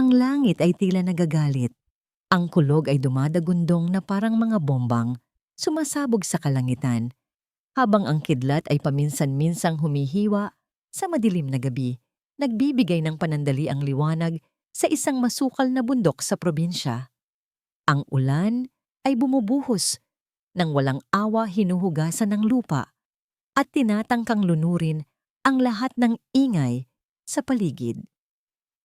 Ang langit ay tila nagagalit. Ang kulog ay dumadagundong na parang mga bombang sumasabog sa kalangitan, habang ang kidlat ay paminsan-minsang humihiwa sa madilim na gabi, nagbibigay ng panandaliang liwanag sa isang masukal na bundok sa probinsya. Ang ulan ay bumubuhos nang walang awa hinuhugasan ng lupa at tinatangkang lunurin ang lahat ng ingay sa paligid.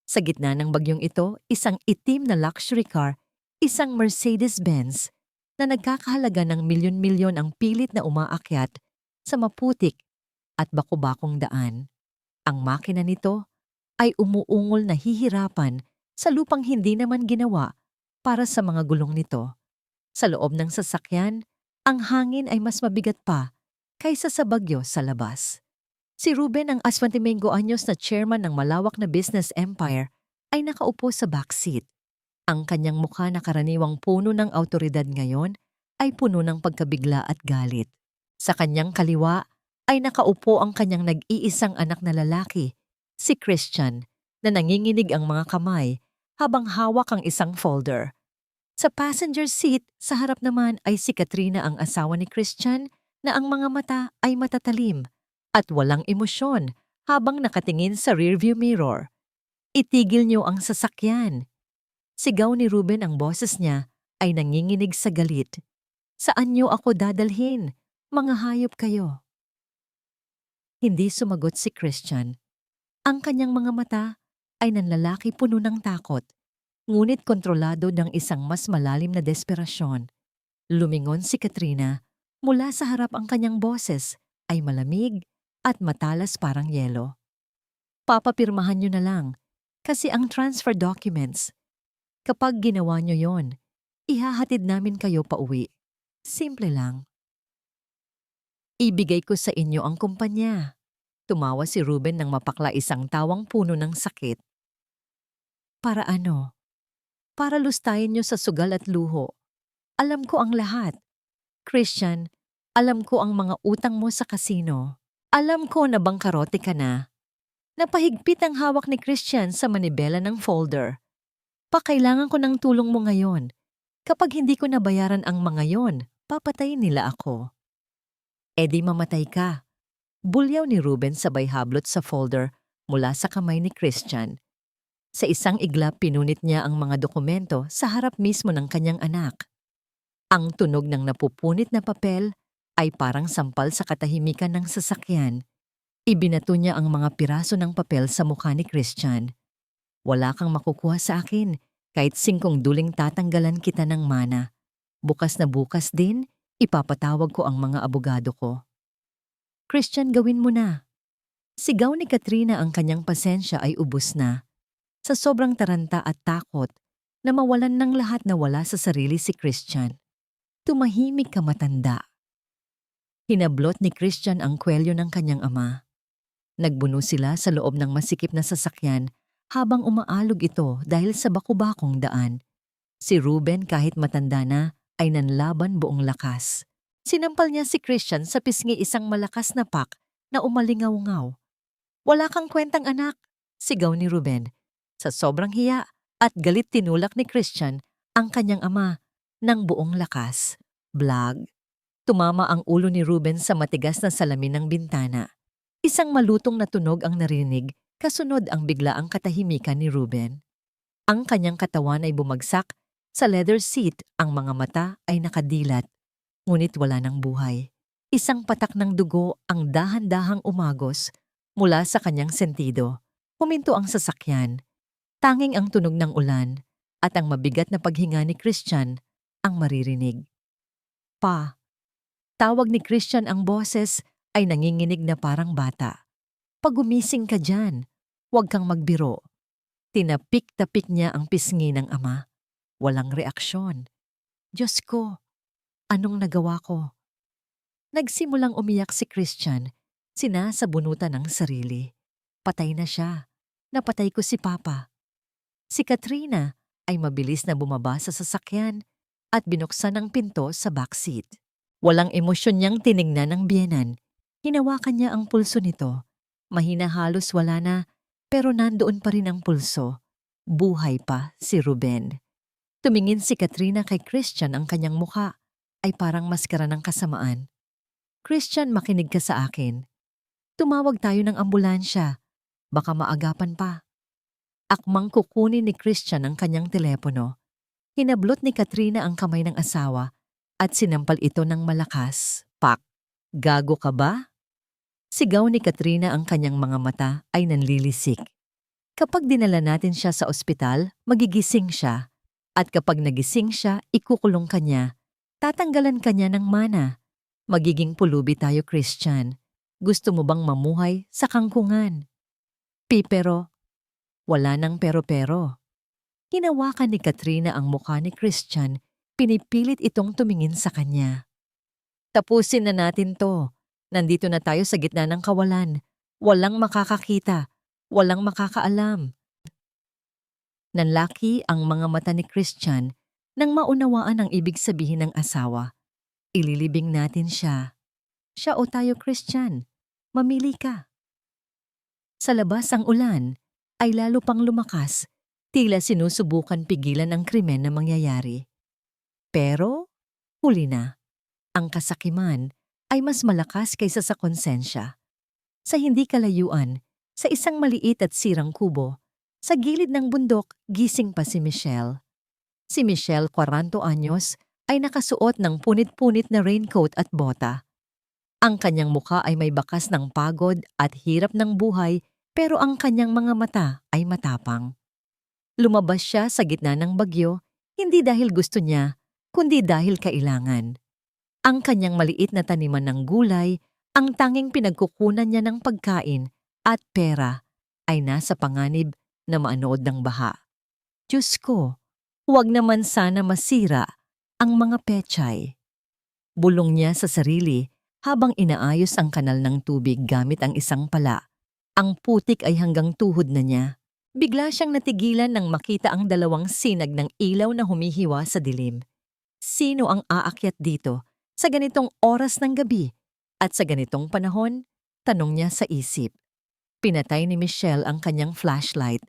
Sa gitna ng bagyong ito, isang itim na luxury car, isang Mercedes-Benz na nagkakahalaga ng milyon-milyon ang pilit na umaakyat sa maputik at bakubakong daan. Ang makina nito ay umuungol na hihirapan sa lupang hindi naman ginawa para sa mga gulong nito. Sa loob ng sasakyan, ang hangin ay mas mabigat pa kaysa sa bagyo sa labas. Si Ruben, ang 25 anyos na chairman ng malawak na business empire, ay nakaupo sa backseat. Ang kanyang mukha na karaniwang puno ng awtoridad ngayon ay puno ng pagkabigla at galit. Sa kanyang kaliwa ay nakaupo ang kanyang nag-iisang anak na lalaki, si Christian, na nanginginig ang mga kamay habang hawak ang isang folder. Sa passenger seat, sa harap naman ay si Katrina, ang asawa ni Christian, na ang mga mata ay matatalim at walang emosyon habang nakatingin sa rearview mirror. "Itigil niyo ang sasakyan!" Sigaw ni Ruben, ang boses niya ay nanginginig sa galit. "Saan niyo ako dadalhin? Mga hayop kayo!" Hindi sumagot si Christian. Ang kanyang mga mata ay nanlalaki puno ng takot, ngunit kontrolado ng isang mas malalim na desperasyon. Lumingon si Katrina. Mula sa harap ang kanyang boses ay malamig at matalas parang yelo. "Papapirmahan niyo na lang, kasi ang transfer documents. Kapag ginawa niyo yon, ihahatid namin kayo pauwi. Simple lang." "Ibigay ko sa inyo ang kumpanya." Tumawa si Ruben nang mapakla isang tawang puno ng sakit. "Para ano?" "Para lustayin niyo sa sugal at luho. Alam ko ang lahat. Christian, alam ko ang mga utang mo sa kasino. Alam ko na bangkarote ka na." Napahigpit ang hawak ni Christian sa manibela ng folder. "Pakailangan ko ng tulong mo ngayon. Kapag hindi ko nabayaran ang mga yon, papatayin nila ako." "E di mamatay ka." Bulyaw ni Ruben sabay hablot sa folder mula sa kamay ni Christian. Sa isang iglap, pinunit niya ang mga dokumento sa harap mismo ng kanyang anak. Ang tunog ng napupunit na papel ay parang sampal sa katahimikan ng sasakyan. Ibinato niya ang mga piraso ng papel sa mukha ni Christian. "Wala kang makukuha sa akin, kahit 5 duling tatanggalan kita ng mana. Bukas na bukas din, ipapatawag ko ang mga abogado ko." "Christian, gawin mo na." Sigaw ni Katrina, ang kanyang pasensya ay ubos na. Sa sobrang taranta at takot na mawalan ng lahat, na wala sa sarili si Christian. "Tumahimik ka, matanda." Hinablot ni Christian ang kwelyo ng kanyang ama. Nagbuno sila sa loob ng masikip na sasakyan habang umaalog ito dahil sa bakubakong daan. Si Ruben, kahit matanda na, ay nanlaban buong lakas. Sinampal niya si Christian sa pisngi, isang malakas na pak na umalingaw-ngaw. "Wala kang kwentang, anak!" Sigaw ni Ruben. Sa sobrang hiya at galit, tinulak ni Christian ang kanyang ama ng buong lakas. Blag! Tumama ang ulo ni Ruben sa matigas na salamin ng bintana. Isang malutong na tunog ang narinig, kasunod ang biglaang katahimikan ni Ruben. Ang kanyang katawan ay bumagsak sa leather seat, ang mga mata ay nakadilat, ngunit wala ng buhay. Isang patak ng dugo ang dahan-dahang umagos mula sa kanyang sentido. Huminto ang sasakyan. Tanging ang tunog ng ulan at ang mabigat na paghinga ni Christian ang maririnig. "Pa." Tawag ni Christian, ang boses ay nanginginig na parang bata. "Pagumising ka dyan. Huwag kang magbiro." Tinapik-tapik niya ang pisngi ng ama. Walang reaksyon. "Diyos ko, anong nagawa ko?" Nagsimulang umiyak si Christian, sinasabunutan ng sarili. Patay na siya. Napatay ko si Papa. Si Katrina ay mabilis na bumaba sa sasakyan at binuksan ang pinto sa backseat. Walang emosyon niyang tiningnan ang biyenan. Hinawakan niya ang pulso nito. Mahina, halos wala na, pero nandoon pa rin ang pulso. Buhay pa si Ruben. Tumingin si Katrina kay Christian, ang kanyang muka ay parang maskara ng kasamaan. Christian, makinig ka sa akin. Tumawag tayo ng ambulansya. Baka maagapan pa. Akmang kukunin ni Christian ang kanyang telepono. Hinablot ni Katrina ang kamay ng asawa at sinampal ito ng malakas. Pak! Gago ka ba? Sigaw ni Katrina, ang kanyang mga mata ay nanlilisik. Kapag dinala natin siya sa ospital, magigising siya. At kapag nagising siya, ikukulong ka niya. Tatanggalan ka niya ng mana. Magiging pulubi tayo, Christian. Gusto mo bang mamuhay sa kangkungan? Pero, wala nang pero-pero. Hinawakan ni Katrina ang mukha ni Christian, pinipilit itong tumingin sa kanya. Tapusin na natin to. Nandito na tayo sa gitna ng kawalan. Walang makakakita. Walang makakaalam. Nanlaki ang mga mata ni Christian nang maunawaan ang ibig sabihin ng asawa. Ililibing natin siya. Siya o tayo, Christian? Mamili ka. Sa labas ang ulan ay lalo pang lumakas, tila sinusubukan pigilan ang krimen na mangyayari. Pero, huli na. Ang kasakiman ay mas malakas kaysa sa konsensya. Sa hindi kalayuan, sa isang maliit at sirang kubo, sa gilid ng bundok, gising pa si Michelle. Si Michelle, 40 anyos, ay nakasuot ng punit-punit na raincoat at bota. Ang kanyang mukha ay may bakas ng pagod at hirap ng buhay, pero ang kanyang mga mata ay matapang. Lumabas siya sa gitna ng bagyo, hindi dahil gusto niya, kundi dahil kailangan. Ang kanyang maliit na taniman ng gulay, ang tanging pinagkukunan niya ng pagkain at pera, ay nasa panganib na maanood ng baha. Diyos ko, huwag naman sana masira ang mga pechay. Bulong niya sa sarili habang inaayos ang kanal ng tubig gamit ang isang pala. Ang putik ay hanggang tuhod na niya. Bigla siyang natigilan nang makita ang dalawang sinag ng ilaw na humihiwa sa dilim. Sino ang aakyat dito sa ganitong oras ng gabi at sa ganitong panahon? Tanong niya sa isip. Pinatay ni Michelle ang kanyang flashlight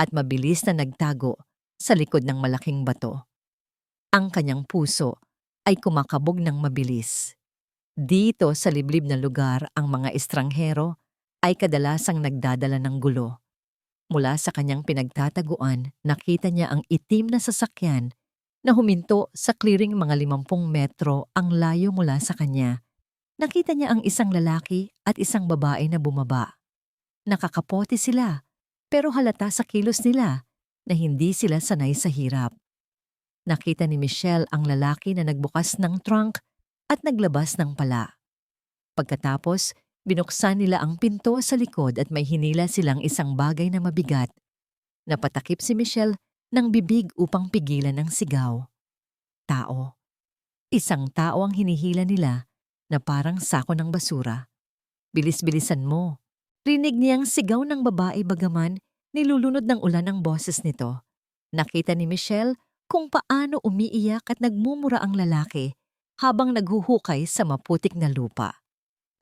at mabilis na nagtago sa likod ng malaking bato. Ang kanyang puso ay kumakabog ng mabilis. Dito sa liblib na lugar, ang mga estranghero ay kadalasang nagdadala ng gulo. Mula sa kanyang pinagtataguan, nakita niya ang itim na sasakyan na huminto sa clearing mga 50 metro ang layo mula sa kanya. Nakita niya ang isang lalaki at isang babae na bumaba. Nakakapote sila, pero halata sa kilos nila na hindi sila sanay sa hirap. Nakita ni Michelle ang lalaki na nagbukas ng trunk at naglabas ng pala. Pagkatapos, binuksan nila ang pinto sa likod at may hinila silang isang bagay na mabigat. Napatakip si Michelle ng bibig upang pigilan ang sigaw. Tao. Isang tao ang hinihila nila na parang sako ng basura. Bilis-bilisan mo. Rinig niyang sigaw ng babae bagaman nilulunod ng ulan ang boses nito. Nakita ni Michelle kung paano umiiyak at nagmumura ang lalaki habang naghuhukay sa maputik na lupa.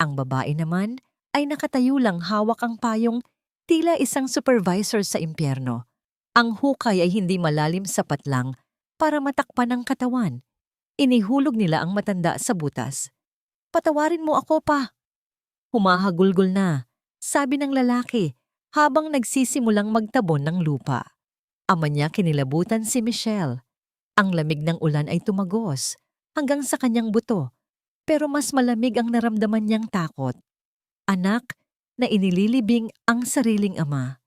Ang babae naman ay nakatayo lang, hawak ang payong, tila isang supervisor sa impyerno. Ang hukay ay hindi malalim, sapat lang para matakpan ang katawan. Inihulog nila ang matanda sa butas. Patawarin mo ako pa. Humahagulgol na, sabi ng lalaki habang nagsisimulang magtabon ng lupa. Ama niya, kinilabutan si Michelle. Ang lamig ng ulan ay tumagos hanggang sa kanyang buto, pero mas malamig ang naramdaman niyang takot. Anak na inililibing ang sariling ama.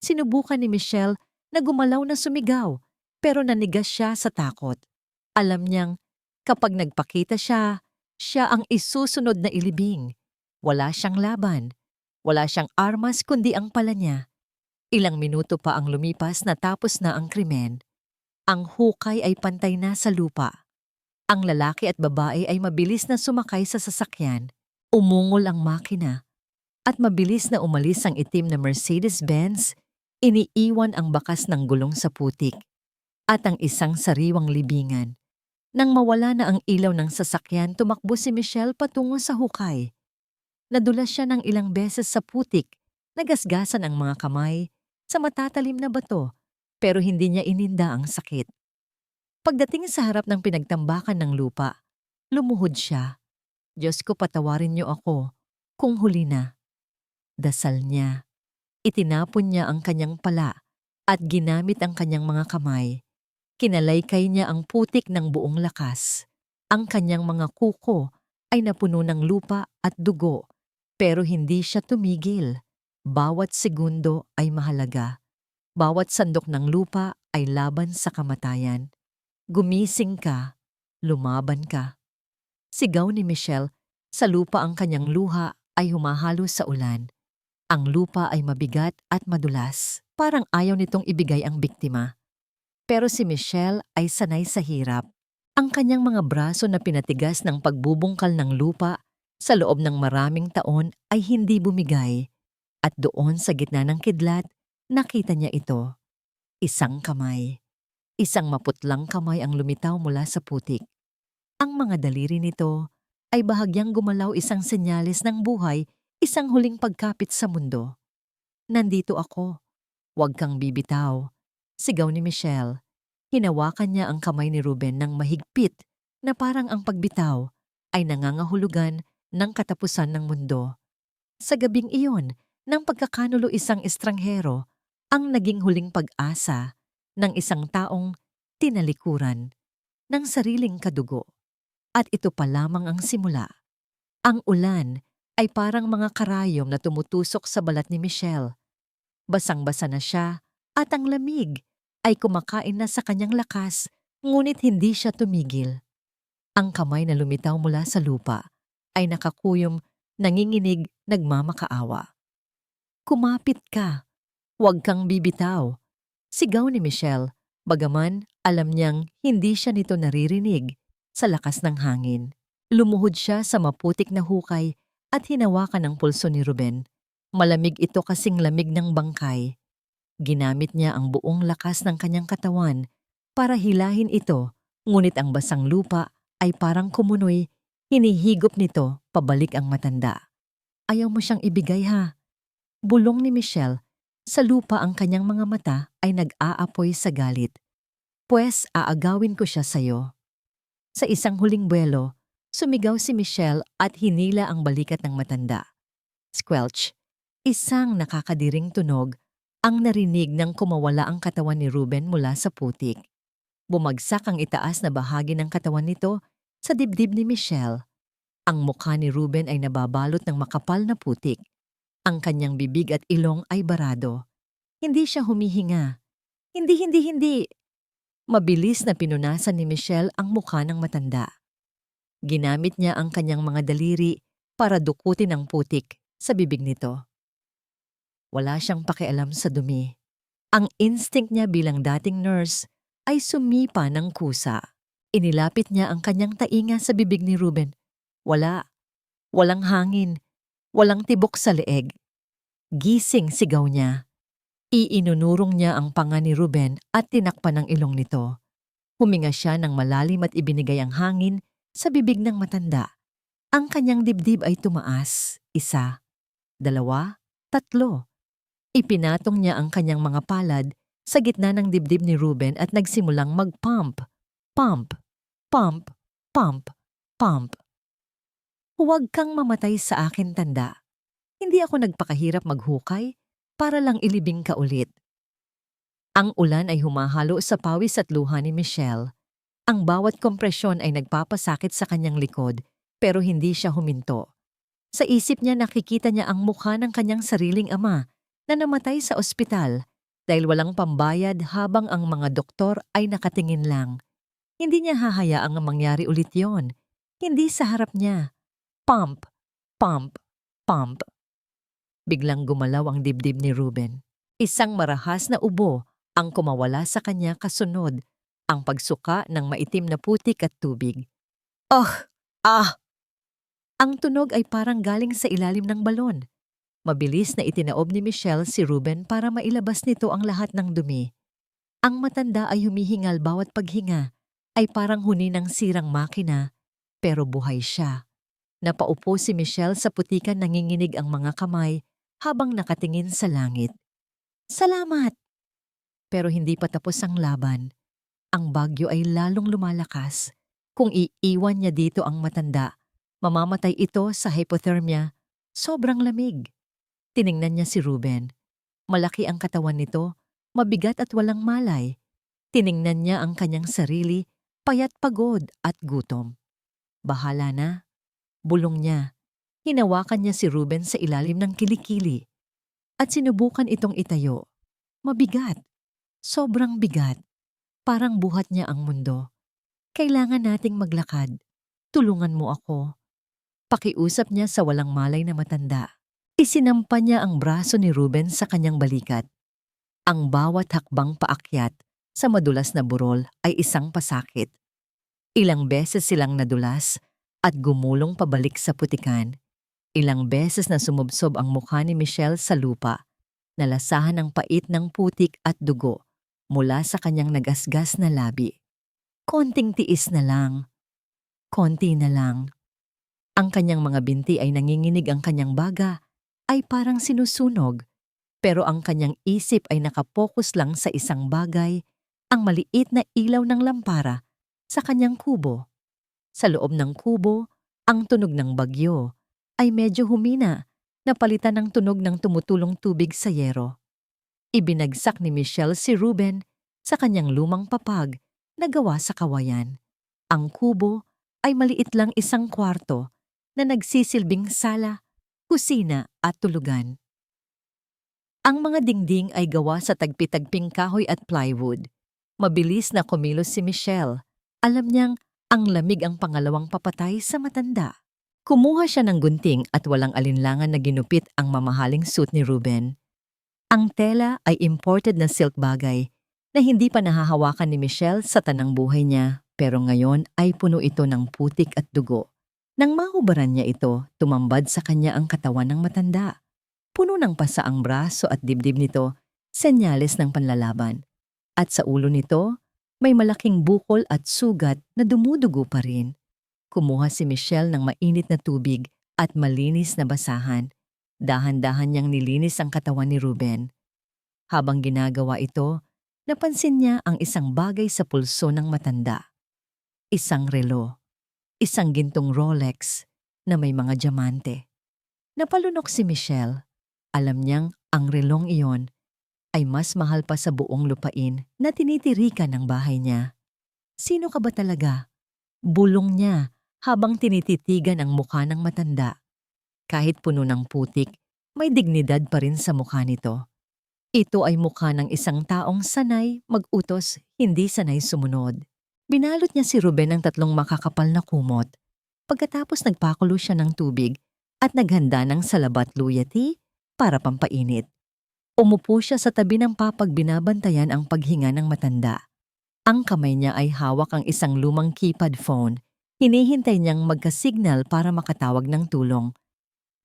Sinubukan ni Michelle na gumalaw na sumigaw, pero nanigas siya sa takot. Alam niyang kapag nagpakita siya, siya ang isusunod na ilibing. Wala siyang laban. Wala siyang armas kundi ang pala niya. Ilang minuto pa ang lumipas na tapos na ang krimen. Ang hukay ay pantay na sa lupa. Ang lalaki at babae ay mabilis na sumakay sa sasakyan. Umungol ang makina. At mabilis na umalis ang itim na Mercedes-Benz. Iniiwan ang bakas ng gulong sa putik. At ang isang sariwang libingan. Nang mawala na ang ilaw ng sasakyan, tumakbo si Michelle patungo sa hukay. Nadulas siya ng ilang beses sa putik, nagasgasan ang mga kamay sa matatalim na bato, pero hindi niya ininda ang sakit. Pagdating sa harap ng pinagtambakan ng lupa, lumuhod siya. Diyos ko, patawarin niyo ako kung huli na. Dasal niya. Itinapon niya ang kanyang pala at ginamit ang kanyang mga kamay. Kinalaykay niya ang putik ng buong lakas. Ang kanyang mga kuko ay napuno ng lupa at dugo, pero hindi siya tumigil. Bawat segundo ay mahalaga. Bawat sandok ng lupa ay laban sa kamatayan. Gumising ka, lumaban ka. Sigaw ni Michelle, sa lupa ang kanyang luha ay humahalo sa ulan. Ang lupa ay mabigat at madulas, parang ayaw nitong ibigay ang biktima. Pero si Michelle ay sanay sa hirap. Ang kanyang mga braso na pinatigas ng pagbubungkal ng lupa sa loob ng maraming taon ay hindi bumigay. At doon sa gitna ng kidlat, nakita niya ito. Isang kamay. Isang maputlang kamay ang lumitaw mula sa putik. Ang mga daliri nito ay bahagyang gumalaw, isang senyales ng buhay, isang huling pagkapit sa mundo. Nandito ako. Huwag kang bibitaw. Sigaw ni Michelle. Hinawakan niya ang kamay ni Ruben ng mahigpit na parang ang pagbitaw ay nangangahulugan ng katapusan ng mundo. Sa gabing iyon, ng pagkakanulo, isang estranghero ang naging huling pag-asa ng isang taong tinalikuran ng sariling kadugo. At ito pa lamang ang simula. Ang ulan ay parang mga karayom na tumutusok sa balat ni Michelle. Basang-basa na siya at ang lamig ay kumakain na sa kanyang lakas, ngunit hindi siya tumigil. Ang kamay na lumitaw mula sa lupa ay nakakuyom, nanginginig, nagmamakaawa. Kumapit ka. Huwag kang bibitaw. Sigaw ni Michelle, bagaman alam niyang hindi siya nito naririnig sa lakas ng hangin. Lumuhod siya sa maputik na hukay at hinawakan ang pulso ni Ruben. Malamig ito, kasing lamig ng bangkay. Ginamit niya ang buong lakas ng kanyang katawan para hilahin ito, ngunit ang basang lupa ay parang kumunoy, hinihigop nito pabalik ang matanda. Ayaw mo siyang ibigay, ha? Bulong ni Michelle. Sa lupa ang kanyang mga mata ay nag-aapoy sa galit. Pwes aagawin ko siya sa'yo. Sa isang huling buwelo, sumigaw si Michelle at hinila ang balikat ng matanda. Squelch, isang nakakadiring tunog ang narinig nang kumawala ang katawan ni Ruben mula sa putik. Bumagsak ang itaas na bahagi ng katawan nito sa dibdib ni Michelle. Ang mukha ni Ruben ay nababalot ng makapal na putik. Ang kanyang bibig at ilong ay barado. Hindi siya humihinga. Hindi. Mabilis na pinunasan ni Michelle ang mukha ng matanda. Ginamit niya ang kanyang mga daliri para dukutin ang putik sa bibig nito. Wala siyang pakialam sa dumi. Ang instinct niya bilang dating nurse ay sumipa ng kusa. Inilapit niya ang kanyang tainga sa bibig ni Ruben. Walang hangin, walang tibok sa leeg. Gising, sigaw niya. Iinunurong niya ang panga ni Ruben at tinakpan ang ilong nito. Huminga siya ng malalim at ibinigay ang hangin sa bibig ng matanda. Ang kanyang dibdib ay tumaas. 1, 2, 3. Ipinatong niya ang kanyang mga palad sa gitna ng dibdib ni Ruben at nagsimulang mag-pump. Pump, pump, pump, pump. Huwag kang mamatay sa akin, tanda. Hindi ako nagpakahirap maghukay para lang ilibing ka ulit. Ang ulan ay humahalo sa pawis at luha ni Michelle. Ang bawat kompresyon ay nagpapasakit sa kanyang likod, pero hindi siya huminto. Sa isip niya, nakikita niya ang mukha ng kanyang sariling ama na namatay sa ospital dahil walang pambayad, habang ang mga doktor ay nakatingin lang. Hindi niya hahayaang mangyari ulit yon. Hindi sa harap niya. Pump, pump, pump. Biglang gumalaw ang dibdib ni Ruben. Isang marahas na ubo ang kumawala sa kanya, kasunod ang pagsuka ng maitim na putik at tubig. Ah! Ang tunog ay parang galing sa ilalim ng balon. Mabilis na itinaob ni Michelle si Ruben para mailabas nito ang lahat ng dumi. Ang matanda ay humihingal, bawat paghinga ay parang huni ng sirang makina, pero buhay siya. Napaupo si Michelle sa putikan, nanginginig ang mga kamay habang nakatingin sa langit. Salamat! Pero hindi pa tapos ang laban. Ang bagyo ay lalong lumalakas. Kung iiwan niya dito ang matanda, mamamatay ito sa hypothermia. Sobrang lamig. Tiningnan niya si Ruben. Malaki ang katawan nito, mabigat at walang malay. Tiningnan niya ang kanyang sarili, payat pagod at gutom. Bahala na. Bulong niya. Hinawakan niya si Ruben sa ilalim ng kilikili. At sinubukan itong itayo. Mabigat. Sobrang bigat. Parang buhat niya ang mundo. Kailangan nating maglakad. Tulungan mo ako. Pakiusap niya sa walang malay na matanda. Isinampa niya ang braso ni Ruben sa kanyang balikat. Ang bawat hakbang paakyat sa madulas na burol ay isang pasakit. Ilang beses silang nadulas at gumulong pabalik sa putikan. Ilang beses na sumubsob ang mukha ni Michelle sa lupa, nalasahan ng pait ng putik at dugo mula sa kanyang nagasgas na labi. Konting tiis na lang. Konti na lang. Ang kanyang mga binti ay nanginginig, ang kanyang baga ay parang sinusunog, pero ang kanyang isip ay nakapokus lang sa isang bagay, ang maliit na ilaw ng lampara sa kanyang kubo. Sa loob ng kubo, ang tunog ng bagyo ay medyo humina, napalitan ng tunog ng tumutulong tubig sa yero. Ibinagsak ni Michelle si Ruben sa kanyang lumang papag na gawa sa kawayan. Ang kubo ay maliit lang, isang kwarto na nagsisilbing sala, kusina at tulugan. Ang mga dingding ay gawa sa tagpi-tagping kahoy at plywood. Mabilis na kumilos si Michelle. Alam niyang ang lamig ang pangalawang papatay sa matanda. Kumuha siya ng gunting at walang alinlangan na ginupit ang mamahaling suit ni Ruben. Ang tela ay imported na silk bagay na hindi pa nahahawakan ni Michelle sa tanang buhay niya, pero ngayon ay puno ito ng putik at dugo. Nang mahubaran niya ito, tumambad sa kanya ang katawan ng matanda. Puno ng pasa ang braso at dibdib nito, senyales ng panlalaban. At sa ulo nito, may malaking bukol at sugat na dumudugo pa rin. Kumuha si Michelle ng mainit na tubig at malinis na basahan. Dahan-dahan niyang nilinis ang katawan ni Ruben. Habang ginagawa ito, napansin niya ang isang bagay sa pulso ng matanda. Isang relo. Isang gintong Rolex na may mga diamante. Napalunok si Michelle. Alam niyang ang relong iyon ay mas mahal pa sa buong lupain na tinitirikan ng bahay niya. Sino ka ba talaga? Bulong niya habang tinititigan ang mukha ng matanda. Kahit puno ng putik, may dignidad pa rin sa mukha nito. Ito ay mukha ng isang taong sanay mag-utos, hindi sanay sumunod. Binalot niya si Ruben ng 3 makakapal na kumot. Pagkatapos nagpakulo siya ng tubig at naghanda ng salabat luya tea para pampainit. Umupo siya sa tabi ng papag, binabantayan ang paghinga ng matanda. Ang kamay niya ay hawak ang isang lumang keypad phone. Hinihintay niyang magka-signal para makatawag ng tulong.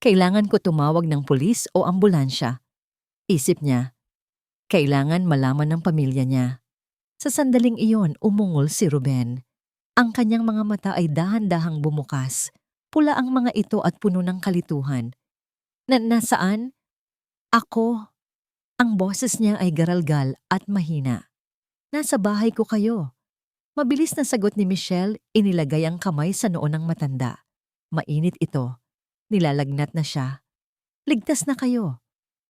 Kailangan ko tumawag ng pulis o ambulansya. Isip niya. Kailangan malaman ng pamilya niya. Sa sandaling iyon, umungol si Ruben. Ang kanyang mga mata ay dahan-dahang bumukas. Pula ang mga ito at puno ng kalituhan. Nasaan? Ako. Ang boses niya ay garalgal at mahina. Nasa bahay ko kayo. Mabilis na sagot ni Michelle, inilagay ang kamay sa noo ng matanda. Mainit ito. Nilalagnat na siya. Ligtas na kayo.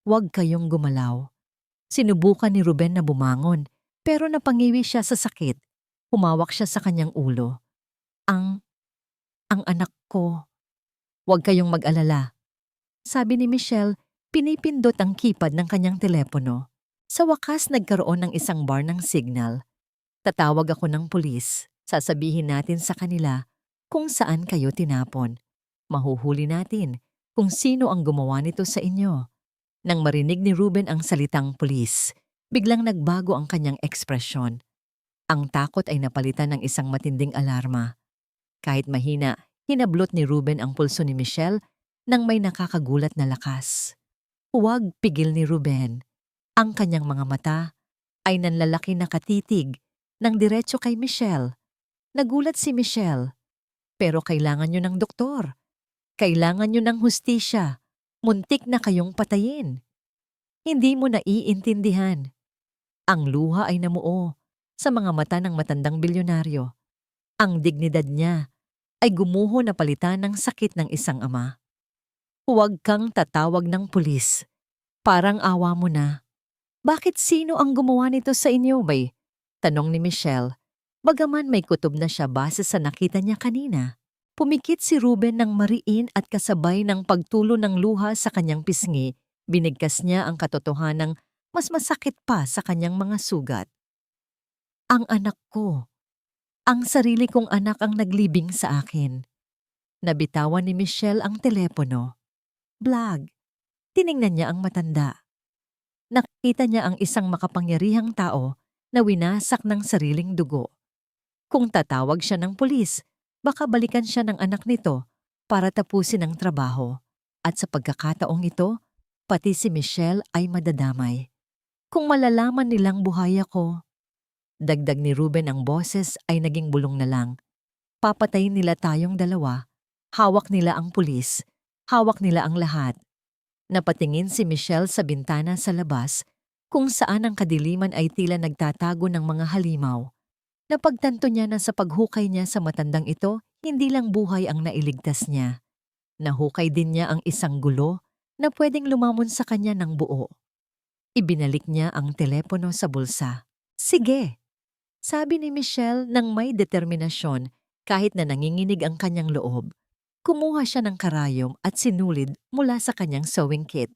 Huwag kayong gumalaw. Sinubukan ni Ruben na bumangon, pero napangiwi siya sa sakit. Humawak siya sa kanyang ulo. Ang anak ko. Huwag kayong mag-alala. Sabi ni Michelle, pinipindot ang keypad ng kanyang telepono. Sa wakas nagkaroon ng isang bar ng signal. Tatawag ako ng pulis. Sasabihin natin sa kanila kung saan kayo tinapon. Mahuhuli natin kung sino ang gumawa nito sa inyo. Nang marinig ni Ruben ang salitang pulis, biglang nagbago ang kanyang ekspresyon. Ang takot ay napalitan ng isang matinding alarma. Kahit mahina, hinablot ni Ruben ang pulso ni Michelle nang may nakakagulat na lakas. Huwag, pigil ni Ruben. Ang kanyang mga mata ay nanlalaki na katitig nang diretso kay Michelle. Nagulat si Michelle. Pero kailangan niyo ng doktor. Kailangan niyo ng hustisya. Muntik na kayong patayin. Hindi mo naiintindihan. Ang luha ay namuo sa mga mata ng matandang bilyonaryo. Ang dignidad niya ay gumuho na palitan ng sakit ng isang ama. Huwag kang tatawag ng pulis. Parang awa mo na. Bakit sino ang gumawa nito sa inyo, bay? Tanong ni Michelle. Bagaman may kutob na siya base sa nakita niya kanina. Pumikit si Ruben ng mariin at kasabay ng pagtulo ng luha sa kanyang pisngi, binigkas niya ang katotohanang mas masakit pa sa kanyang mga sugat. Ang anak ko, ang sarili kong anak ang naglibing sa akin. Nabitawan ni Michelle ang telepono. Blag. Tiningnan niya ang matanda. Nakita niya ang isang makapangyarihang tao na winasak ng sariling dugo. Kung tatawag siya ng pulis, baka balikan siya ng anak nito para tapusin ang trabaho. At sa pagkakataong ito, pati si Michelle ay madadamay. Kung malalaman nilang buhay ako, dagdag ni Ruben ang boses ay naging bulong na lang. Papatayin nila tayong dalawa. Hawak nila ang pulis. Hawak nila ang lahat. Napatingin si Michelle sa bintana sa labas kung saan ang kadiliman ay tila nagtatago ng mga halimaw. Napagtanto niya na sa paghukay niya sa matandang ito, hindi lang buhay ang nailigtas niya. Nahukay din niya ang isang gulo na pwedeng lumamon sa kanya ng buo. Ibinalik niya ang telepono sa bulsa. Sige, sabi ni Michelle nang may determinasyon kahit na nanginginig ang kanyang loob. Kumuha siya ng karayom at sinulid mula sa kanyang sewing kit.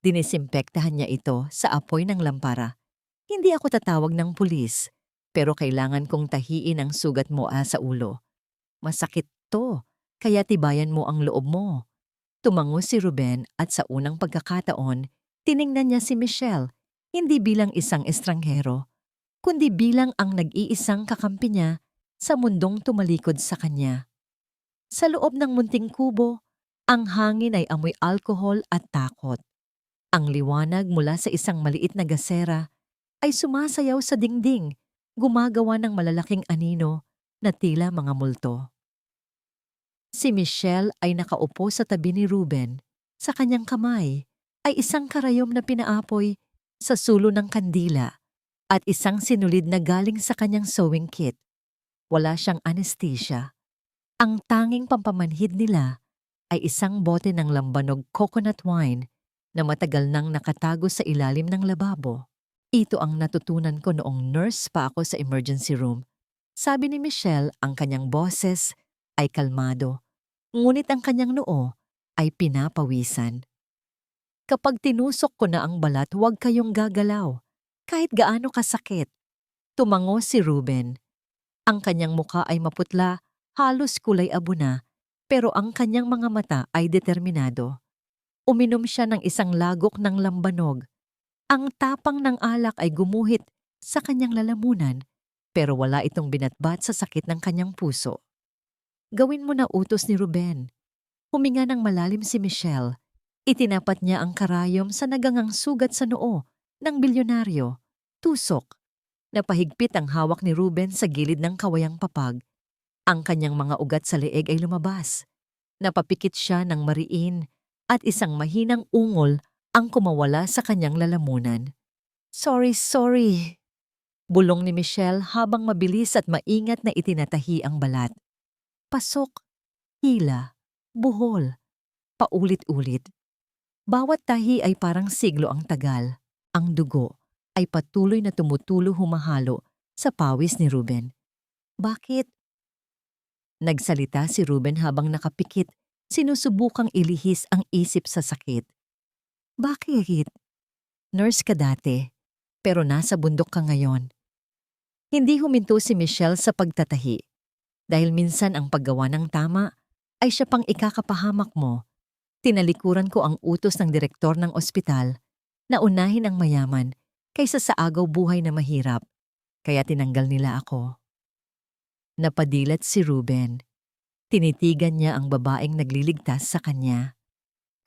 Dinisimpektahan niya ito sa apoy ng lampara. Hindi ako tatawag ng pulis, pero kailangan kong tahiin ang sugat mo sa ulo. Masakit to, kaya tibayan mo ang loob mo. Tumango si Ruben at sa unang pagkakataon, tiningnan niya si Michelle, hindi bilang isang estranghero, kundi bilang ang nag-iisang kakampi niya sa mundong tumalikod sa kanya. Sa loob ng munting kubo, ang hangin ay amoy alkohol at takot. Ang liwanag mula sa isang maliit na gasera ay sumasayaw sa dingding, gumagawa ng malalaking anino na tila mga multo. Si Michelle ay nakaupo sa tabi ni Ruben. Sa kanyang kamay ay isang karayom na pinaapoy sa sulo ng kandila at isang sinulid na galing sa kanyang sewing kit. Wala siyang anesthesia. Ang tanging pampamanhid nila ay isang bote ng lambanog coconut wine na matagal nang nakatago sa ilalim ng lababo. Ito ang natutunan ko noong nurse pa ako sa emergency room. Sabi ni Michelle, ang kanyang boses ay kalmado, ngunit ang kanyang noo ay pinapawisan. Kapag tinusok ko na ang balat, huwag kayong gagalaw, kahit gaano kasakit. Tumango si Ruben. Ang kanyang muka ay maputla, halos kulay abo na, pero ang kanyang mga mata ay determinado. Uminom siya ng isang lagok ng lambanog. Ang tapang ng alak ay gumuhit sa kanyang lalamunan, pero wala itong binatbat sa sakit ng kanyang puso. Gawin mo na utos ni Ruben. Huminga ng malalim si Michelle. Itinapat niya ang karayom sa nagangang sugat sa noo ng bilyonaryo. Tusok. Napahigpit ang hawak ni Ruben sa gilid ng kawayang papag. Ang kanyang mga ugat sa leeg ay lumabas. Napapikit siya ng mariin at isang mahinang ungol ang kumawala sa kanyang lalamunan. Sorry. Bulong ni Michelle habang mabilis at maingat na itinatahi ang balat. Pasok, hila, buhol, paulit-ulit. Bawat tahi ay parang siglo ang tagal. Ang dugo ay patuloy na tumutulo humahalo sa pawis ni Ruben. Bakit? Nagsalita si Ruben habang nakapikit, sinusubukang ilihis ang isip sa sakit. Bakit? Nurse ka dati, pero nasa bundok ka ngayon. Hindi huminto si Michelle sa pagtatahi. Dahil minsan ang paggawa ng tama ay siya pang ikakapahamak mo. Tinalikuran ko ang utos ng direktor ng ospital na unahin ang mayaman kaysa sa agaw buhay na mahirap, kaya tinanggal nila ako. Napadilat si Ruben. Tinitigan niya ang babaeng nagliligtas sa kanya.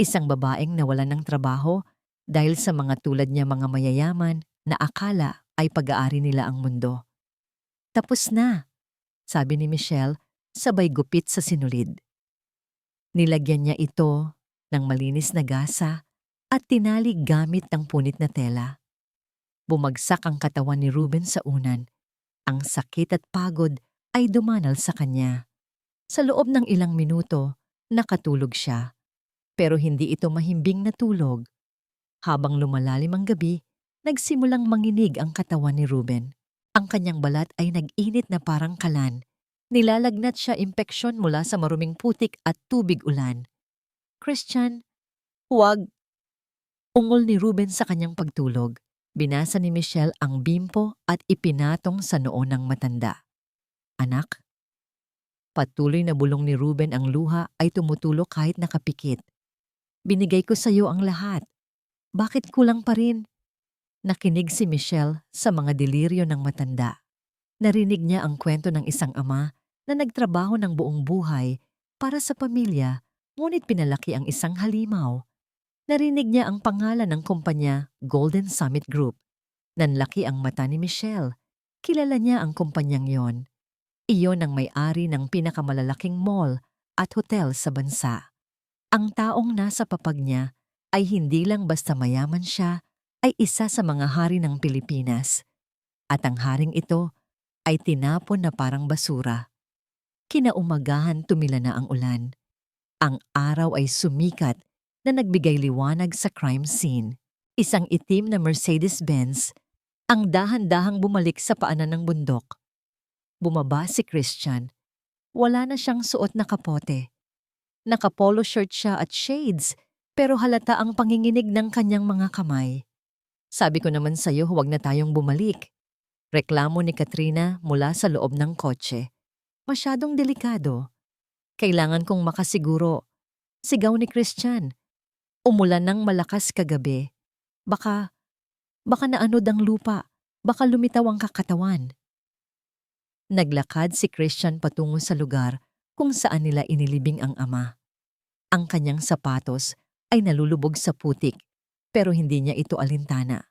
Isang babaeng nawalan ng trabaho dahil sa mga tulad niya mga mayayaman na akala ay pag-aari nila ang mundo. Tapos na, sabi ni Michelle, sabay gupit sa sinulid. Nilagyan niya ito ng malinis na gasa at tinali gamit ng punit na tela. Bumagsak ang katawan ni Ruben sa unan. Ang sakit at pagod ay dumanal sa kanya. Sa loob ng ilang minuto, nakatulog siya. Pero hindi ito mahimbing na tulog. Habang lumalalim ang gabi, nagsimulang manginig ang katawan ni Ruben. Ang kanyang balat ay nag-init na parang kalan. Nilalagnat siya impeksyon mula sa maruming putik at tubig ulan. Christian, huwag! Ungol ni Ruben sa kanyang pagtulog. Binasa ni Michelle ang bimpo at ipinatong sa noo ng matanda. Anak? Patuloy na bulong ni Ruben ang luha ay tumutulo kahit nakapikit. Binigay ko sa iyo ang lahat. Bakit kulang pa rin? Nakinig si Michelle sa mga deliryo ng matanda. Narinig niya ang kwento ng isang ama na nagtrabaho ng buong buhay para sa pamilya, ngunit pinalaki ang isang halimaw. Narinig niya ang pangalan ng kumpanya Golden Summit Group. Nanlaki ang mata ni Michelle. Kilala niya ang kumpanyang yon. Iyon ang may-ari ng pinakamalalaking mall at hotel sa bansa. Ang taong nasa papag niya ay hindi lang basta mayaman siya, ay isa sa mga hari ng Pilipinas. At ang haring ito ay tinapon na parang basura. Kinaumagahan tumila na ang ulan. Ang araw ay sumikat na nagbigay liwanag sa crime scene. Isang itim na Mercedes-Benz ang dahan-dahang bumalik sa paanan ng bundok. Bumaba si Christian. Wala na siyang suot na kapote. Naka-polo shirt siya at shades, pero halata ang panginginig ng kanyang mga kamay. Sabi ko naman sa'yo huwag na tayong bumalik. Reklamo ni Katrina mula sa loob ng kotse. Masyadong delikado. Kailangan kong makasiguro. Sigaw ni Christian. Umulan ng malakas kagabi. Baka naanod ang lupa. Baka lumitaw ang kakatawan. Naglakad si Christian patungo sa lugar kung saan nila inilibing ang ama. Ang kanyang sapatos ay nalulubog sa putik, pero hindi niya ito alintana.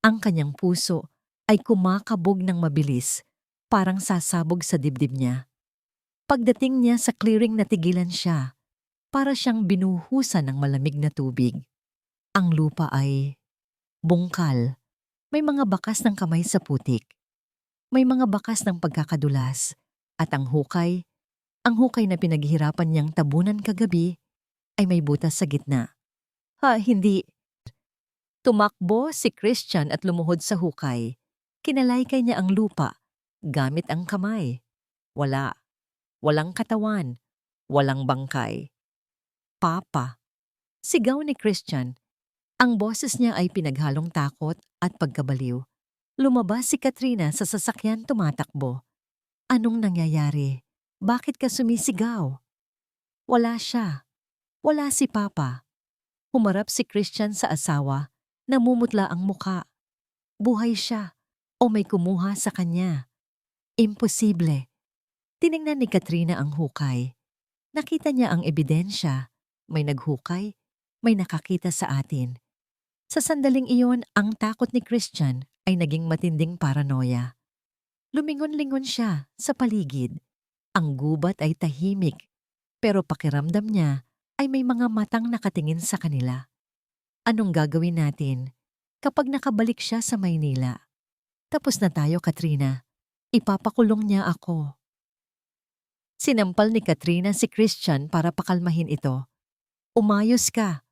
Ang kanyang puso ay kumakabog ng mabilis, parang sasabog sa dibdib niya. Pagdating niya sa clearing natigilan siya, para siyang binuhusan ng malamig na tubig. Ang lupa ay bungkal, may mga bakas ng kamay sa putik, may mga bakas ng pagkakadulas, at ang hukay na pinaghihirapan niyang tabunan kagabi ay may butas sa gitna. Hindi. Tumakbo si Christian at lumuhod sa hukay. Kinalaykay niya ang lupa, gamit ang kamay. Walang katawan, walang bangkay. Papa. Sigaw ni Christian. Ang boses niya ay pinaghalong takot at pagkabaliw. Lumabas si Katrina sa sasakyan tumatakbo. Anong nangyayari? Bakit ka sumisigaw? Wala siya. Wala si Papa. Humarap si Christian sa asawa, namumutla ang muka. Buhay siya o may kumuha sa kanya. Imposible. Tiningnan ni Katrina ang hukay. Nakita niya ang ebidensya. May naghukay, may nakakita sa atin. Sa sandaling iyon, ang takot ni Christian ay naging matinding paranoia. Lumingon-lingon siya sa paligid. Ang gubat ay tahimik, pero pakiramdam niya ay may mga matang nakatingin sa kanila. Anong gagawin natin kapag nakabalik siya sa Maynila? Tapos na tayo, Katrina. Ipapakulong niya ako. Sinampal ni Katrina si Christian para pakalmahin ito. Umayos ka.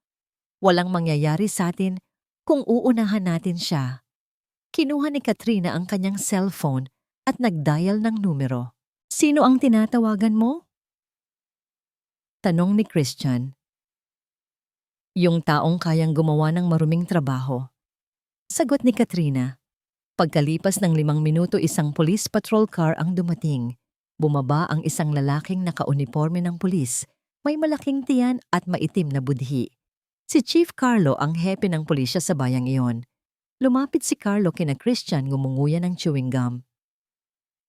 Walang mangyayari sa atin kung uunahan natin siya. Kinuha ni Katrina ang kanyang cellphone at nagdial ng numero. Sino ang tinatawagan mo? Tanong ni Christian. Yung taong kayang gumawa ng maruming trabaho. Sagot ni Katrina. Pagkalipas ng 5 minuto isang police patrol car ang dumating. Bumaba ang isang lalaking nakauniforme ng pulis. May malaking tiyan at maitim na budhi. Si Chief Carlo ang hepe ng pulisya sa bayang iyon. Lumapit si Carlo kina Christian ngumunguya ng chewing gum.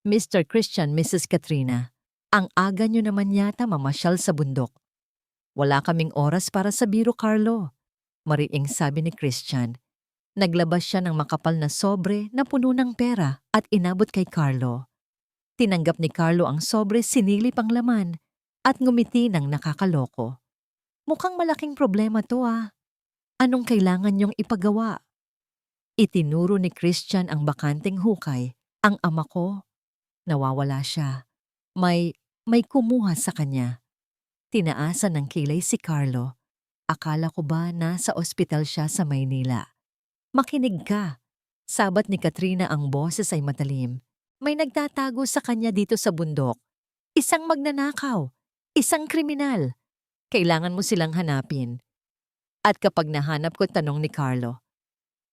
Mr. Christian, Mrs. Katrina, ang aga nyo naman yata mamasyal sa bundok. Wala kaming oras para sa biro, Carlo. Mariing sabi ni Christian. Naglabas siya ng makapal na sobre na puno ng pera at inabot kay Carlo. Tinanggap ni Carlo ang sobre, sinilip ang laman at ngumiti ng nakakaloko. Mukhang malaking problema to ah. Anong kailangan niyong ipagawa? Itinuro ni Christian ang bakanteng hukay. Ang ama ko, nawawala siya. May kumuha sa kanya. Tinaasan ng kilay si Carlo. Akala ko ba nasa ospital siya sa Maynila? Makinig ka. Sabat ni Katrina, ang boses ay matalim. May nagtatago sa kanya dito sa bundok. Isang magnanakaw. Isang kriminal. Kailangan mo silang hanapin. At kapag nahanap ko, tanong ni Carlo.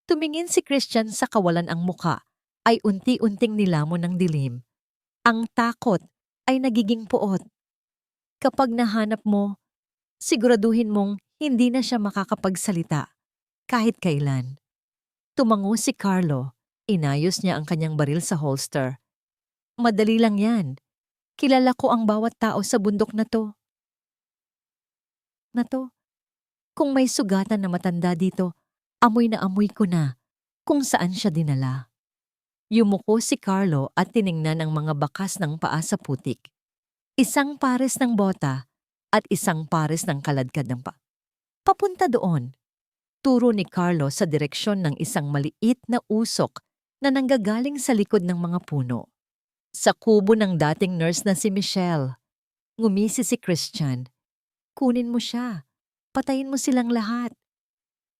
Tumingin si Christian sa kawalan, ang muka ay unti-unting nilamon ng dilim. Ang takot ay nagiging puot. Kapag nahanap mo, siguraduhin mong hindi na siya makakapagsalita kahit kailan. Tumango si Carlo. Inayos niya ang kanyang baril sa holster. Madali lang yan. Kilala ko ang bawat tao sa bundok na to. Kung may sugatan na matanda dito, amoy na amoy ko na kung saan siya dinala. Yumuko si Carlo at tiningnan ang mga bakas ng paa sa putik. Isang pares ng bota at isang pares ng kaladkad ng paa. Papunta doon. Turo ni Carlo sa direksyon ng isang maliit na usok na nanggagaling sa likod ng mga puno. Sa kubo ng dating nurse na si Michelle. Ngumisi si Christian. Kunin mo siya. Patayin mo silang lahat.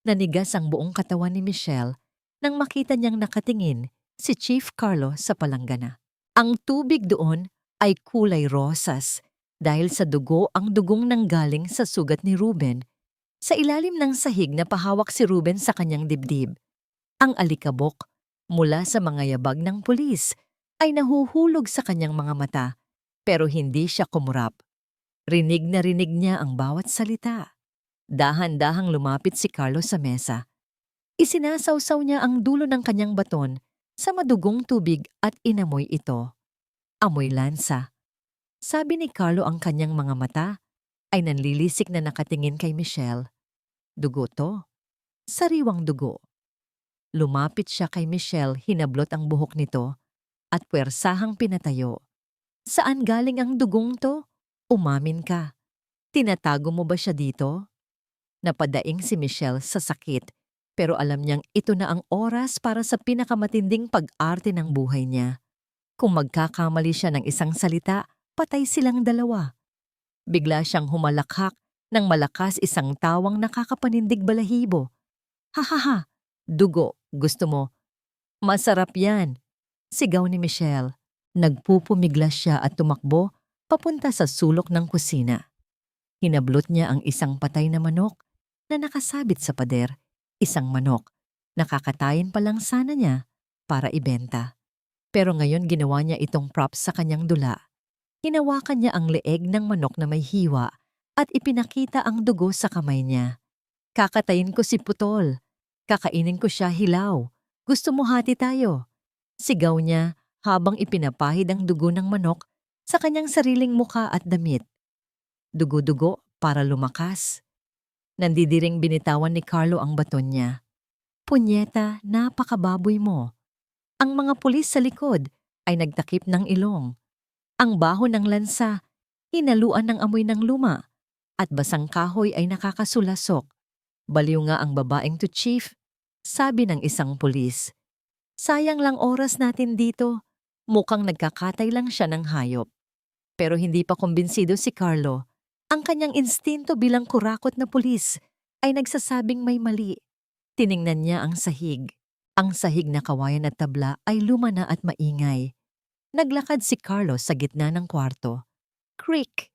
Nanigas ang buong katawan ni Michelle nang makita niyang nakatingin si Chief Carlo sa palanggana. Ang tubig doon ay kulay rosas dahil sa dugo, ang dugong nanggaling sa sugat ni Ruben. Sa ilalim ng sahig na pahawak si Ruben sa kanyang dibdib. Ang alikabok mula sa mga yabag ng pulis ay nahuhulog sa kanyang mga mata, pero hindi siya kumurap. Rinig na rinig niya ang bawat salita. Dahan-dahang lumapit si Carlo sa mesa. Isinasawsaw niya ang dulo ng kanyang baton sa madugong tubig at inamoy ito. Amoy lansa. Sabi ni Carlo, ang kanyang mga mata ay nanlilisik na nakatingin kay Michelle. Dugo to. Sariwang dugo. Lumapit siya kay Michelle, hinablot ang buhok nito at puwersahang pinatayo. Saan galing ang dugong to? Umamin ka. Tinatago mo ba siya dito? Napadaing si Michelle sa sakit, pero alam niyang ito na ang oras para sa pinakamatinding pag-arte ng buhay niya. Kung magkakamali siya ng isang salita, patay silang dalawa. Bigla siyang humalakhak ng malakas, isang tawang nakakapanindig balahibo. Ha! Dugo, gusto mo? Masarap yan, sigaw ni Michelle. Nagpupumiglas siya at tumakbo papunta sa sulok ng kusina. Hinablot niya ang isang patay na manok na nakasabit sa pader. Isang manok. Nakakatayin pa lang sana niya para ibenta. Pero ngayon ginawa niya itong props sa kanyang dula. Hinawakan niya ang leeg ng manok na may hiwa at ipinakita ang dugo sa kamay niya. Kakatayin ko si Putol. Kakainin ko siya hilaw. Gusto mo hati tayo? Sigaw niya habang ipinapahid ang dugo ng manok sa kanyang sariling muka at damit. Dugo-dugo para lumakas. Nandidiring binitawan ni Carlo ang baton niya. Punyeta, napakababoy mo. Ang mga pulis sa likod ay nagtakip ng ilong. Ang baho ng lansa, hinaluan ng amoy ng luma, at basang kahoy ay nakakasulasok. Baliw nga ang babaeng to, Chief, sabi ng isang pulis. Sayang lang oras natin dito. Mukhang nagkakatay lang siya ng hayop. Pero hindi pa kumbinsido si Carlo. Ang kanyang instinto bilang kurakot na pulis ay nagsasabing may mali. Tiningnan niya ang sahig. Ang sahig na kawayan at tabla ay luma na at maingay. Naglakad si Carlo sa gitna ng kwarto. Creak!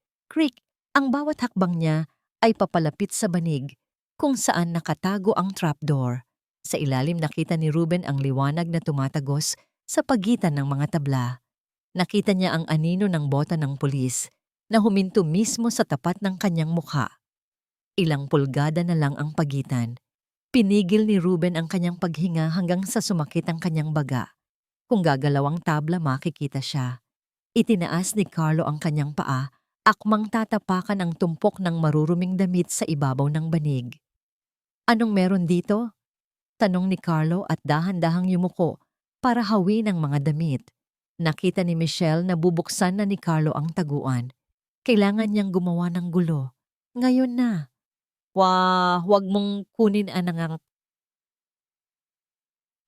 Ang bawat hakbang niya ay papalapit sa banig kung saan nakatago ang trapdoor. Sa ilalim nakita ni Ruben ang liwanag na tumatagos sa pagitan ng mga tabla. Nakita niya ang anino ng bota ng pulis na huminto mismo sa tapat ng kanyang mukha. Ilang pulgada na lang ang pagitan. Pinigil ni Ruben ang kanyang paghinga hanggang sa sumakit ang kanyang baga. Kung gagalaw ang tabla, makikita siya. Itinaas ni Carlo ang kanyang paa, akmang tatapakan ang tumpok ng maruruming damit sa ibabaw ng banig. Anong meron dito? Tanong ni Carlo at dahan-dahang yumuko para hawin ang mga damit. Nakita ni Michelle na bubuksan na ni Carlo ang taguan. Kailangan niyang gumawa ng gulo. Ngayon na. Wag mong kunin ang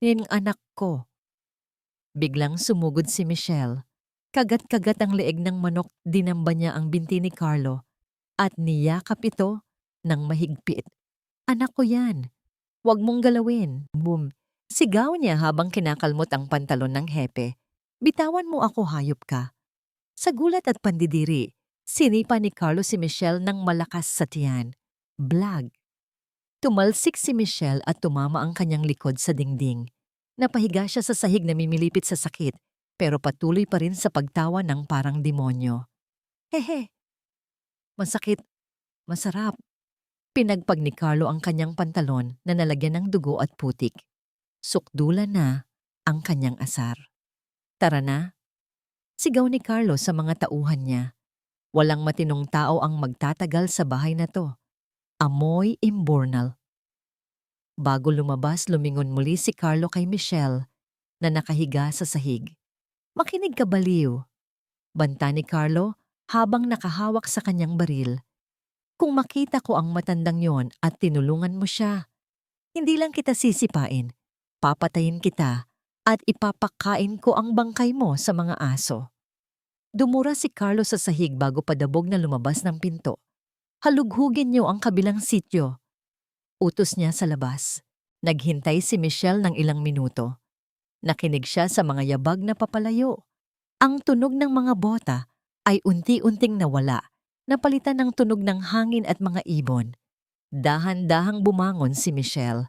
Ning anak ko. Biglang sumugod si Michelle. Kagat-kagat ang leeg ng manok, dinamba niya ang binti ni Carlo at niyakap ito ng mahigpit. Anak ko yan. Huwag mong galawin. Boom. Sigaw niya habang kinakalmot ang pantalon ng hepe. Bitawan mo ako, hayop ka. Sa gulat at pandidiri, sinipa ni Carlo si Michelle ng malakas sa tiyan. Blag. Tumalsik si Michelle at tumama ang kanyang likod sa dingding. Napahiga siya sa sahig na mimilipit sa sakit, pero patuloy pa rin sa pagtawa ng parang demonyo. Hehe. Masakit. Masarap. Pinagpag ni Carlo ang kanyang pantalon na nalagyan ng dugo at putik. Sukdula na ang kanyang asar. Tara na. Sigaw ni Carlo sa mga tauhan niya. Walang matinong tao ang magtatagal sa bahay na to. Amoy imburnal. Bago lumabas, lumingon muli si Carlo kay Michelle na nakahiga sa sahig. Makinig ka, baliw. Banta ni Carlo habang nakahawak sa kanyang baril. Kung makita ko ang matandang yon at tinulungan mo siya, hindi lang kita sisipain, papatayin kita at ipapakain ko ang bangkay mo sa mga aso. Dumura si Carlo sa sahig bago padabog na lumabas ng pinto. Halughugin niyo ang kabilang sityo. Utos niya sa labas. Naghintay si Michelle ng ilang minuto. Nakinig siya sa mga yabag na papalayo. Ang tunog ng mga bota ay unti-unting nawala, napalitan ng tunog ng hangin at mga ibon. Dahan-dahang bumangon si Michelle.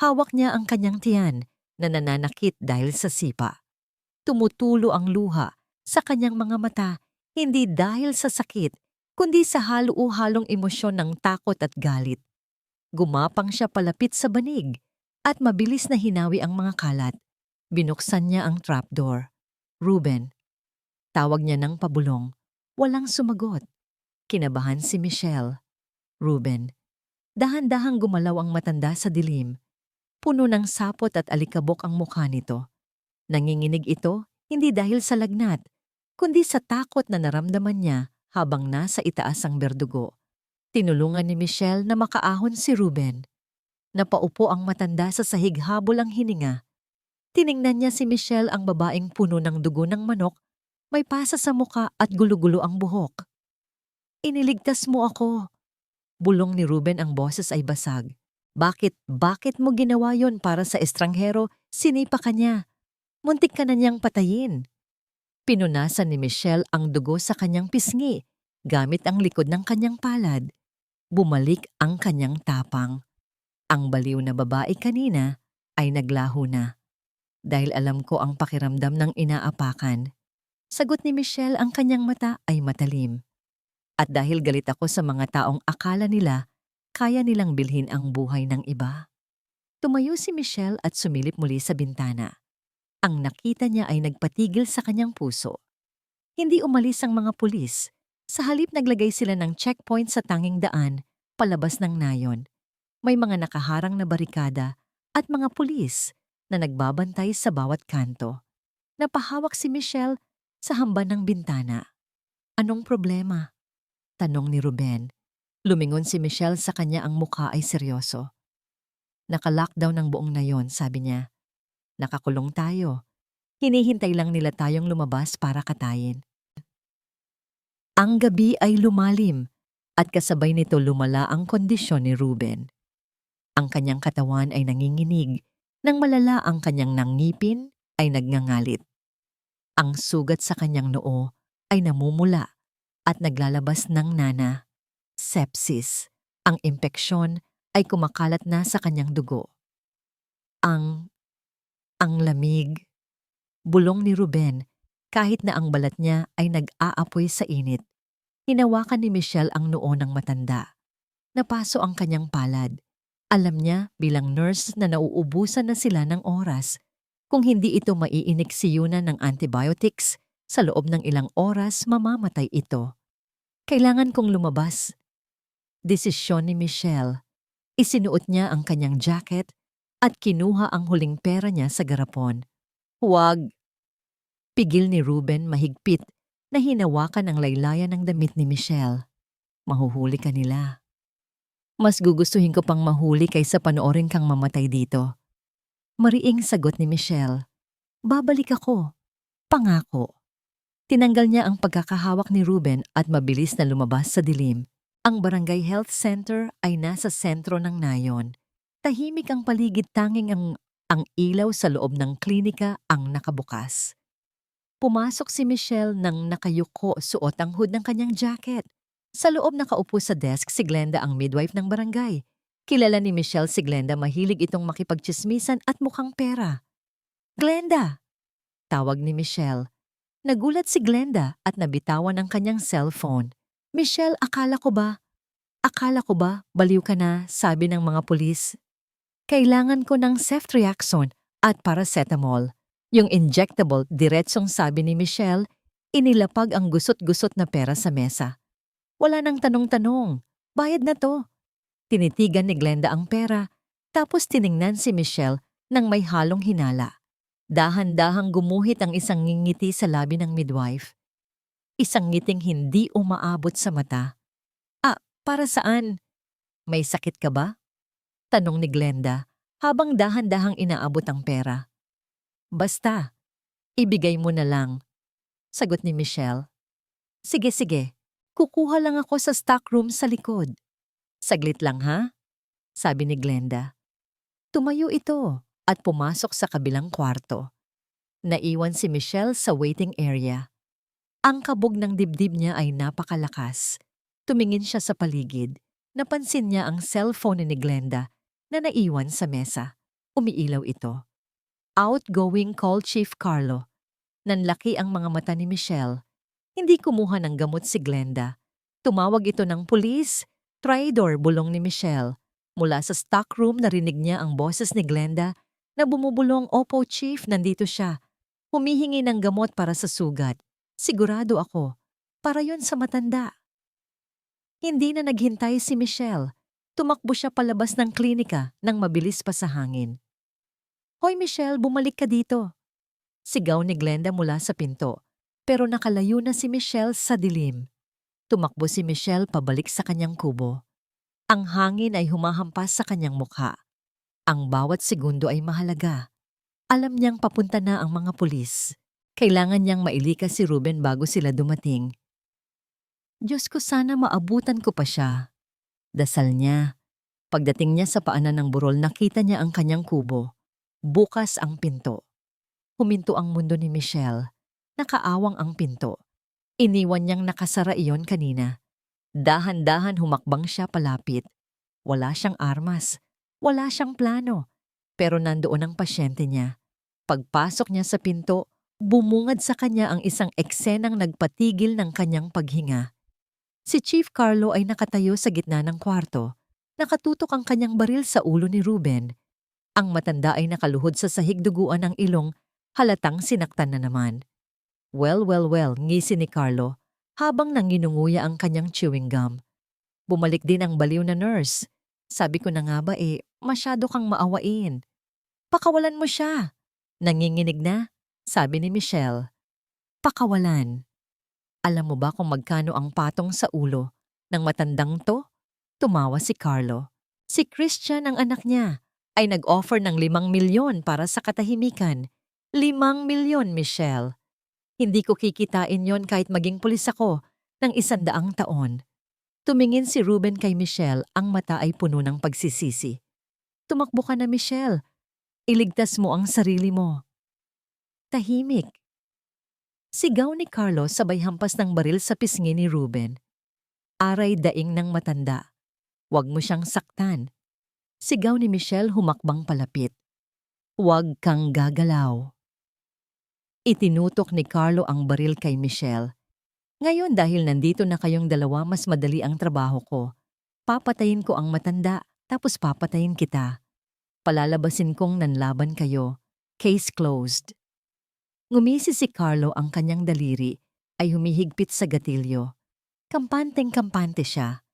Hawak niya ang kanyang tiyan na nananakit dahil sa sipa. Tumutulo ang luha sa kanyang mga mata, hindi dahil sa sakit, kundi sa halo-halong emosyon ng takot at galit. Gumapang siya palapit sa banig at mabilis na hinawi ang mga kalat. Binuksan niya ang trapdoor. Ruben. Tawag niya ng pabulong. Walang sumagot. Kinabahan si Michelle. Ruben. Dahan-dahang gumalaw ang matanda sa dilim. Puno ng sapot at alikabok ang mukha nito. Nanginginig ito hindi dahil sa lagnat, kundi sa takot na naramdaman niya habang nasa itaas ang berdugo. Tinulungan ni Michelle na makaahon si Ruben. Napaupo ang matanda sa sahig habol ang hininga. Tiningnan niya si Michelle, ang babaeng puno ng dugo ng manok, may pasa sa muka at gulo-gulo ang buhok. Iniligtas mo ako. Bulong ni Ruben, ang boses ay basag. Bakit mo ginawa yon para sa estranghero? Sinipa ka niya. Muntik ka na niyang patayin. Pinunasan ni Michelle ang dugo sa kanyang pisngi, gamit ang likod ng kanyang palad. Bumalik ang kanyang tapang. Ang baliw na babae kanina ay naglaho na. Dahil alam ko ang pakiramdam ng inaapakan. Sagot ni Michelle, ang kanyang mata ay matalim. At dahil galit ako sa mga taong akala nila, kaya nilang bilhin ang buhay ng iba. Tumayo si Michelle at sumilip muli sa bintana. Ang nakita niya ay nagpatigil sa kanyang puso. Hindi umalis ang mga pulis. Sa halip naglagay sila ng checkpoint sa tanging daan, palabas ng nayon. May mga nakaharang na barikada at mga pulis na nagbabantay sa bawat kanto. Napahawak si Michelle sa hamban ng bintana. Anong problema? Tanong ni Ruben. Lumingon si Michelle sa kanya, ang mukha ay seryoso. Naka-lockdown ang buong nayon, sabi niya. Nakakulong tayo. Hinihintay lang nila tayong lumabas para katayin. Ang gabi ay lumalim at kasabay nito lumala ang kondisyon ni Ruben. Ang kanyang katawan ay nanginginig, nang malala ang kanyang nangipin ay nagngangalit. Ang sugat sa kanyang noo ay namumula at naglalabas ng nana. Sepsis. Ang impeksyon ay kumakalat na sa kanyang dugo. Ang lamig. Bulong ni Ruben, kahit na ang balat niya ay nag-aapoy sa init. Hinawakan ni Michelle ang noo ng matanda. Napaso ang kanyang palad. Alam niya bilang nurse na nauubusan na sila ng oras. Kung hindi ito maiiniksiyunan ng antibiotics, sa loob ng ilang oras mamamatay ito. Kailangan kong lumabas. Desisyon ni Michelle. Isinuot niya ang kanyang jacket at kinuha ang huling pera niya sa garapon. Huwag! Pigil ni Ruben mahigpit na hinawakan ang laylayan ng damit ni Michelle. Mahuhuli ka nila. Mas gugustuhin ko pang mahuli kaysa panoorin kang mamatay dito. Mariing sagot ni Michelle. Babalik ako. Pangako. Tinanggal niya ang pagkakahawak ni Ruben at mabilis na lumabas sa dilim. Ang Barangay Health Center ay nasa sentro ng nayon. Tahimik ang paligid, tanging ang ilaw sa loob ng klinika ang nakabukas. Pumasok si Michelle nang nakayuko, suot ang hood ng kanyang jacket. Sa loob nakaupo sa desk si Glenda, ang midwife ng barangay. Kilala ni Michelle si Glenda, mahilig itong makipagtsismisan at mukhang pera. Glenda! Tawag ni Michelle. Nagulat si Glenda at nabitawan ang kanyang cellphone. Michelle, akala ko ba, baliw ka na, sabi ng mga pulis. Kailangan ko ng ceftriaxone at paracetamol. Yung injectable, diretsong sabi ni Michelle, inilapag ang gusot-gusot na pera sa mesa. Wala nang tanong-tanong, bayad na to. Tinitigan ni Glenda ang pera, tapos tiningnan si Michelle nang may halong hinala. Dahan-dahang gumuhit ang isang ngingiti sa labi ng midwife. Isang ngiting hindi umaabot sa mata. Para saan? May sakit ka ba? Tanong ni Glenda habang dahan-dahang inaabot ang pera. Basta, ibigay mo na lang, sagot ni Michelle. Sige, kukuha lang ako sa stock room sa likod. Saglit lang ha, sabi ni Glenda. Tumayo ito at pumasok sa kabilang kwarto. Naiwan si Michelle sa waiting area. Ang kabog ng dibdib niya ay napakalakas. Tumingin siya sa paligid. Napansin niya ang cellphone ni Glenda na naiwan sa mesa. Umiilaw ito. Outgoing call Chief Carlo. Nanlaki ang mga mata ni Michelle. Hindi kumuha ng gamot si Glenda. Tumawag ito ng pulis. Traidor, bulong ni Michelle. Mula sa stock room narinig niya ang boses ni Glenda na bumubulong, Opo Chief, nandito siya. Humihingi ng gamot para sa sugat. Sigurado ako, para yon sa matanda. Hindi na naghintay si Michelle. Tumakbo siya palabas ng klinika nang mabilis pa sa hangin. Hoy Michelle, bumalik ka dito. Sigaw ni Glenda mula sa pinto, pero nakalayo na si Michelle sa dilim. Tumakbo si Michelle pabalik sa kanyang kubo. Ang hangin ay humahampas sa kanyang mukha. Ang bawat segundo ay mahalaga. Alam niyang papunta na ang mga pulis. Kailangan niyang mailikas si Ruben bago sila dumating. Diyos ko, sana maabutan ko pa siya. Dasal niya. Pagdating niya sa paanan ng burol, nakita niya ang kanyang kubo. Bukas ang pinto. Huminto ang mundo ni Michelle. Nakaawang ang pinto. Iniwan niyang nakasara iyon kanina. Dahan-dahan humakbang siya palapit. Wala siyang armas. Wala siyang plano. Pero nandoon ang pasyente niya. Pagpasok niya sa pinto, bumungad sa kanya ang isang eksenang nagpatigil ng kanyang paghinga. Si Chief Carlo ay nakatayo sa gitna ng kwarto. Nakatutok ang kanyang baril sa ulo ni Ruben. Ang matanda ay nakaluhod sa sahig, duguan ng ilong, halatang sinaktan na naman. Well, ngisi ni Carlo habang nanginunguya ang kanyang chewing gum. Bumalik din ang baliw na nurse. Sabi ko na nga ba masyado kang maawain. Pakawalan mo siya. Nanginginig na, sabi ni Michelle. Pakawalan. Alam mo ba kung magkano ang patong sa ulo ng matandang to? Tumawa si Carlo. Si Christian, ang anak niya, ay nag-offer ng 5 milyon para sa katahimikan. 5 milyon, Michelle. Hindi ko kikitain yon kahit maging pulis ako ng 100 taon. Tumingin si Ruben kay Michelle, ang mata ay puno ng pagsisisi. Tumakbo ka na, Michelle. Iligtas mo ang sarili mo. Tahimik. Sigaw ni Carlos sabay hampas ng baril sa pisngi ni Ruben. Aray daing ng matanda. Huwag mo siyang saktan. Sigaw ni Michelle humakbang palapit. Huwag kang gagalaw. Itinutok ni Carlo ang baril kay Michelle. Ngayon dahil nandito na kayong dalawa, mas madali ang trabaho ko. Papatayin ko ang matanda, tapos papatayin kita. Palalabasin kong nanlaban kayo. Case closed. Ngumisi si Carlo, ang kanyang daliri ay humihigpit sa gatilyo. Kampanteng-kampante siya.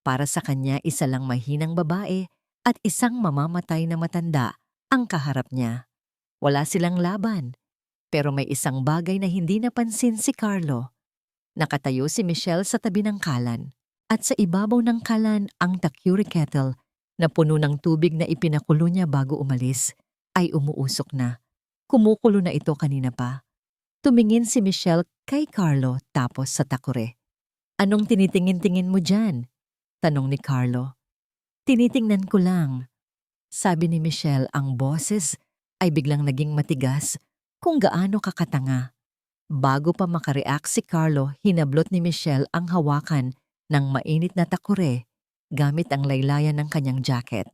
Para sa kanya, isa lang mahinang babae at isang mamamatay na matanda ang kaharap niya. Wala silang laban. Pero may isang bagay na hindi napansin si Carlo. Nakatayo si Michelle sa tabi ng kalan. At sa ibabaw ng kalan ang takuri kettle na puno ng tubig na ipinakulo niya bago umalis. ay umuusok na. Kumukulo na ito kanina pa. Tumingin si Michelle kay Carlo tapos sa takure. Anong tinitingin-tingin mo dyan? Tanong ni Carlo. Tinitingnan ko lang. Sabi ni Michelle, ang boses ay biglang naging matigas kung gaano kakatanga. Bago pa makareact si Carlo, hinablot ni Michelle ang hawakan ng mainit na takure gamit ang laylayan ng kanyang jacket.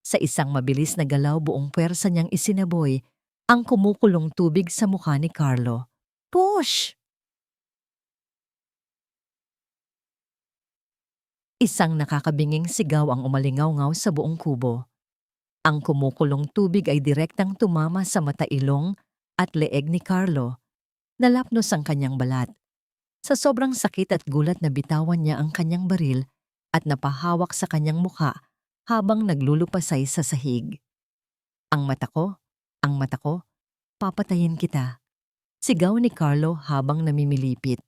Sa isang mabilis na galaw, buong puwersa niyang isinaboy ang kumukulong tubig sa mukha ni Carlo. Push! Isang nakakabinging sigaw ang umalingaw-ngaw sa buong kubo. Ang kumukulong tubig ay direktang tumama sa matailong at leeg ni Carlo. Nalapnos ang kanyang balat. Sa sobrang sakit at gulat na bitawan niya ang kanyang baril at napahawak sa kanyang mukha habang naglulupasay sa sahig. Ang mata ko, papatayin kita. Sigaw ni Carlo habang namimilipit.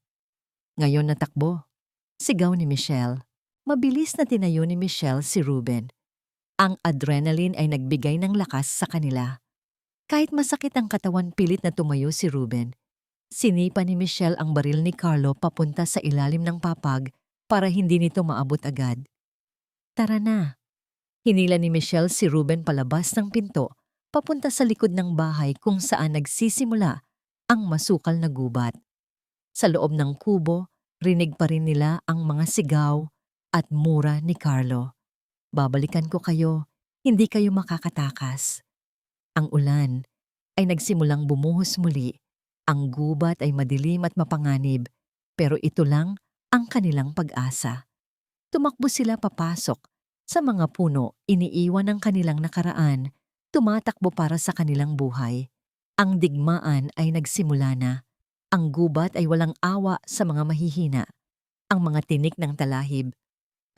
Ngayon natakbo. Sigaw ni Michelle. Mabilis na tinayo ni Michelle si Ruben. Ang adrenaline ay nagbigay ng lakas sa kanila. Kahit masakit ang katawan, pilit na tumayo si Ruben. Sinipa ni Michelle ang baril ni Carlo papunta sa ilalim ng papag para hindi nito maabot agad. Tara na. Hinila ni Michelle si Ruben palabas ng pinto, papunta sa likod ng bahay kung saan nagsisimula ang masukal na gubat. Sa loob ng kubo, rinig pa rin nila ang mga sigaw at mura ni Carlo. Babalikan ko kayo, hindi kayo makakatakas. Ang ulan ay nagsimulang bumuhos muli. Ang gubat ay madilim at mapanganib, pero ito lang ang kanilang pag-asa. Tumakbo sila papasok. Sa mga puno, iniiwan ang kanilang nakaraan, tumatakbo para sa kanilang buhay. Ang digmaan ay nagsimula na. Ang gubat ay walang awa sa mga mahihina. Ang mga tinik ng talahib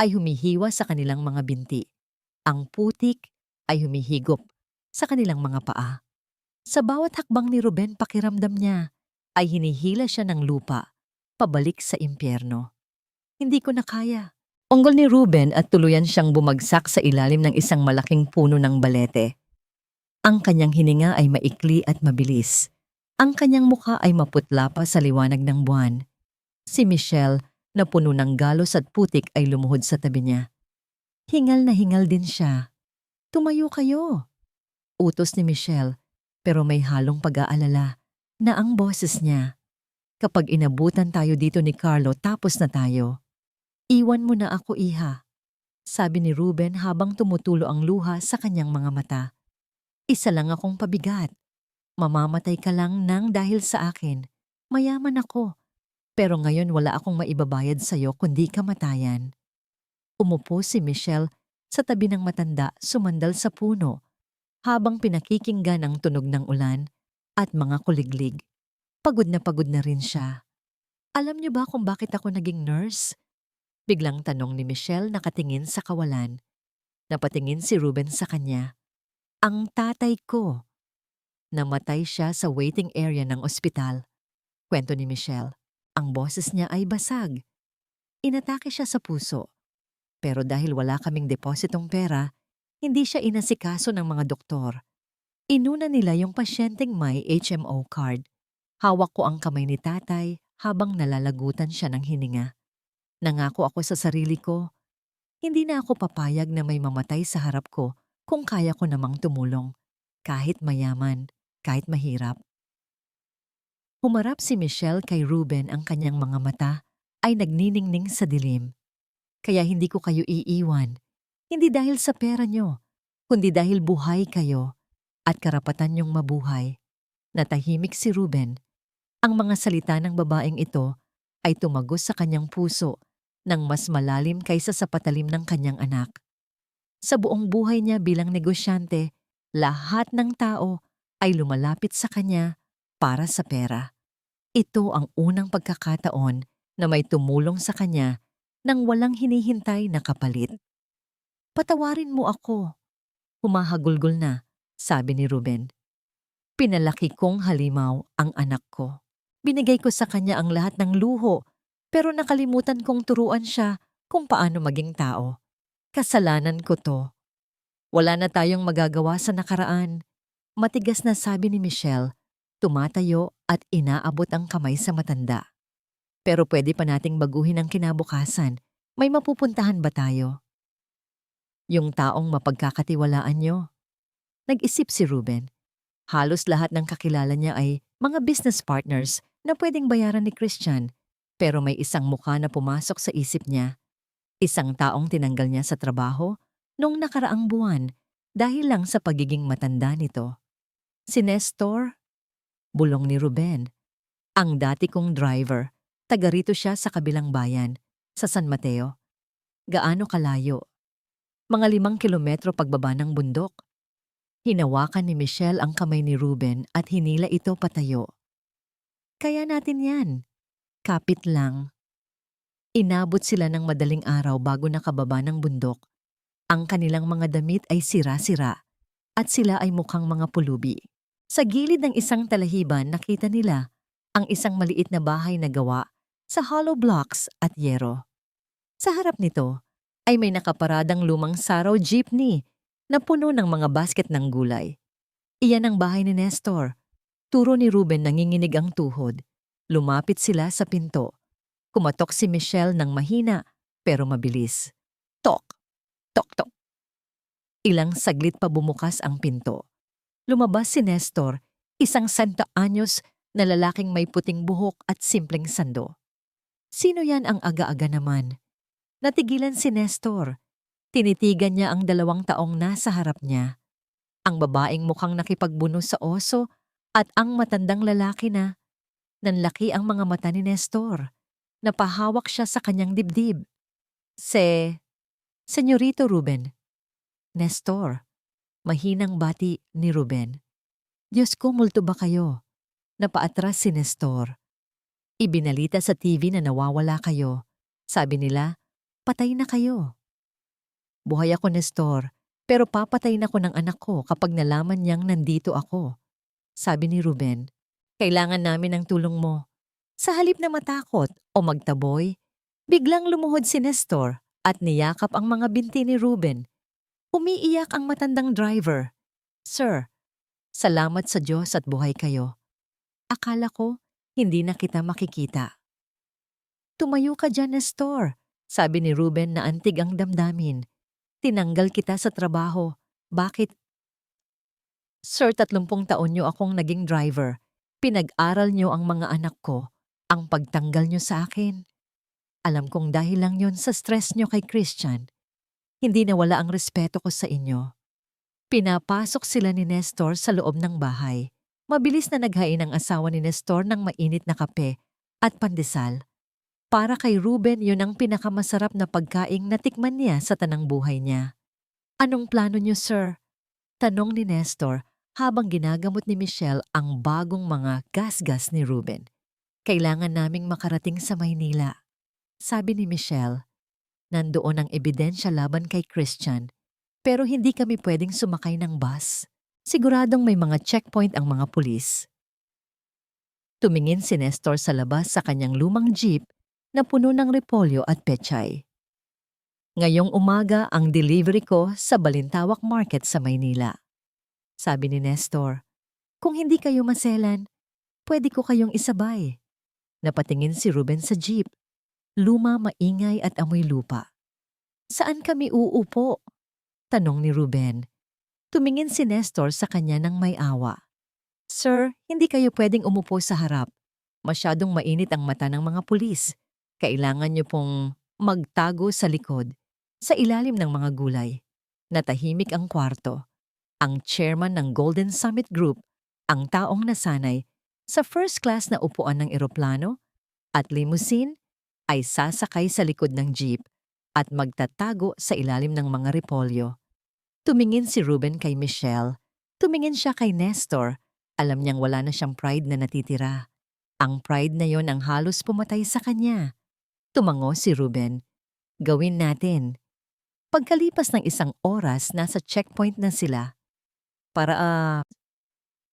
ay humihiwa sa kanilang mga binti. Ang putik ay humihigop sa kanilang mga paa. Sa bawat hakbang ni Ruben, pakiramdam niya ay hinihila siya ng lupa, pabalik sa impyerno. Hindi ko na kaya. Unggol ni Ruben at tuluyan siyang bumagsak sa ilalim ng isang malaking puno ng balete. Ang kanyang hininga ay maikli at mabilis. Ang kanyang mukha ay maputla pa sa liwanag ng buwan. Si Michelle, na puno ng galos at putik, ay lumuhod sa tabi niya. Hingal na hingal din siya. Tumayo kayo. Utos ni Michelle, pero may halong pag-aalala na ang boses niya. Kapag inabutan tayo dito ni Carlo, tapos na tayo. Iwan mo na ako, iha. Sabi ni Ruben habang tumutulo ang luha sa kanyang mga mata. Isa lang akong pabigat. Mamamatay ka lang nang dahil sa akin. Mayaman ako. Pero ngayon wala akong maibabayad sa'yo kundi kamatayan. Umupo si Michelle sa tabi ng matanda, sumandal sa puno, habang pinakikinggan ang tunog ng ulan at mga kuliglig. Pagod na rin siya. Alam niyo ba kung bakit ako naging nurse? Biglang tanong ni Michelle, nakatingin sa kawalan. Napatingin si Ruben sa kanya. Ang tatay ko. Namatay siya sa waiting area ng ospital. Kwento ni Michelle. Ang boses niya ay basag. Inatake siya sa puso. Pero dahil wala kaming depositong pera, hindi siya inasikaso ng mga doktor. Inuna nila yung pasyenteng may HMO card. Hawak ko ang kamay ni tatay habang nalalagutan siya ng hininga. Nangako ako sa sarili ko, hindi na ako papayag na may mamatay sa harap ko kung kaya ko namang tumulong, kahit mayaman, kahit mahirap. Humarap si Michelle kay Ruben, ang kanyang mga mata ay nagniningning sa dilim. Kaya hindi ko kayo iiwan, hindi dahil sa pera nyo, kundi dahil buhay kayo at karapatan nyong mabuhay. Natahimik si Ruben. Ang mga salita ng babaeng ito ay tumagos sa kanyang puso ng mas malalim kaysa sa patalim ng kanyang anak. Sa buong buhay niya bilang negosyante, lahat ng tao ay lumalapit sa kanya para sa pera. Ito ang unang pagkakataon na may tumulong sa kanya nang walang hinihintay na kapalit. Patawarin mo ako. Humahagulgol na, sabi ni Ruben. Pinalaki kong halimaw ang anak ko. Binigay ko sa kanya ang lahat ng luho, pero nakalimutan kong turuan siya kung paano maging tao. Kasalanan ko to. Wala na tayong magagawa sa nakaraan. Matigas na sabi ni Michelle, tumatayo at inaabot ang kamay sa matanda. Pero pwede pa nating baguhin ang kinabukasan. May mapupuntahan ba tayo? Yung taong mapagkakatiwalaan nyo. Nag-isip si Ruben. Halos lahat ng kakilala niya ay mga business partners na pwedeng bayaran ni Christian. Pero may isang mukha na pumasok sa isip niya. Isang taong tinanggal niya sa trabaho noong nakaraang buwan dahil lang sa pagiging matanda nito. Si Nestor, bulong ni Ruben. Ang dati kong driver, taga rito siya sa kabilang bayan, sa San Mateo. Gaano kalayo? Mga 5 kilometro pagbaba ng bundok. Hinawakan ni Michelle ang kamay ni Ruben at hinila ito patayo. Kaya natin yan. Kapit lang. Inabot sila ng madaling araw bago nakababa ng bundok. Ang kanilang mga damit ay sira-sira at sila ay mukhang mga pulubi. Sa gilid ng isang talahiban nakita nila ang isang maliit na bahay na gawa sa hollow blocks at yero. Sa harap nito ay may nakaparadang lumang saraw jeepney na puno ng mga basket ng gulay. Iyan ang bahay ni Nestor. Turo ni Ruben nanginginig ang tuhod. Lumapit sila sa pinto. Kumatok si Michelle ng mahina pero mabilis. Tok! Tok! Tok! Ilang saglit pa bumukas ang pinto. Lumabas si Nestor, isang 100 anyos na lalaking may puting buhok at simpleng sando. Sino yan ang aga-aga naman? Natigilan si Nestor. Tinitigan niya ang 2 taong nasa harap niya. Ang babaeng mukhang nakipagbuno sa oso at ang matandang lalaki na. Nanlaki ang mga mata ni Nestor. Napahawak siya sa kanyang dibdib. Senyorito Ruben. Nestor, mahinang bati ni Ruben. Diyos ko, multo ba kayo? Napaatras si Nestor. Ibinalita sa TV na nawawala kayo. Sabi nila, patay na kayo. Buhay ako, Nestor, pero papatayin ako ng anak ko kapag nalaman niyang nandito ako. Sabi ni Ruben, kailangan namin ng tulong mo. Sa halip na matakot o magtaboy, biglang lumuhod si Nestor at niyakap ang mga binti ni Ruben. Umiiyak ang matandang driver. Sir, salamat sa Diyos at buhay kayo. Akala ko, hindi na kita makikita. Tumayo ka dyan, Nestor, sabi ni Ruben na antig ang damdamin. Tinanggal kita sa trabaho. Bakit? Sir, 30 taon niyo akong naging driver. Pinag-aral niyo ang mga anak ko. Ang pagtanggal niyo sa akin. Alam kong dahil lang yon sa stress niyo kay Christian. Hindi nawala ang respeto ko sa inyo. Pinapasok sila ni Nestor sa loob ng bahay. Mabilis na naghain ang asawa ni Nestor ng mainit na kape at pandesal. Para kay Ruben, yun ang pinakamasarap na pagkaing natikman niya sa tanang buhay niya. Anong plano niyo, sir? Tanong ni Nestor habang ginagamot ni Michelle ang bagong mga gasgas ni Ruben. Kailangan naming makarating sa Maynila. Sabi ni Michelle, nandoon ang ebidensya laban kay Christian, pero hindi kami pwedeng sumakay ng bus. Siguradong may mga checkpoint ang mga pulis. Tumingin si Nestor sa labas sa kanyang lumang jeep na puno ng repolyo at pechay. Ngayong umaga ang delivery ko sa Balintawak Market sa Maynila. Sabi ni Nestor, kung hindi kayo maselan, pwede ko kayong isabay. Napatingin si Ruben sa jeep. Luma, maingay at amoy lupa. Saan kami uupo? Tanong ni Ruben. Tumingin si Nestor sa kanya ng may awa. Sir, hindi kayo pwedeng umupo sa harap. Masyadong mainit ang mata ng mga pulis. Kailangan niyo pong magtago sa likod, sa ilalim ng mga gulay. Natahimik ang kwarto. Ang chairman ng Golden Summit Group, ang taong nasanay sa first class na upuan ng eroplano at limousine, ay sasakay sa likod ng jeep at magtatago sa ilalim ng mga repolyo. Tumingin si Ruben kay Michelle. Tumingin siya kay Nestor. Alam niyang wala na siyang pride na natitira. Ang pride na yon ang halos pumatay sa kanya. Tumango si Ruben. Gawin natin. Pagkalipas ng 1 oras, nasa checkpoint na sila.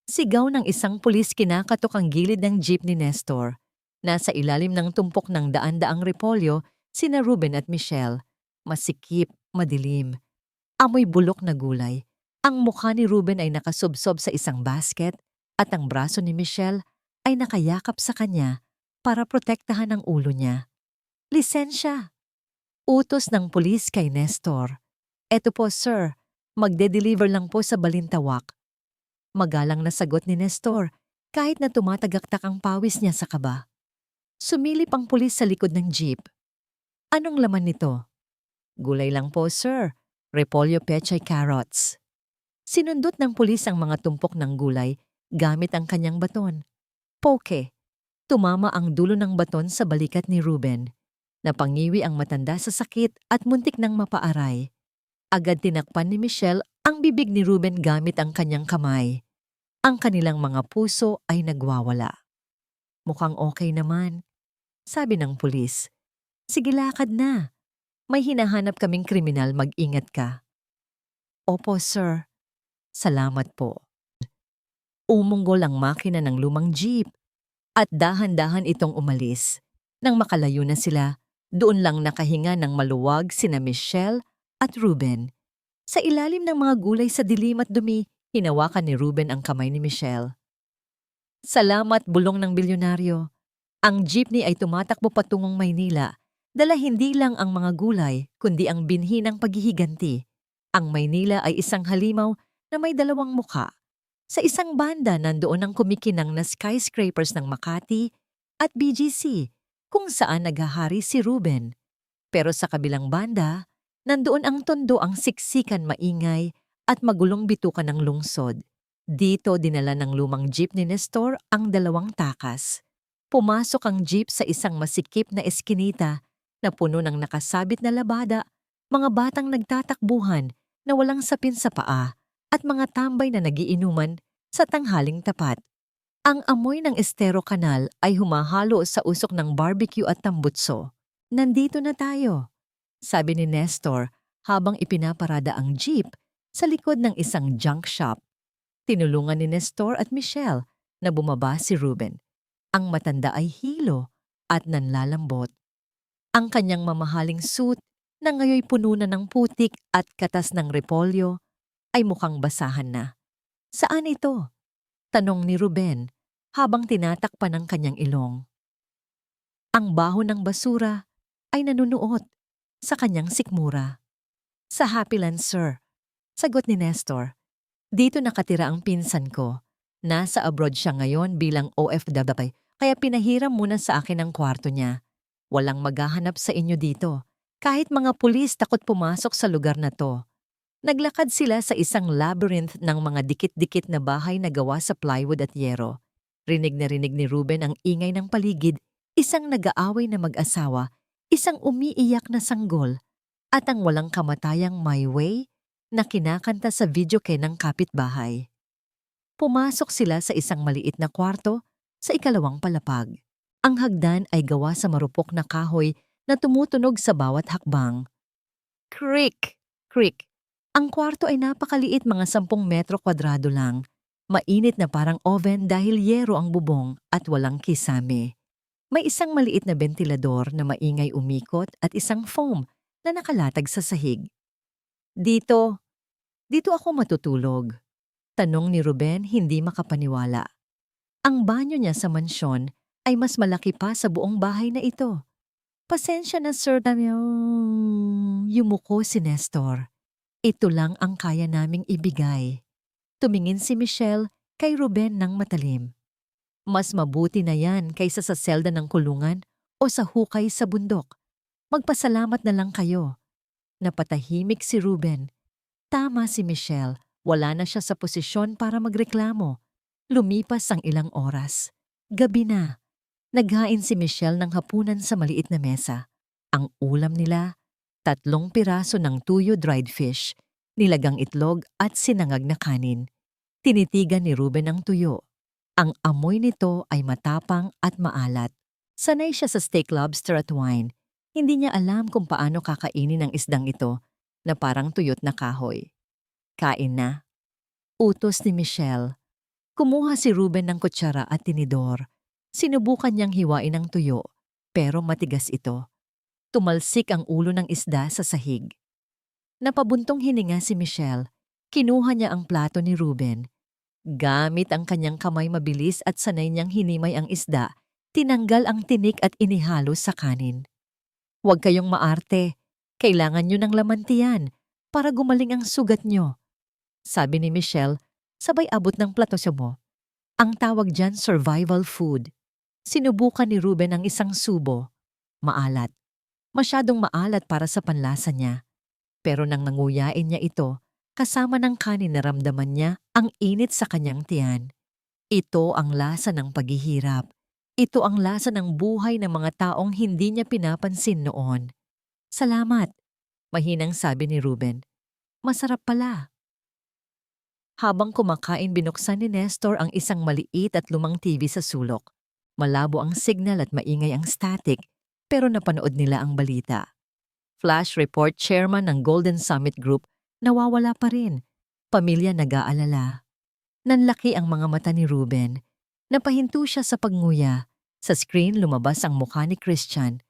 Sigaw ng isang pulis kinakatok ang gilid ng jeep ni Nestor. Nasa ilalim ng tumpok ng daan-daang repolyo, sina Ruben at Michelle. Masikip, madilim. Amoy bulok na gulay. Ang mukha ni Ruben ay nakasubsob sa isang basket at ang braso ni Michelle ay nakayakap sa kanya para protektahan ang ulo niya. Lisensya! Utos ng pulis kay Nestor. Eto po sir, magde-deliver lang po sa Balintawak. Magalang na sagot ni Nestor kahit na tumatagaktak ang pawis niya sa kaba. Sumilip ang pulis sa likod ng jeep. Anong laman nito? Gulay lang po sir, repolyo pechay carrots. Sinundot ng pulis ang mga tumpok ng gulay gamit ang kanyang baton. Poke. Tumama ang dulo ng baton sa balikat ni Ruben. Napangiwi ang matanda sa sakit at muntik nang mapaaray. Agad tinakpan ni Michelle ang bibig ni Ruben gamit ang kanyang kamay. Ang kanilang mga puso ay nagwawala. Mukhang okay naman, sabi ng pulis. Sige lakad na. May hinahanap kaming kriminal, mag-ingat ka. Opo sir. Salamat po. Umunggol ang makina ng lumang jeep at dahan-dahan itong umalis. Nang makalayo na sila, doon lang nakahinga ng maluwag sina Michelle at Ruben. Sa ilalim ng mga gulay sa dilim at dumi, hinawakan ni Ruben ang kamay ni Michelle. Salamat, bulong ng bilyonaryo. Ang jeepney ay tumatakbo patungong Maynila. Dala hindi lang ang mga gulay, kundi ang binhi ng paghihiganti. Ang Maynila ay isang halimaw na may dalawang muka. Sa isang banda nandoon ang kumikinang na skyscrapers ng Makati at BGC, kung saan naghahari si Ruben. Pero sa kabilang banda, nandoon ang tondo ang siksikan maingay at magulong bitukan ng lungsod. Dito dinala ng lumang jeep ni Nestor ang dalawang takas. Pumasok ang jeep sa isang masikip na eskinita na puno ng nakasabit na labada, mga batang nagtatakbuhan na walang sapin sa paa at mga tambay na nagiinuman sa tanghaling tapat. Ang amoy ng estero kanal ay humahalo sa usok ng barbecue at tambutso. Nandito na tayo, sabi ni Nestor habang ipinaparada ang jeep sa likod ng isang junk shop. Tinulungan ni Nestor at Michelle na bumaba si Ruben. Ang matanda ay hilo at nanlalambot. Ang kanyang mamahaling suit na ngayoy puno na ng putik at katas ng repolyo ay mukhang basahan na. Saan ito? Tanong ni Ruben habang tinatakpan ang kanyang ilong. Ang baho ng basura ay nanunuot sa kanyang sikmura. Sa Happyland, sir, sagot ni Nestor. Dito nakatira ang pinsan ko. Nasa abroad siya ngayon bilang OFW, kaya pinahiram muna sa akin ang kwarto niya. Walang maghahanap sa inyo dito. Kahit mga pulis takot pumasok sa lugar na to. Naglakad sila sa isang labyrinth ng mga dikit-dikit na bahay na gawa sa plywood at yero. Rinig na rinig ni Ruben ang ingay ng paligid, isang nag-aaway na mag-asawa, isang umiiyak na sanggol, at ang walang kamatayang My Way na kinakanta sa videoke ng kapitbahay. Pumasok sila sa isang maliit na kwarto sa ikalawang palapag. Ang hagdan ay gawa sa marupok na kahoy na tumutunog sa bawat hakbang. Creak! Creak! Ang kwarto ay napakaliit, mga 10 metro kwadrado lang. Mainit na parang oven dahil yero ang bubong at walang kisame. May isang maliit na bentilador na maingay umikot at isang foam na nakalatag sa sahig. Dito ako matutulog. Tanong ni Ruben, hindi makapaniwala. Ang banyo niya sa mansyon ay mas malaki pa sa buong bahay na ito. Pasensya na sir, yumuko si Nestor. Ito lang ang kaya naming ibigay. Tumingin si Michelle kay Ruben ng matalim. Mas mabuti na yan kaysa sa selda ng kulungan o sa hukay sa bundok. Magpasalamat na lang kayo. Napatahimik si Ruben. Tama si Michelle, wala na siya sa posisyon para magreklamo. Lumipas ang ilang oras. Gabi na. Naghain si Michelle ng hapunan sa maliit na mesa. Ang ulam nila, 3 piraso ng tuyo dried fish, nilagang itlog at sinangag na kanin. Tinitigan ni Ruben ang tuyo. Ang amoy nito ay matapang at maalat. Sanay siya sa steak, lobster at wine. Hindi niya alam kung paano kakainin ang isdang ito na parang tuyot na kahoy. Kain na. Utos ni Michelle. Kumuha si Ruben ng kutsara at tinidor. Sinubukan niyang hiwain ang tuyo, pero matigas ito. Tumalsik ang ulo ng isda sa sahig. Napabuntong hininga si Michelle. Kinuha niya ang plato ni Ruben. Gamit ang kanyang kamay mabilis at sanay niyang hinimay ang isda, tinanggal ang tinik at inihalo sa kanin. Huwag kayong maarte. Kailangan niyo ng lamantian para gumaling ang sugat niyo, sabi ni Michelle, sabay abot ng plato sa mo. Ang tawag dyan survival food. Sinubukan ni Ruben ang isang subo. Maalat. Masyadong maalat para sa panlasa niya. Pero nang nanguyain niya ito, kasama ng kanin naramdaman niya ang init sa kanyang tiyan. Ito ang lasa ng paghihirap. Ito ang lasa ng buhay ng mga taong hindi niya pinapansin noon. Salamat, mahinang sabi ni Ruben. Masarap pala. Habang kumakain binuksan ni Nestor ang isang maliit at lumang TV sa sulok. Malabo ang signal at maingay ang static, pero napanood nila ang balita. Flash report chairman ng Golden Summit Group, nawawala pa rin. Pamilya nag-aalala. Nanlaki ang mga mata ni Ruben. Napahinto siya sa pagnguya. Sa screen lumabas ang mukha ni Christian.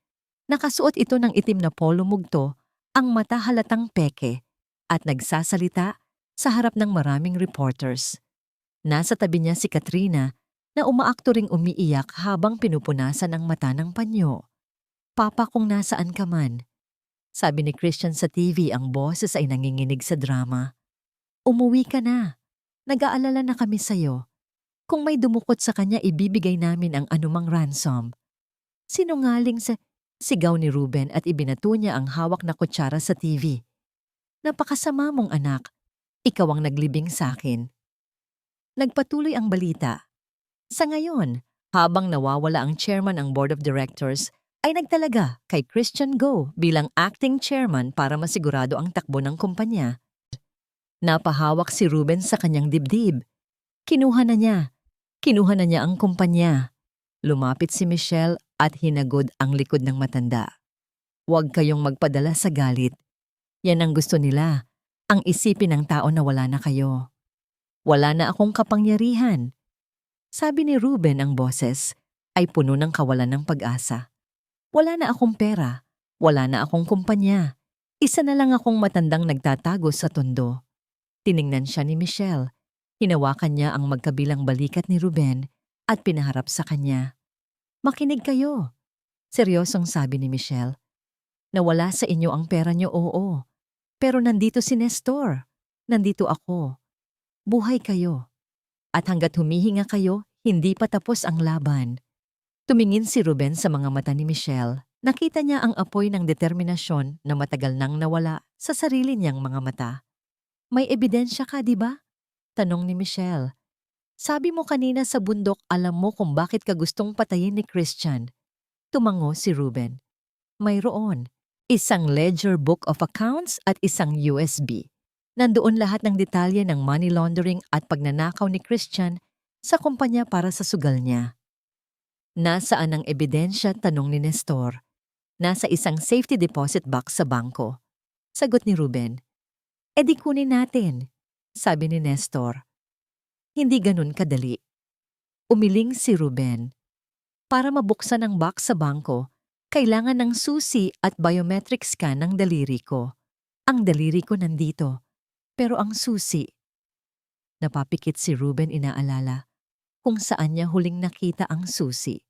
Nakasuot ito ng itim na polo mugto, ang mata halatang peke, at nagsasalita sa harap ng maraming reporters. Nasa tabi niya si Katrina na umaakto ring umiiyak habang pinupunasan ang mata ng panyo. Papa kung nasaan ka man. Sabi ni Christian sa TV, ang boses ay nanginginig sa drama. Umuwi ka na. Nag-aalala na kami sa'yo. Kung may dumukot sa kanya, ibibigay namin ang anumang ransom. Sinungaling sa sigaw ni Ruben at ibinato niya ang hawak na kutsara sa TV. Napakasama mong anak. Ikaw ang naglibing sa akin. Nagpatuloy ang balita. Sa ngayon, habang nawawala ang chairman ng board of directors, ay nagtalaga kay Christian Go bilang acting chairman para masigurado ang takbo ng kumpanya. Napahawak si Ruben sa kanyang dibdib. Kinuha na niya ang kumpanya. Lumapit si Michelle at hinagod ang likod ng matanda. Huwag kayong magpadala sa galit. Yan ang gusto nila, ang isipin ng tao na wala na kayo. Wala na akong kapangyarihan. Sabi ni Ruben, ang boses ay puno ng kawalan ng pag-asa. Wala na akong pera, wala na akong kumpanya. Isa na lang akong matandang nagtatago sa tondo. Tiningnan siya ni Michelle. Hinawakan niya ang magkabilang balikat ni Ruben at pinaharap sa kanya. Makinig kayo. Seryosong sabi ni Michelle. Nawala sa inyo ang pera niyo, oo. Pero nandito si Nestor. Nandito ako. Buhay kayo. At hanggat humihinga kayo, hindi pa tapos ang laban. Tumingin si Ruben sa mga mata ni Michelle. Nakita niya ang apoy ng determinasyon na matagal nang nawala sa sarili niyang mga mata. May ebidensya ka, di ba? Tanong ni Michelle. Sabi mo kanina sa bundok, alam mo kung bakit ka gustong patayin ni Christian. Tumango si Ruben. Mayroon. Isang ledger book of accounts at isang USB. Nandoon lahat ng detalye ng money laundering at pagnanakaw ni Christian sa kumpanya para sa sugal niya. Nasaan ang ebidensya? Tanong ni Nestor. Nasa isang safety deposit box sa bangko. Sagot ni Ruben. E di kunin natin, sabi ni Nestor. Hindi ganun kadali. Umiling si Ruben. Para mabuksan ang box sa bangko, kailangan ng susi at biometric scan ng daliri ko. Ang daliri ko nandito, pero ang susi. Napapikit si Ruben, inaalala kung saan niya huling nakita ang susi.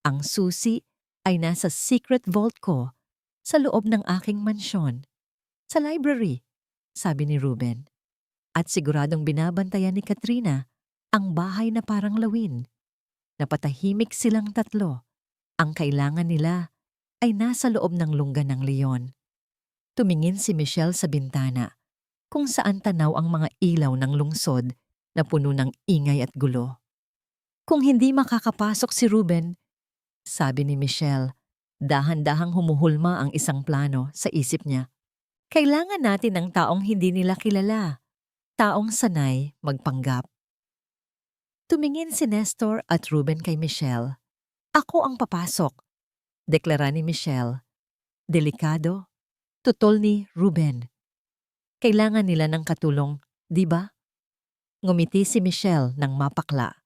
Ang susi ay nasa secret vault ko sa loob ng aking mansyon. Sa library, sabi ni Ruben. At siguradong binabantayan ni Katrina ang bahay na parang lawin. Napatahimik silang tatlo. Ang kailangan nila ay nasa loob ng lungga ng leon. Tumingin si Michelle sa bintana kung saan tanaw ang mga ilaw ng lungsod na puno ng ingay at gulo. Kung hindi makakapasok si Ruben, sabi ni Michelle, dahan-dahang humuhulma ang isang plano sa isip niya. Kailangan natin ng taong hindi nila kilala, taong sanay magpanggap. Tumingin si Nestor at Ruben kay Michelle. Ako ang papasok, deklara ni Michelle. Delikado, tutol ni Ruben. Kailangan nila ng katulong, di ba? Ngumiti si Michelle ng mapakla.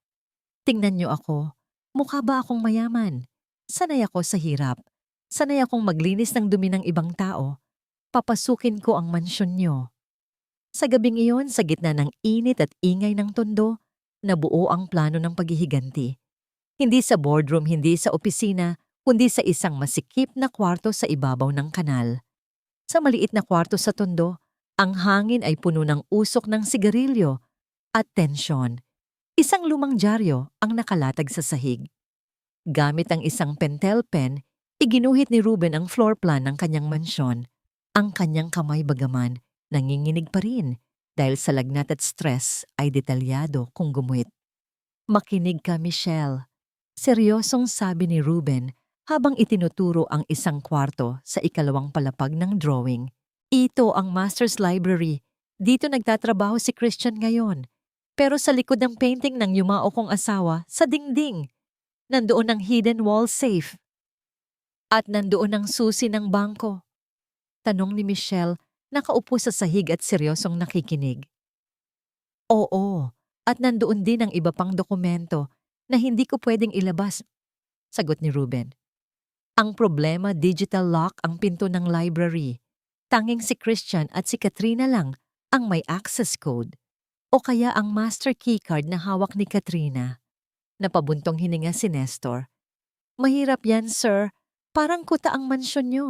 Tingnan niyo ako, mukha ba akong mayaman? Sanay ako sa hirap. Sanay akong maglinis ng dumi ng ibang tao. Papasukin ko ang mansyon niyo. Sa gabing iyon, sa gitna ng init at ingay ng tondo, nabuo ang plano ng paghihiganti. Hindi sa boardroom, hindi sa opisina, kundi sa isang masikip na kwarto sa ibabaw ng kanal. Sa maliit na kwarto sa tondo, ang hangin ay puno ng usok ng sigarilyo at tensyon. Isang lumang dyaryo ang nakalatag sa sahig. Gamit ang isang pentel pen, iginuhit ni Ruben ang floor plan ng kanyang mansyon. Ang kanyang kamay bagaman, nanginginig pa rin dahil sa lagnat at stress ay detalyado kung gumuhit. "Makinig ka, Michelle," seryosong sabi ni Ruben habang itinuturo ang isang kwarto sa ikalawang palapag ng drawing. "Ito ang master's library. Dito nagtatrabaho si Christian ngayon. Pero sa likod ng painting ng yumao kong asawa, sa dingding, nandoon ang hidden wall safe. At nandoon ang susi ng bangko." Tanong ni Michelle, nakaupo sa sahig at seryosong nakikinig. "Oo, at nandoon din ang iba pang dokumento na hindi ko pwedeng ilabas," sagot ni Ruben. "Ang problema, digital lock ang pinto ng library. Tanging si Christian at si Katrina lang ang may access code. O kaya ang master keycard na hawak ni Katrina." Napabuntong hininga si Nestor. "Mahirap yan, sir. Parang kuta ang mansyon nyo.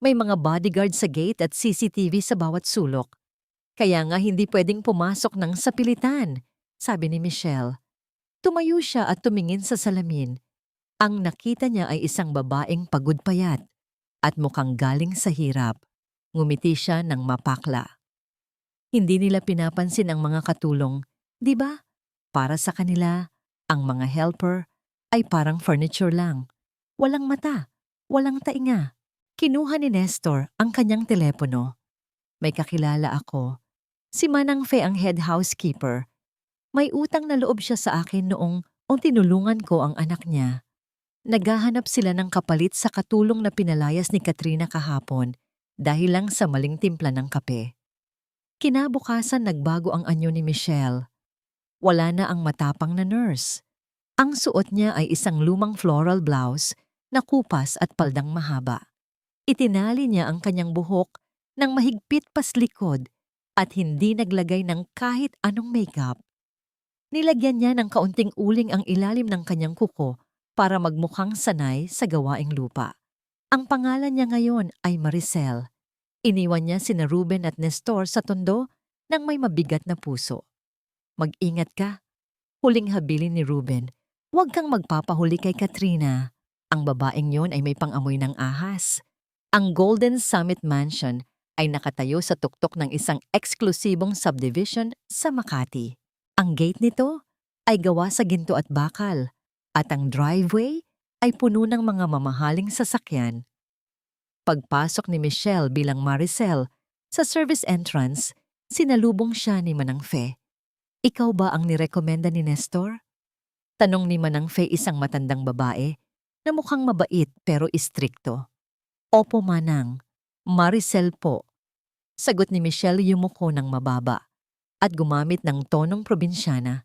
May mga bodyguard sa gate at CCTV sa bawat sulok. Kaya nga hindi pwedeng pumasok ng sapilitan," sabi ni Michelle. Tumayo siya at tumingin sa salamin. Ang nakita niya ay isang babaeng pagod payat at mukhang galing sa hirap. Ngumiti siya ng mapakla. Hindi nila pinapansin ang mga katulong, di ba? Para sa kanila, ang mga helper ay parang furniture lang. Walang mata, walang tainga. Kinuha ni Nestor ang kanyang telepono. "May kakilala ako. Si Manang Fe ang head housekeeper. May utang na loob siya sa akin noong tinulungan ko ang anak niya. Naghahanap sila ng kapalit sa katulong na pinalayas ni Katrina kahapon dahil lang sa maling timpla ng kape." Kinabukasan nagbago ang anyo ni Michelle. Wala na ang matapang na nurse. Ang suot niya ay isang lumang floral blouse na kupas at paldang mahaba. Itinali niya ang kanyang buhok ng mahigpit paslikod at hindi naglagay ng kahit anong makeup. Nilagyan niya ng kaunting uling ang ilalim ng kanyang kuko para magmukhang sanay sa gawaing lupa. Ang pangalan niya ngayon ay Maricel. Iniwan niya sina Ruben at Nestor sa tondo ng may mabigat na puso. "Mag-ingat ka," huling habilin ni Ruben. "Huwag kang magpapahuli kay Katrina. Ang babaeng yon ay may pangamoy ng ahas." Ang Golden Summit Mansion ay nakatayo sa tuktok ng isang eksklusibong subdivision sa Makati. Ang gate nito ay gawa sa ginto at bakal at ang driveway ay puno ng mga mamahaling sasakyan. Pagpasok ni Michelle bilang Maricel sa service entrance, sinalubong siya ni Manang Fe. "Ikaw ba ang nirekomenda ni Nestor?" Tanong ni Manang Fe, isang matandang babae na mukhang mabait pero istrikto. "Opo, Manang. Maricel po." Sagot ni Michelle, yumuko ng mababa at gumamit ng tonong probinsyana.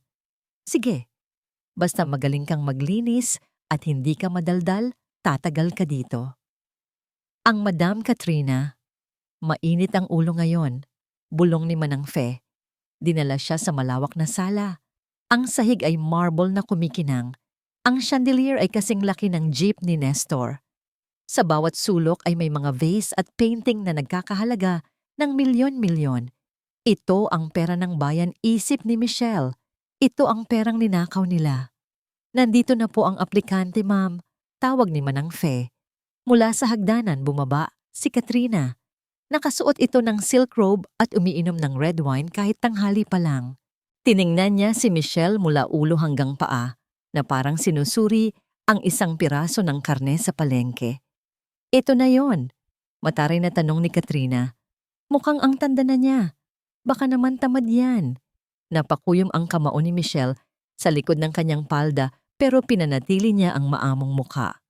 "Sige, basta magaling kang maglinis at hindi ka madaldal, tatagal ka dito." Ang Madam Katrina, mainit ang ulo ngayon, bulong ni Manang Fe. Dinala siya sa malawak na sala. Ang sahig ay marble na kumikinang. Ang chandelier ay kasing laki ng jeep ni Nestor. Sa bawat sulok ay may mga vase at painting na nagkakahalaga ng milyon-milyon. Ito ang pera ng bayan, isip ni Michelle. Ito ang perang ninakaw nila. "Nandito na po ang aplikante, ma'am," tawag ni Manang Fe. Mula sa hagdanan bumaba si Katrina. Nakasuot ito ng silk robe at umiinom ng red wine kahit tanghali pa lang. Tiningnan niya si Michelle mula ulo hanggang paa na parang sinusuri ang isang piraso ng karne sa palengke. "Ito na yon," mataray na tanong ni Katrina. "Mukhang ang tanda na niya. Baka naman tamad yan." Napakuyom ang kamao ni Michelle sa likod ng kanyang palda pero pinanatili niya ang maamong mukha.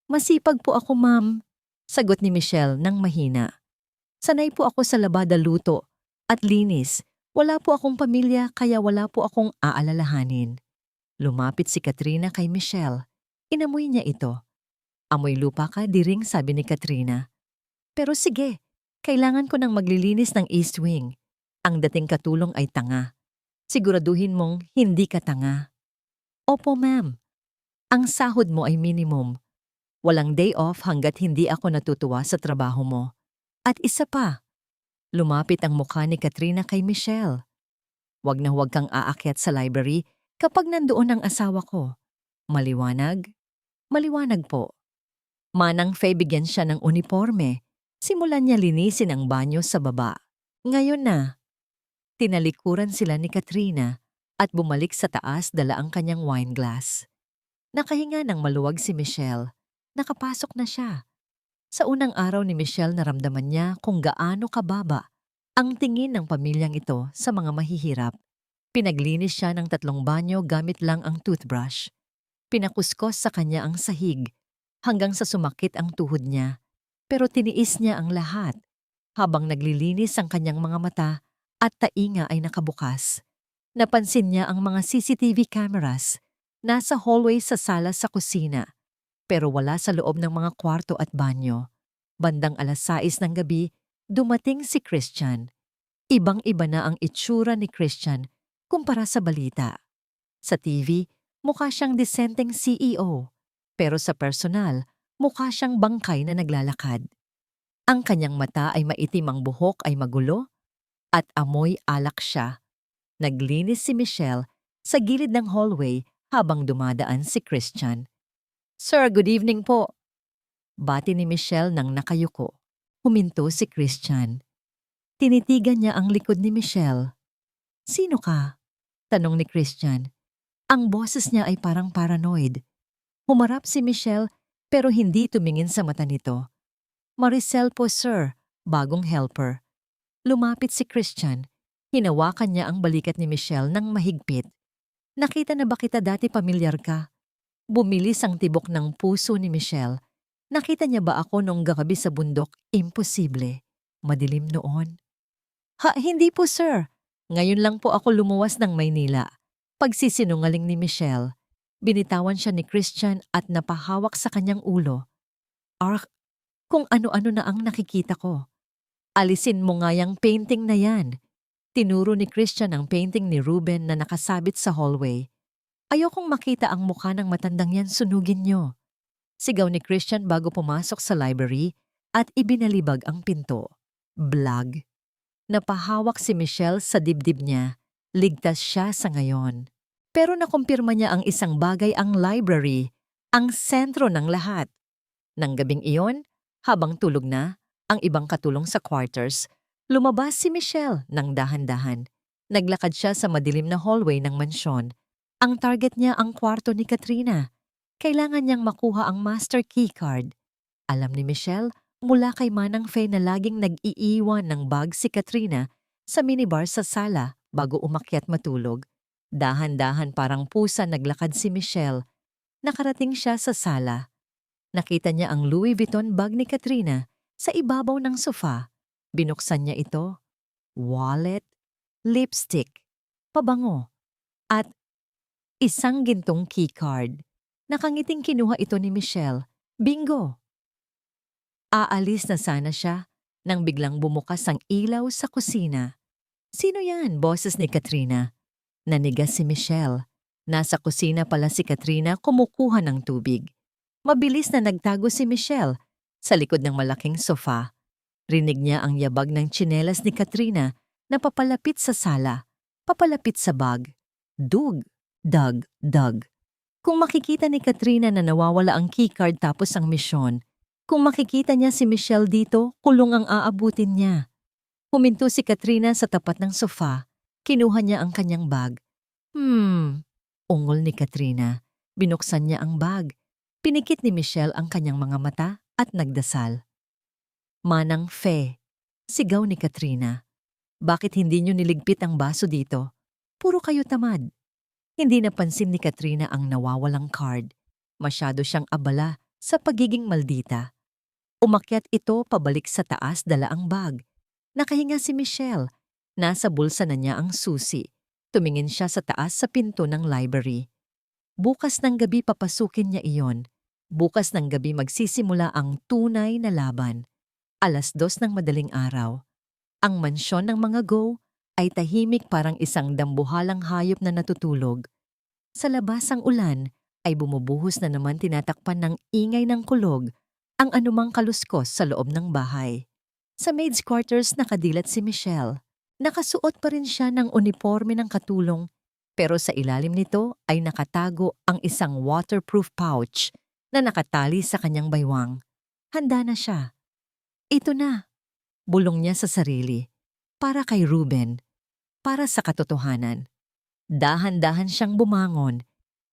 "Masipag po ako, ma'am," sagot ni Michelle nang mahina. "Sanay po ako sa labada, luto at linis. Wala po akong pamilya kaya wala po akong aalalahanin." Lumapit si Katrina kay Michelle. Inamoy niya ito. "Amoy lupa ka, diring," sabi ni Katrina. "Pero sige, kailangan ko nang maglilinis ng East Wing. Ang dating katulong ay tanga. Siguraduhin mong hindi ka tanga. Opo, ma'am. Ang sahod mo ay minimum. Walang day off hanggat hindi ako natutuwa sa trabaho mo. At isa pa, lumapit ang mukha ni Katrina kay Michelle. Huwag na huwag kang aakyat sa library kapag nandoon ang asawa ko. Maliwanag? Maliwanag po. Manang Faye bigyan siya ng uniforme. Simulan niya linisin ang banyo sa baba. Ngayon na. Tinalikuran sila ni Katrina at bumalik sa taas dala ang kanyang wine glass. Nakahinga ng maluwag si Michelle. Nakapasok na siya. Sa unang araw ni Michelle naramdaman niya kung gaano kababa ang tingin ng pamilyang ito sa mga mahihirap. Pinaglinis siya ng 3 banyo gamit lang ang toothbrush. Pinakuskos sa kanya ang sahig hanggang sa sumakit ang tuhod niya. Pero tiniis niya ang lahat habang naglilinis ang kanyang mga mata at tainga ay nakabukas. Napansin niya ang mga CCTV cameras nasa hallway sa sala sa kusina pero wala sa loob ng mga kwarto at banyo. Bandang 6:00 ng gabi, dumating si Christian. Ibang-iba na ang itsura ni Christian kumpara sa balita. Sa TV, mukha siyang disenteng CEO, pero sa personal, mukha siyang bangkay na naglalakad. Ang kanyang mata ay maitim, ang buhok ay magulo, at amoy alak siya. Naglinis si Michelle sa gilid ng hallway habang dumadaan si Christian. "Sir, good evening po." Bati ni Michelle nang nakayuko. Huminto si Christian. Tinitigan niya ang likod ni Michelle. "Sino ka?" tanong ni Christian. Ang boses niya ay parang paranoid. Humarap si Michelle pero hindi tumingin sa mata nito. "Maricel po, sir, bagong helper." Lumapit si Christian. Hinawakan niya ang balikat ni Michelle nang mahigpit. "Nakita na ba kita dati, pamilyar ka?" Bumilis ang tibok ng puso ni Michelle. Nakita niya ba ako noong gabi sa bundok? Imposible. Madilim noon. Hindi po, sir. Ngayon lang po ako lumuwas ng Maynila." Pagsisinungaling ni Michelle. Binitawan siya ni Christian at napahawak sa kanyang ulo. "Ark, kung ano-ano na ang nakikita ko. Alisin mo nga yung painting na yan." Tinuro ni Christian ang painting ni Ruben na nakasabit sa hallway. "Ayokong makita ang mukha ng matandang yan, sunugin niyo." Sigaw ni Christian bago pumasok sa library at ibinalibag ang pinto. Blag. Napahawak si Michelle sa dibdib niya. Ligtas siya sa ngayon. Pero nakumpirma niya ang isang bagay, ang library, ang sentro ng lahat. Nang gabing iyon, habang tulog na ang ibang katulong sa quarters, lumabas si Michelle ng dahan-dahan. Naglakad siya sa madilim na hallway ng mansyon. Ang target niya ang kwarto ni Katrina. Kailangan niyang makuha ang master key card. Alam ni Michelle mula kay Manang Faye na laging nag-iiwan ng bag si Katrina sa minibar sa sala bago umakyat matulog. Dahan-dahan parang pusa naglakad si Michelle. Nakarating siya sa sala. Nakita niya ang Louis Vuitton bag ni Katrina sa ibabaw ng sofa. Binuksan niya ito. Wallet, lipstick, pabango, at isang gintong keycard. Nakangiting kinuha ito ni Michelle. Bingo! Aalis na sana siya nang biglang bumukas ang ilaw sa kusina. "Sino yan?" Boses ni Katrina. Nanigas si Michelle. Nasa kusina pala si Katrina kumukuha ng tubig. Mabilis na nagtago si Michelle sa likod ng malaking sofa. Rinig niya ang yabag ng tsinelas ni Katrina na papalapit sa sala, papalapit sa bag. Dug, dug, dug. Kung makikita ni Katrina na nawawala ang keycard tapos ang misyon, kung makikita niya si Michelle dito, kulong ang aabutin niya. Huminto si Katrina sa tapat ng sofa. Kinuha niya ang kanyang bag. Ungol ni Katrina. Binuksan niya ang bag. Pinikit ni Michelle ang kanyang mga mata at nagdasal. "Manang Faye," sigaw ni Katrina. "Bakit hindi niyo niligpit ang baso dito? Puro kayo tamad." Hindi napansin ni Katrina ang nawawalang card. Masyado siyang abala sa pagiging maldita. Umakyat ito pabalik sa taas, dala ang bag. Nakahinga si Michelle. Nasa bulsa na niya ang susi. Tumingin siya sa taas sa pinto ng library. Bukas ng gabi papasukin niya iyon. Bukas ng gabi magsisimula ang tunay na laban. 2:00 ng madaling araw. Ang mansyon ng mga Go ay tahimik parang isang dambuhalang hayop na natutulog. Sa labas ang ulan ay bumubuhos na naman tinatakpan ng ingay ng kulog ang anumang kaluskos sa loob ng bahay. Sa maid's quarters nakadilat si Michelle. Nakasuot pa rin siya ng uniforme ng katulong pero sa ilalim nito ay nakatago ang isang waterproof pouch na nakatali sa kanyang baywang. Handa na siya. Ito na, bulong niya sa sarili. Para kay Ruben, para sa katotohanan. Dahan-dahan siyang bumangon.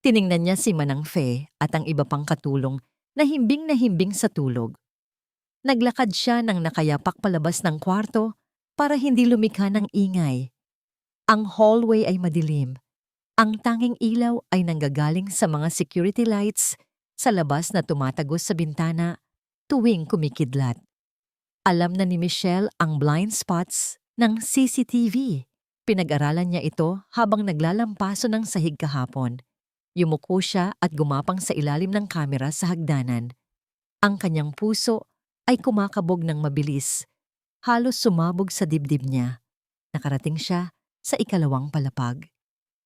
Tiningnan niya si Manang Fe at ang iba pang katulong na himbing sa tulog. Naglakad siya ng nakayapak palabas ng kwarto para hindi lumikha ng ingay. Ang hallway ay madilim. Ang tanging ilaw ay nanggagaling sa mga security lights sa labas na tumatagos sa bintana tuwing kumikidlat. Alam na ni Michelle ang blind spots ng CCTV. Pinag-aralan niya ito habang naglalampaso ng sahig kahapon. Yumuko siya at gumapang sa ilalim ng kamera sa hagdanan. Ang kanyang puso ay kumakabog ng mabilis. Halos sumabog sa dibdib niya. Nakarating siya sa ikalawang palapag.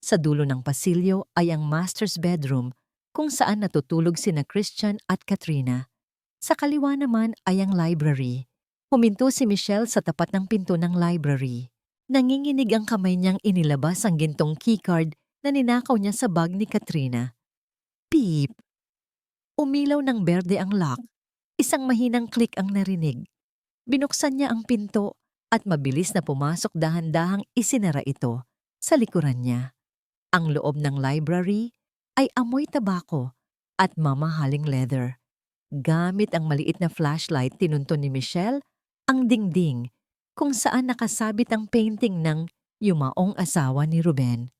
Sa dulo ng pasilyo ay ang master's bedroom kung saan natutulog sina Christian at Katrina. Sa kaliwa naman ay ang library. Huminto si Michelle sa tapat ng pinto ng library. Nanginginig ang kamay niyang inilabas ang gintong keycard na ninakaw niya sa bag ni Katrina. Beep! Umilaw ng berde ang lock. Isang mahinang click ang narinig. Binuksan niya ang pinto at mabilis na pumasok dahan-dahang isinara ito sa likuran niya. Ang loob ng library ay amoy tabako at mamahaling leather. Gamit ang maliit na flashlight tinunton ni Michelle ang dingding kung saan nakasabit ang painting ng yumaong asawa ni Ruben.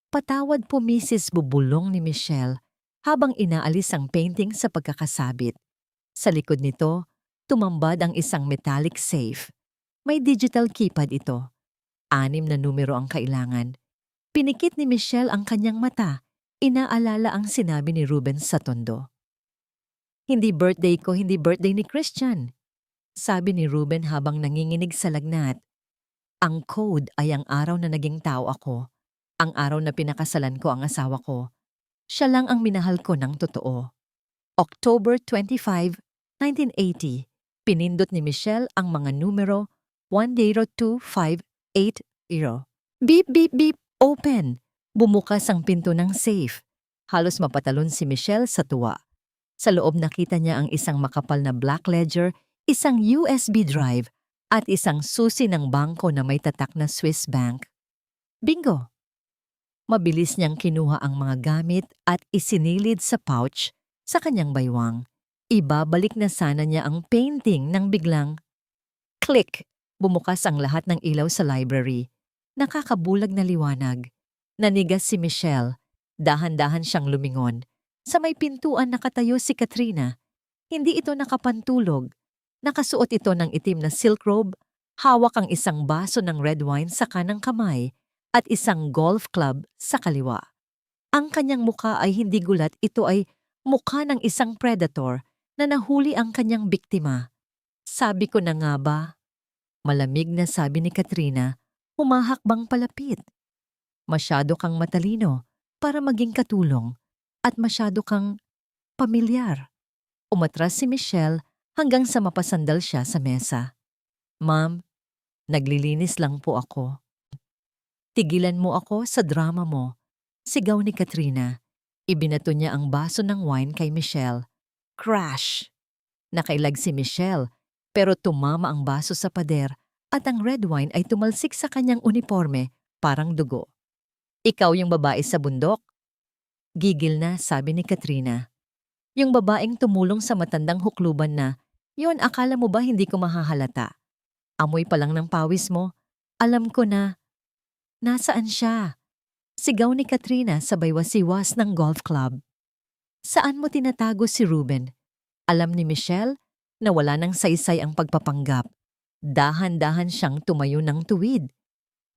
Patawad po Mrs. Bubulong ni Michelle habang inaalis ang painting sa pagkakasabit. Sa likod nito, tumambad ang isang metallic safe. May digital keypad ito. 6 na numero ang kailangan. Pinikit ni Michelle ang kanyang mata. Inaalala ang sinabi ni Ruben sa tondo. Hindi birthday ko, hindi birthday ni Christian. Sabi ni Ruben habang nanginginig sa lagnat. Ang code ay ang araw na naging tao ako. Ang araw na pinakasalan ko ang asawa ko. Siya lang ang minahal ko ng totoo. October 25, 1980. Pinindot ni Michelle ang mga numero 102580. Beep, beep, beep, open. Bumukas ang pinto ng safe. Halos mapatalon si Michelle sa tuwa. Sa loob nakita niya ang isang makapal na black ledger, isang USB drive, at isang susi ng bangko na may tatak na Swiss bank. Bingo! Mabilis niyang kinuha ang mga gamit at isinilid sa pouch sa kanyang baywang. Ibabalik na sana niya ang painting nang biglang, click! Bumukas ang lahat ng ilaw sa library. Nakakabulag na liwanag. Nanigas si Michelle. Dahan-dahan siyang lumingon. Sa may pintuan nakatayo si Katrina. Hindi ito nakapantulog. Nakasuot ito ng itim na silk robe, hawak ang isang baso ng red wine sa kanang kamay at isang golf club sa kaliwa. Ang kanyang muka ay hindi gulat, ito ay mukha ng isang predator na nahuli ang kanyang biktima. Sabi ko na nga ba? Malamig na sabi ni Katrina, humahakbang palapit. Masyado kang matalino para maging katulong at masyado kang pamilyar. Umatras si Michelle hanggang sa mapasandal siya sa mesa. Ma'am, naglilinis lang po ako. Tigilan mo ako sa drama mo. Sigaw ni Katrina. Ibinato niya ang baso ng wine kay Michelle. Crash! Nakailag si Michelle pero tumama ang baso sa pader at ang red wine ay tumalsik sa kanyang uniforme parang dugo. Ikaw yung babae sa bundok? Gigil na sabi ni Katrina. Yung babaeng tumulong sa matandang hukluban na, yun akala mo ba hindi ko mahahalata? Amoy pa lang ng pawis mo. Alam ko na. Nasaan siya? Sigaw ni Katrina sabay wasiwas ng golf club. Saan mo tinatago si Ruben? Alam ni Michelle na wala nang saysay ang pagpapanggap. Dahan-dahan siyang tumayo ng tuwid.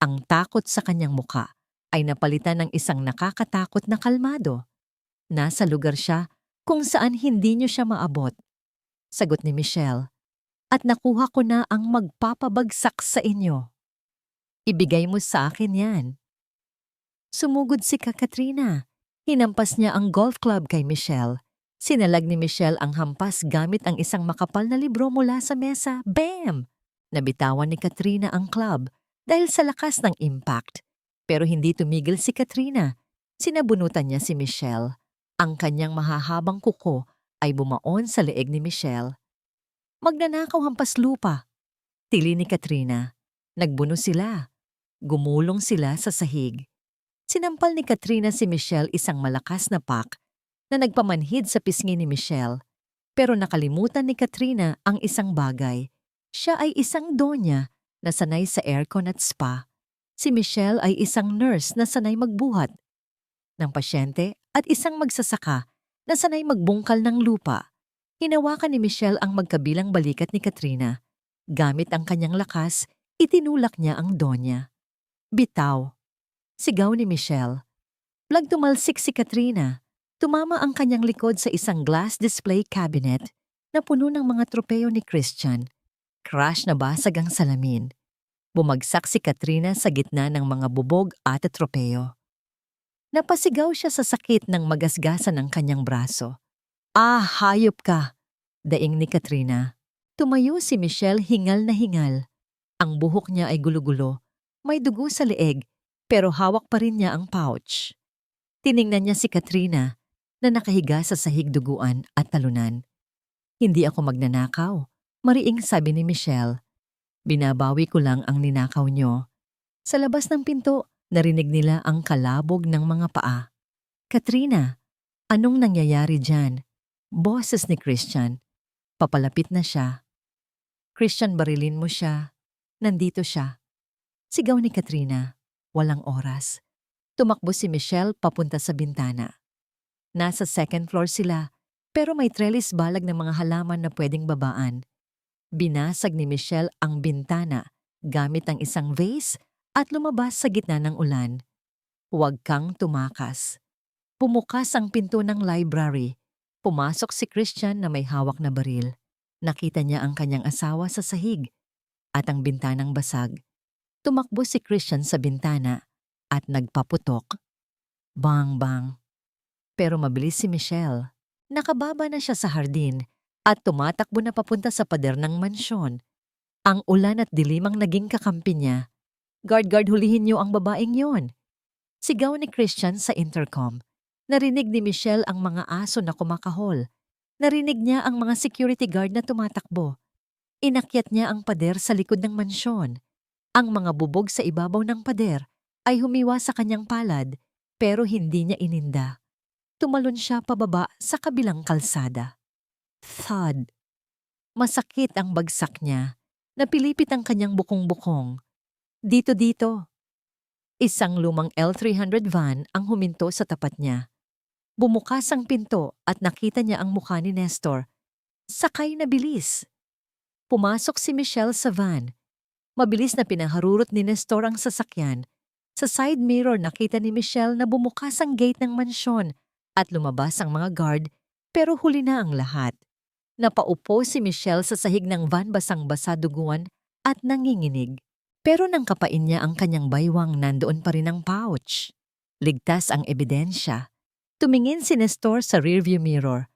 Ang takot sa kanyang muka ay napalitan ng isang nakakatakot na kalmado. Nasa lugar siya kung saan hindi niyo siya maabot. Sagot ni Michelle. At nakuha ko na ang magpapabagsak sa inyo. Ibigay mo sa akin yan. Sumugod si Katrina. Hinampas niya ang golf club kay Michelle. Sinalag ni Michelle ang hampas gamit ang isang makapal na libro mula sa mesa. Bam! Nabitawan ni Katrina ang club dahil sa lakas ng impact. Pero hindi tumigil si Katrina. Sinabunutan niya si Michelle. Ang kanyang mahahabang kuko ay bumaon sa leeg ni Michelle. Magnanakaw hampas lupa. Tili ni Katrina. Nagbuno sila. Gumulong sila sa sahig. Sinampal ni Katrina si Michelle isang malakas na pak na nagpamanhid sa pisngi ni Michelle. Pero nakalimutan ni Katrina ang isang bagay. Siya ay isang donya na sanay sa aircon at spa. Si Michelle ay isang nurse na sanay magbuhat ng pasyente at isang magsasaka na sanay magbungkal ng lupa. Hinawakan ni Michelle ang magkabilang balikat ni Katrina. Gamit ang kanyang lakas, itinulak niya ang donya. Bitaw! Sigaw ni Michelle. Blag tumalsik si Katrina. Tumama ang kanyang likod sa isang glass display cabinet na puno ng mga tropeyo ni Christian. Crash na basag ang salamin. Bumagsak si Katrina sa gitna ng mga bubog at tropeyo. Napasigaw siya sa sakit ng magasgasan ng kanyang braso. Ah, hayop ka! Daing ni Katrina. Tumayo si Michelle hingal na hingal. Ang buhok niya ay gulo-gulo. May dugo sa leeg, pero hawak pa rin niya ang pouch. Tiningnan niya si Katrina na nakahiga sa sahig duguan at talunan. Hindi ako magnanakaw, mariing sabi ni Michelle. Binabawi ko lang ang ninakaw niyo. Sa labas ng pinto, narinig nila ang kalabog ng mga paa. Katrina, anong nangyayari dyan? Boses ni Christian. Papalapit na siya. Christian, barilin mo siya. Nandito siya. Sigaw ni Katrina. Walang oras. Tumakbo si Michelle papunta sa bintana. Nasa second floor sila, pero may trellis balag ng mga halaman na pwedeng babaan. Binasag ni Michelle ang bintana gamit ang isang vase at lumabas sa gitna ng ulan. Huwag kang tumakas. Pumukas ang pinto ng library. Pumasok si Christian na may hawak na baril. Nakita niya ang kanyang asawa sa sahig at ang bintanang basag. Tumakbo si Christian sa bintana at nagpaputok. Bang-bang. Pero mabilis si Michelle. Nakababa na siya sa hardin at tumatakbo na papunta sa pader ng mansyon. Ang ulan at dilim ang naging kakampi niya. Guard, hulihin niyo ang babaeng yon. Sigaw ni Christian sa intercom. Narinig ni Michelle ang mga aso na kumakahol. Narinig niya ang mga security guard na tumatakbo. Inakyat niya ang pader sa likod ng mansyon. Ang mga bubog sa ibabaw ng pader ay humiwa sa kanyang palad pero hindi niya ininda. Tumalon siya pababa sa kabilang kalsada. Thud. Masakit ang bagsak niya. Napilipit ang kanyang bukong-bukong. Dito. Isang lumang L300 van ang huminto sa tapat niya. Bumukas ang pinto at nakita niya ang mukha ni Nestor. Sakay na bilis. Pumasok si Michelle sa van. Mabilis na pinaharurot ni Nestor ang sasakyan. Sa side mirror nakita ni Michelle na bumukas ang gate ng mansyon at lumabas ang mga guard pero huli na ang lahat. Napaupo si Michelle sa sahig ng van basang-basa duguan at nanginginig. Pero nang kapain niya ang kanyang baywang nandoon pa rin ang pouch. Ligtas ang ebidensya. Tumingin si Nestor sa rearview mirror.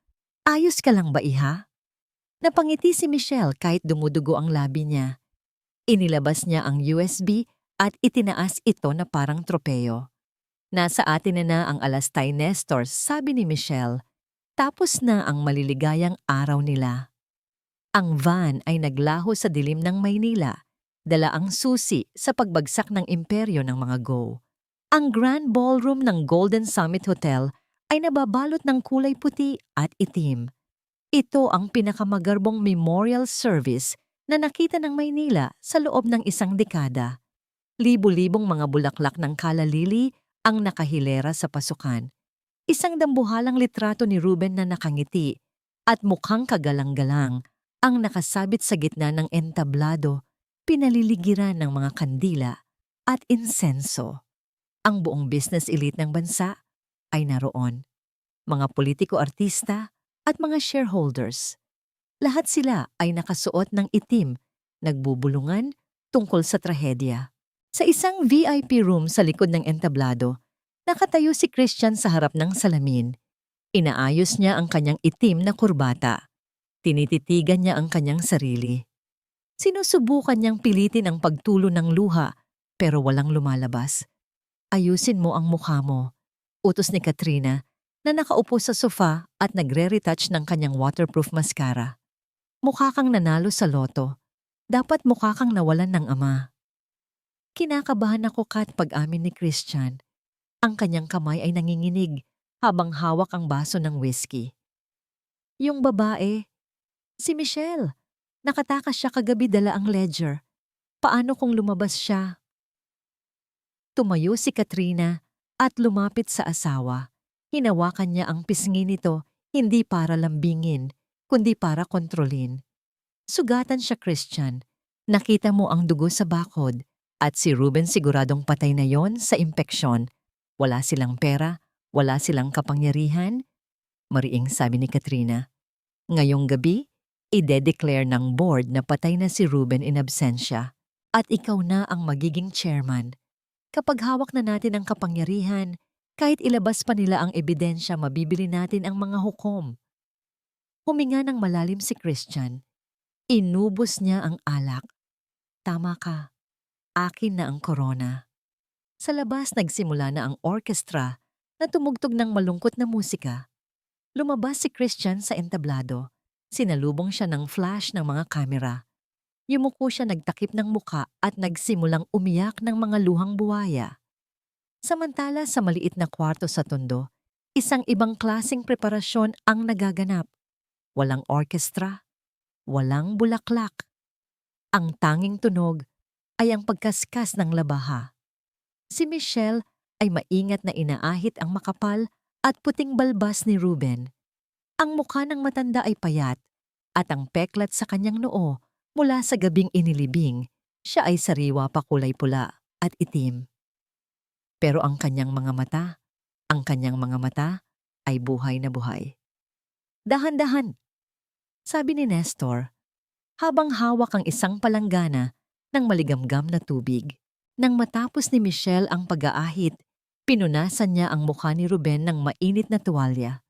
Ayos ka lang ba, iha? Napangiti si Michelle kahit dumudugo ang labi niya. Inilabas niya ang USB at itinaas ito na parang tropeyo. Nasa atin na ang alastay, Nestor, sabi ni Michelle. Tapos na ang maliligayang araw nila. Ang van ay naglaho sa dilim ng Maynila, dala ang susi sa pagbagsak ng imperyo ng mga Go. Ang Grand Ballroom ng Golden Summit Hotel ay nababalot ng kulay puti at itim. Ito ang pinakamagarbong memorial service na nakita ng Maynila sa loob ng isang dekada. Libu-libong mga bulaklak ng kalalili ang nakahilera sa pasukan. Isang dambuhalang litrato ni Ruben na nakangiti at mukhang kagalang-galang ang nakasabit sa gitna ng entablado, pinaliligiran ng mga kandila at insenso. Ang buong business elite ng bansa ay naroon. Mga politiko-artista at mga shareholders. Lahat sila ay nakasuot ng itim, nagbubulungan tungkol sa trahedya. Sa isang VIP room sa likod ng entablado, nakatayo si Christian sa harap ng salamin. Inaayos niya ang kanyang itim na kurbata. Tinititigan niya ang kanyang sarili. Sinusubukan niyang pilitin ang pagtulo ng luha pero walang lumalabas. Ayusin mo ang mukha mo, utos ni Katrina na nakaupo sa sofa at nagre-retouch ng kanyang waterproof mascara. Mukha kang nanalo sa loto. Dapat mukha kang nawalan ng ama. Kinakabahan ako pag-amin ni Christian. Ang kanyang kamay ay nanginginig habang hawak ang baso ng whiskey. Yung babae, si Michelle. Nakatakas siya kagabi dala ang ledger. Paano kung lumabas siya? Tumayo si Katrina at lumapit sa asawa. Hinawakan niya ang pisngi nito hindi para lambingin, kundi para kontrolin. Sugatan siya, Christian. Nakita mo ang dugo sa bakod at si Ruben siguradong patay na yon sa impeksyon. Wala silang pera, wala silang kapangyarihan. Mariing sabi ni Katrina. Ngayong gabi, ide-declare ng board na patay na si Ruben in absentia at ikaw na ang magiging chairman. Kapag hawak na natin ang kapangyarihan, kahit ilabas pa nila ang ebidensya, mabibili natin ang mga hukom. Huminga ng malalim si Christian. Inubos niya ang alak. Tama ka. Akin na ang corona. Sa labas nagsimula na ang orkestra na tumugtog ng malungkot na musika. Lumabas si Christian sa entablado. Sinalubong siya ng flash ng mga kamera. Yumuko siya nagtakip ng muka at nagsimulang umiyak ng mga luhang buwaya. Samantala sa maliit na kwarto sa tondo, isang ibang klaseng preparasyon ang nagaganap. Walang orkestra, walang bulaklak. Ang tanging tunog ay ang pagkaskas ng labaha. Si Michelle ay maingat na inaahit ang makapal at puting balbas ni Ruben. Ang mukha ng matanda ay payat at ang peklat sa kanyang noo mula sa gabing inilibing, siya ay sariwa pa kulay pula at itim. Pero ang kanyang mga mata ay buhay na buhay. Dahan-dahan, sabi ni Nestor, habang hawak ang isang palanggana ng maligamgam na tubig. Nang matapos ni Michelle ang pag-aahit, pinunasan niya ang mukha ni Ruben ng mainit na tuwalya.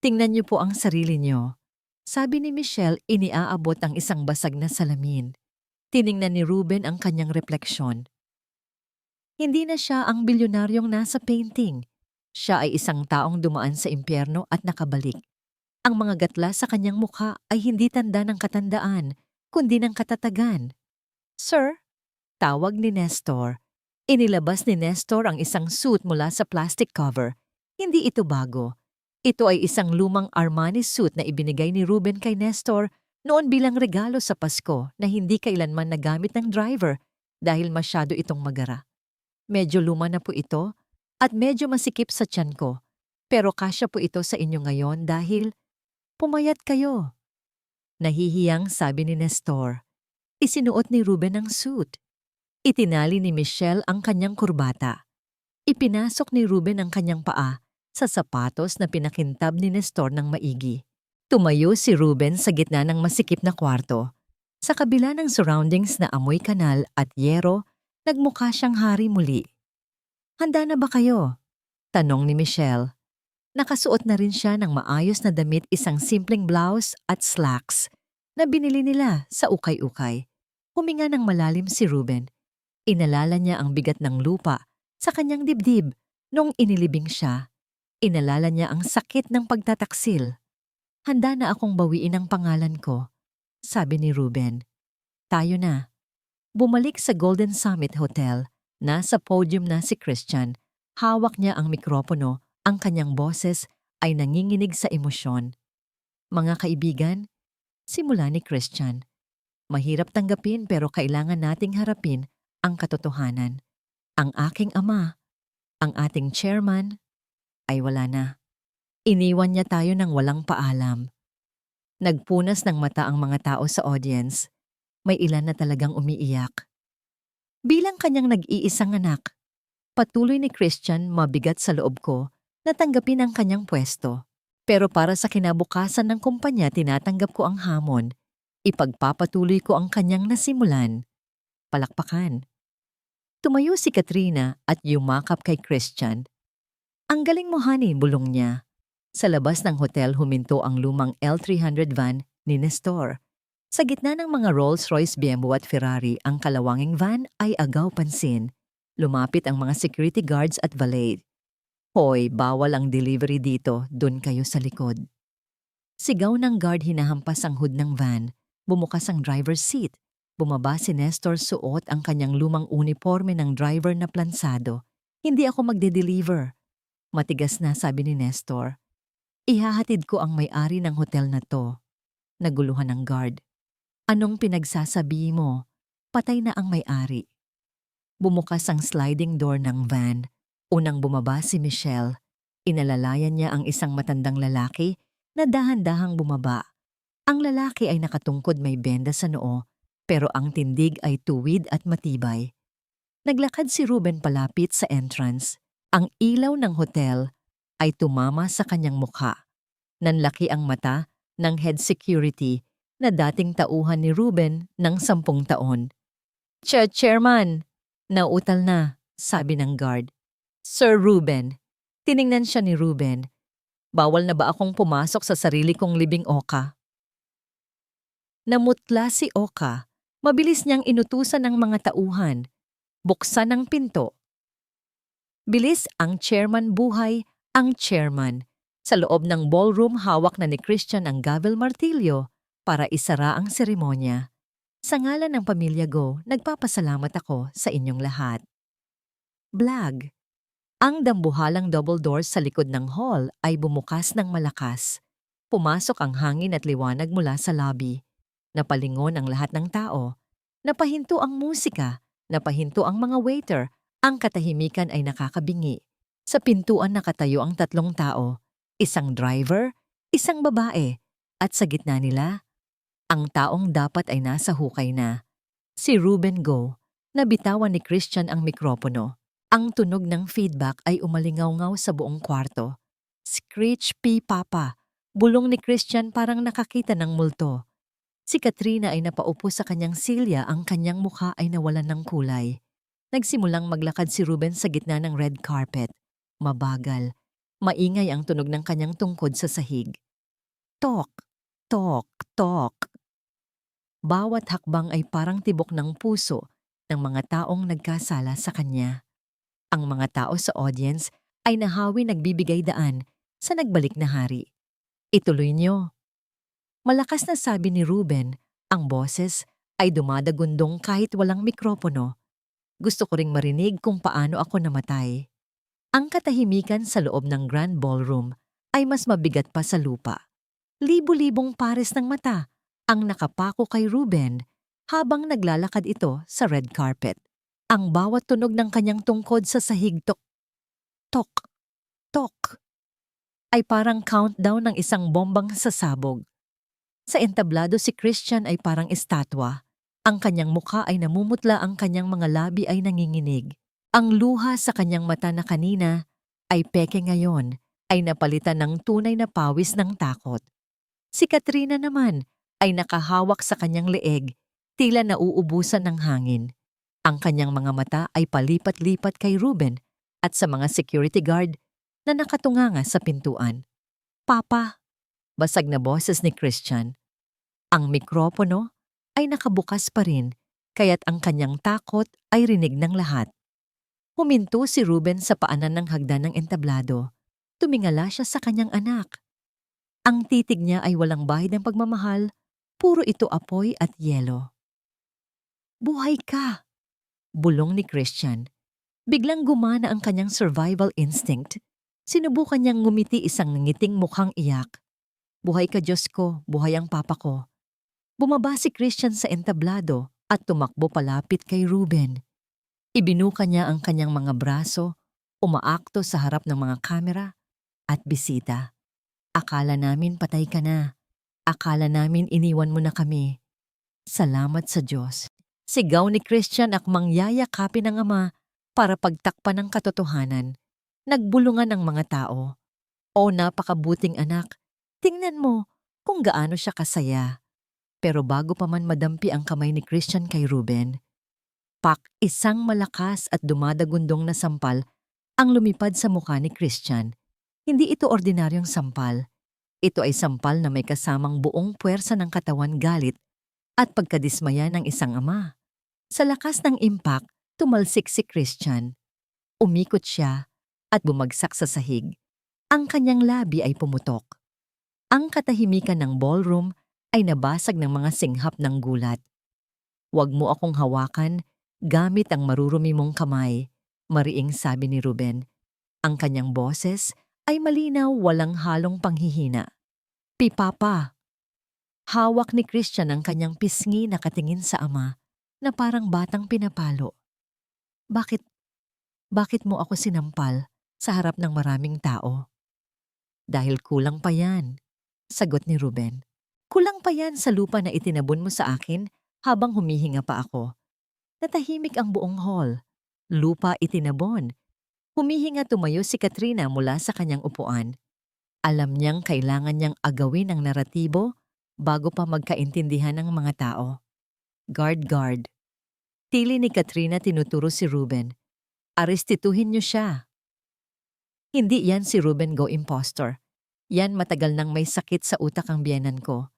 Tingnan niyo po ang sarili niyo. Sabi ni Michelle, iniaabot ang isang basag na salamin. Tiningnan ni Ruben ang kanyang refleksyon. Hindi na siya ang bilyonaryong nasa painting. Siya ay isang taong dumaan sa impyerno at nakabalik. Ang mga gatla sa kanyang mukha ay hindi tanda ng katandaan, kundi ng katatagan. Sir, tawag ni Nestor. Inilabas ni Nestor ang isang suit mula sa plastic cover. Hindi ito bago. Ito ay isang lumang Armani suit na ibinigay ni Ruben kay Nestor noon bilang regalo sa Pasko na hindi kailanman nagamit ng driver dahil masyado itong magara. Medyo luma na po ito at medyo masikip sa tiyan ko, pero kasya po ito sa inyo ngayon dahil pumayat kayo. Nahihiyang sabi ni Nestor. Isinuot ni Ruben ang suit. Itinali ni Michelle ang kanyang kurbata. Ipinasok ni Ruben ang kanyang paa sa sapatos na pinakintab ni Nestor ng maigi. Tumayo si Ruben sa gitna ng masikip na kwarto. Sa kabila ng surroundings na amoy kanal at yero, nagmukha siyang hari muli. Handa na ba kayo? Tanong ni Michelle. Nakasuot na rin siya ng maayos na damit, isang simpleng blouse at slacks na binili nila sa ukay-ukay. Huminga ng malalim si Ruben. Inalala niya ang bigat ng lupa sa kanyang dibdib nung inilibing siya. Inalala niya ang sakit ng pagtataksil. Handa na akong bawiin ang pangalan ko, sabi ni Ruben. Tayo na. Bumalik sa Golden Summit Hotel. Nasa podium na si Christian. Hawak niya ang mikropono, ang kanyang boses ay nanginginig sa emosyon. Mga kaibigan, simula ni Christian. Mahirap tanggapin pero kailangan nating harapin ang katotohanan. Ang aking ama, ang ating chairman, ay wala na. Iniwan niya tayo ng walang paalam. Nagpunas ng mata ang mga tao sa audience. May ilan na talagang umiiyak. Bilang kanyang nag-iisang anak, patuloy ni Christian mabigat sa loob ko na tanggapin ang kanyang pwesto. Pero para sa kinabukasan ng kumpanya, tinatanggap ko ang hamon. Ipagpapatuloy ko ang kanyang nasimulan. Palakpakan. Tumayo si Katrina at yumakap kay Christian. Ang galing mo, honey, bulong niya. Sa labas ng hotel huminto ang lumang L300 van ni Nestor. Sa gitna ng mga Rolls-Royce, BMW at Ferrari, ang kalawanging van ay agaw pansin. Lumapit ang mga security guards at valet. Hoy, bawal ang delivery dito, dun kayo sa likod. Sigaw ng guard, hinahampas ang hood ng van. Bumukas ang driver's seat. Bumaba si Nestor, suot ang kanyang lumang uniforme ng driver na plansado. Hindi ako magde-deliver. Matigas na, sabi ni Nestor. Ihahatid ko ang may-ari ng hotel na to. Naguluhan ng guard. Anong pinagsasabi mo? Patay na ang may-ari. Bumukas ang sliding door ng van. Unang bumaba si Michelle. Inalalayan niya ang isang matandang lalaki na dahan-dahang bumaba. Ang lalaki ay nakatungkod, may benda sa noo, pero ang tindig ay tuwid at matibay. Naglakad si Ruben palapit sa entrance. Ang ilaw ng hotel ay tumama sa kanyang mukha. Nanlaki ang mata ng head security na dating tauhan ni Ruben ng 10 taon. Chairman, nauutal na, sabi ng guard. Sir Ruben, tiningnan siya ni Ruben. Bawal na ba akong pumasok sa sarili kong libing, Oka? Namutla si Oka. Mabilis niyang inutusan ng mga tauhan. Buksan ang pinto. Bilis ang chairman, buhay ang chairman. Sa loob ng ballroom, hawak na ni Christian ang gavel martilyo para isara ang seremonya. Sa ngalan ng Pamilya Go, nagpapasalamat ako sa inyong lahat. Blag. Ang dambuhalang double doors sa likod ng hall ay bumukas ng malakas. Pumasok ang hangin at liwanag mula sa lobby. Napalingon ang lahat ng tao. Napahinto ang musika. Napahinto ang mga waiter. Ang katahimikan ay nakakabingi. Sa pintuan nakatayo ang 3 tao. Isang driver, isang babae, at sa gitna nila, ang taong dapat ay nasa hukay na. Si Ruben Go. Nabitawan ni Christian ang mikropono. Ang tunog ng feedback ay umalingaw-ngaw sa buong kwarto. Screech P. Papa. Bulong ni Christian, parang nakakita ng multo. Si Katrina ay napaupo sa kanyang silya, ang kanyang mukha ay nawalan ng kulay. Nagsimulang maglakad si Ruben sa gitna ng red carpet. Mabagal. Maingay ang tunog ng kanyang tungkod sa sahig. Tok, tok, tok. Bawat hakbang ay parang tibok ng puso ng mga taong nagkasala sa kanya. Ang mga tao sa audience ay nahawi, nagbibigay daan sa nagbalik na hari. Ituloy niyo. Malakas na sabi ni Ruben, ang boses ay dumadagundong kahit walang mikropono. Gusto ko ring marinig kung paano ako namatay. Ang katahimikan sa loob ng Grand Ballroom ay mas mabigat pa sa lupa. Libo-libong pares ng mata ang nakapako kay Ruben habang naglalakad ito sa red carpet. Ang bawat tunog ng kanyang tungkod sa sahig, tok, tok, tok, ay parang countdown ng isang bombang sasabog. Sa entablado si Christian ay parang estatwa. Ang kanyang mukha ay namumutla, ang kanyang mga labi ay nanginginig. Ang luha sa kanyang mata na kanina ay peke, ngayon ay napalitan ng tunay na pawis ng takot. Si Katrina naman ay nakahawak sa kanyang leeg, tila nauubusan ng hangin. Ang kanyang mga mata ay palipat-lipat kay Ruben at sa mga security guard na nakatunganga sa pintuan. Papa, basag na boses ni Christian. Ang mikropono ay nakabukas pa rin, kaya't ang kanyang takot ay rinig ng lahat. Huminto si Ruben sa paanan ng hagdan ng entablado. Tumingala siya sa kanyang anak. Ang titig niya ay walang bahid ng pagmamahal, puro ito apoy at yelo. Buhay ka! Bulong ni Christian. Biglang gumana ang kanyang survival instinct. Sinubukan niyang ngumiti, isang ngiting mukhang iyak. Buhay ka, Diyos ko, buhay ang papa ko. Bumaba si Christian sa entablado at tumakbo palapit kay Ruben. Ibinuka niya ang kanyang mga braso, umaakto sa harap ng mga kamera at bisita. Akala namin patay ka na. Akala namin iniwan mo na kami. Salamat sa Diyos. Sigaw ni Christian, akmang yayakapin ng ama para pagtakpan ng katotohanan. Nagbulungan ang mga tao. O napakabuting anak, tingnan mo kung gaano siya kasaya. Pero bago pa man madampi ang kamay ni Christian kay Ruben, Pak, isang malakas at dumadagundong na sampal ang lumipad sa mukha ni Christian. Hindi ito ordinaryong sampal. Ito ay sampal na may kasamang buong puwersa ng katawan, galit at pagkadismaya ng isang ama. Sa lakas ng impact, tumalsik si Christian. Umikot siya at bumagsak sa sahig. Ang kanyang labi ay pumutok. Ang katahimikan ng ballroom ay nabasag ng mga singhap ng gulat. "Huwag mo akong hawakan gamit ang marurumi mong kamay," mariing sabi ni Ruben. Ang kanyang boses ay malinaw, walang halong panghihina. "Pipapa." Hawak ni Christian ang kanyang pisngi, nakatingin sa ama na parang batang pinapalo. Bakit, bakit mo ako sinampal sa harap ng maraming tao?" "Dahil kulang pa yan," sagot ni Ruben. "Kulang pa yan sa lupa na itinabon mo sa akin habang humihinga pa ako." Natahimik ang buong hall. Lupa itinabon. Humihinga tumayo si Katrina mula sa kanyang upuan. Alam niyang kailangan niyang agawin ang naratibo bago pa magkaintindihan ng mga tao. "Guard, guard." Tili ni Katrina, tinuturo si Ruben. "Arestituhin niyo siya." "Hindi yan si Ruben Go impostor. Yan matagal nang may sakit sa utak ang biyenan ko.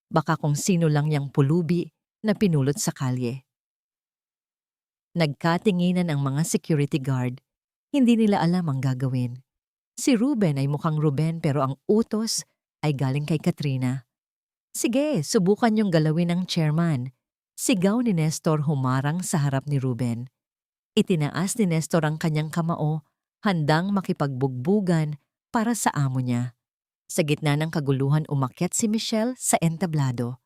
Baka kung sino lang yang pulubi na pinulot sa kalye." Nagkatinginan ang mga security guard. Hindi nila alam ang gagawin. Si Ruben ay mukhang Ruben, pero ang utos ay galing kay Katrina. "Sige, subukan niyong galawin ang chairman." Sigaw ni Nestor, humarang sa harap ni Ruben. Itinaas ni Nestor ang kanyang kamao, handang makipagbugbugan para sa amo niya. Sa gitna ng kaguluhan, umakyat si Michelle sa entablado.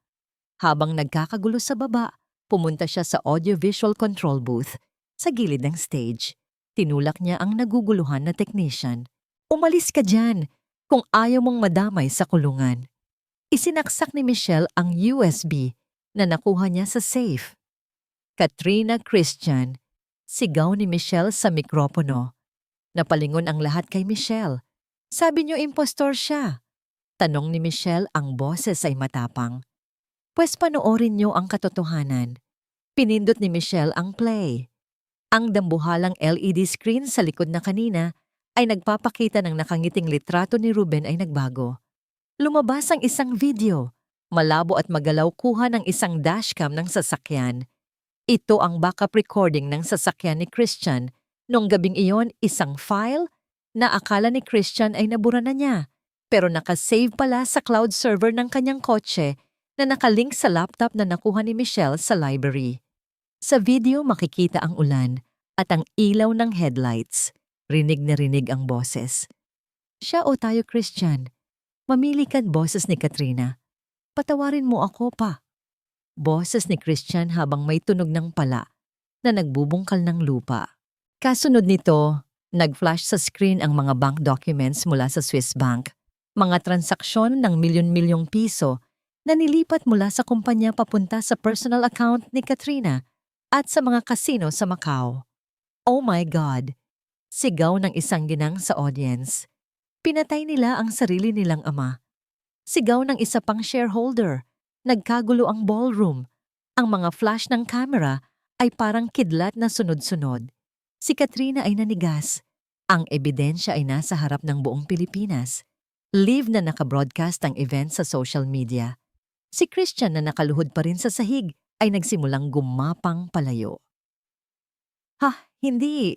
Habang nagkakagulo sa baba, pumunta siya sa audio-visual control booth sa gilid ng stage. Tinulak niya ang naguguluhan na technician. "Umalis ka dyan kung ayaw mong madamay sa kulungan." Isinaksak ni Michelle ang USB na nakuha niya sa safe. "Katrina, Christian," sigaw ni Michelle sa mikropono. Napalingon ang lahat kay Michelle. "Sabi niyo impostor siya?" Tanong ni Michelle, ang boses ay matapang. "Pwes panoorin niyo ang katotohanan." Pinindot ni Michelle ang play. Ang dambuhalang LED screen sa likod na kanina ay nagpapakita ng nakangiting litrato ni Ruben ay nagbago. Lumabas ang isang video. Malabo at magalaw, kuha ng isang dashcam ng sasakyan. Ito ang backup recording ng sasakyan ni Christian. Noong gabing iyon, isang file na akala ni Christian ay nabura na niya, pero nakasave pala sa cloud server ng kanyang kotse na nakalink sa laptop na nakuha ni Michelle sa library. Sa video, makikita ang ulan at ang ilaw ng headlights. Rinig na rinig ang boses. "Siya o tayo, Christian? Mamili ka." Boses ni Katrina. "Patawarin mo ako pa." Boses ni Christian habang may tunog ng pala na nagbubungkal ng lupa. Kasunod nito, nag-flash sa screen ang mga bank documents mula sa Swiss Bank. Mga transaksyon ng milyon-milyong piso na nilipat mula sa kumpanya papunta sa personal account ni Katrina at sa mga kasino sa Macau. "Oh my God!" Sigaw ng isang ginang sa audience. Pinatay nila ang sarili nilang ama. Sigaw ng isa pang shareholder. Nagkagulo ang ballroom. Ang mga flash ng camera ay parang kidlat na sunod-sunod. Si Katrina ay nanigas. Ang ebidensya ay nasa harap ng buong Pilipinas. Live na nakabroadcast ang event sa social media. Si Christian, na nakaluhod pa rin sa sahig, ay nagsimulang gumapang palayo. Hindi.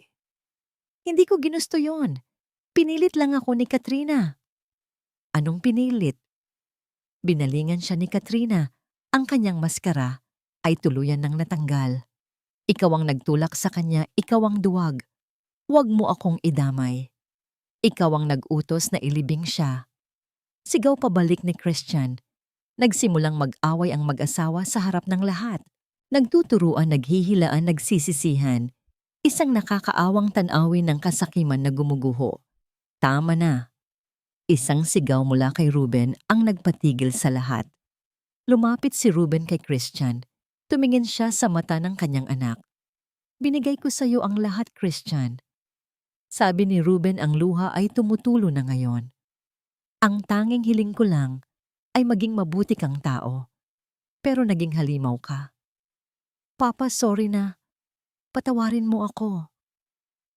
Hindi ko ginusto yon. Pinilit lang ako ni Katrina." "Anong pinilit?" Binalingan siya ni Katrina. Ang kanyang maskara ay tuluyan ng natanggal. "Ikaw ang nagtulak sa kanya, ikaw ang duwag. Huwag mo akong idamay. Ikaw ang nag-utos na ilibing siya." Sigaw pabalik ni Christian. Nagsimulang mag-away ang mag-asawa sa harap ng lahat. Nagtuturuan, naghihilaan, nagsisisihan. Isang nakakaawang tanawin ng kasakiman na gumuguho. "Tama na." Isang sigaw mula kay Ruben ang nagpatigil sa lahat. Lumapit si Ruben kay Christian. Tumingin siya sa mata ng kanyang anak. "Binigay ko sa iyo ang lahat, Christian." Sabi ni Ruben, ang luha ay tumutulo na ngayon. "Ang tanging hiling ko lang ay maging mabuti kang tao. Pero naging halimaw ka." "Papa, sorry na. patawarin mo ako.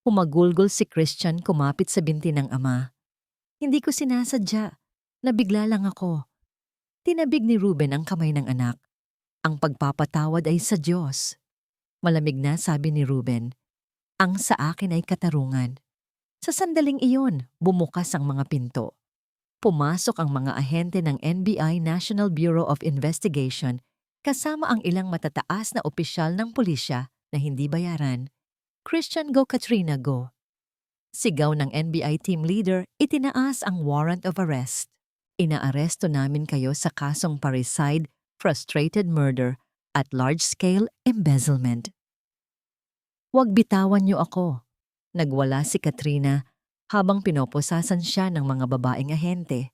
Humagulgol si Christian kumapit sa binti ng ama. Hindi ko sinasadya. Nabigla lang ako. Tinabig ni Ruben ang kamay ng anak. Ang pagpapatawad ay sa Diyos. Malamig na sabi ni Ruben. Ang sa akin ay katarungan. Sa sandaling iyon, bumukas ang mga pinto. Pumasok ang mga ahente ng NBI National Bureau of Investigation kasama ang ilang matataas na opisyal ng pulisya na hindi bayaran. Christian, go Katrina, go. Sigaw ng NBI team leader, itinaas ang warrant of arrest. Inaaresto namin kayo sa kasong parricide, frustrated murder, at large-scale embezzlement. Huwag bitawan niyo ako. Nagwala si Katrina habang pinoposasan siya ng mga babaeng ahente.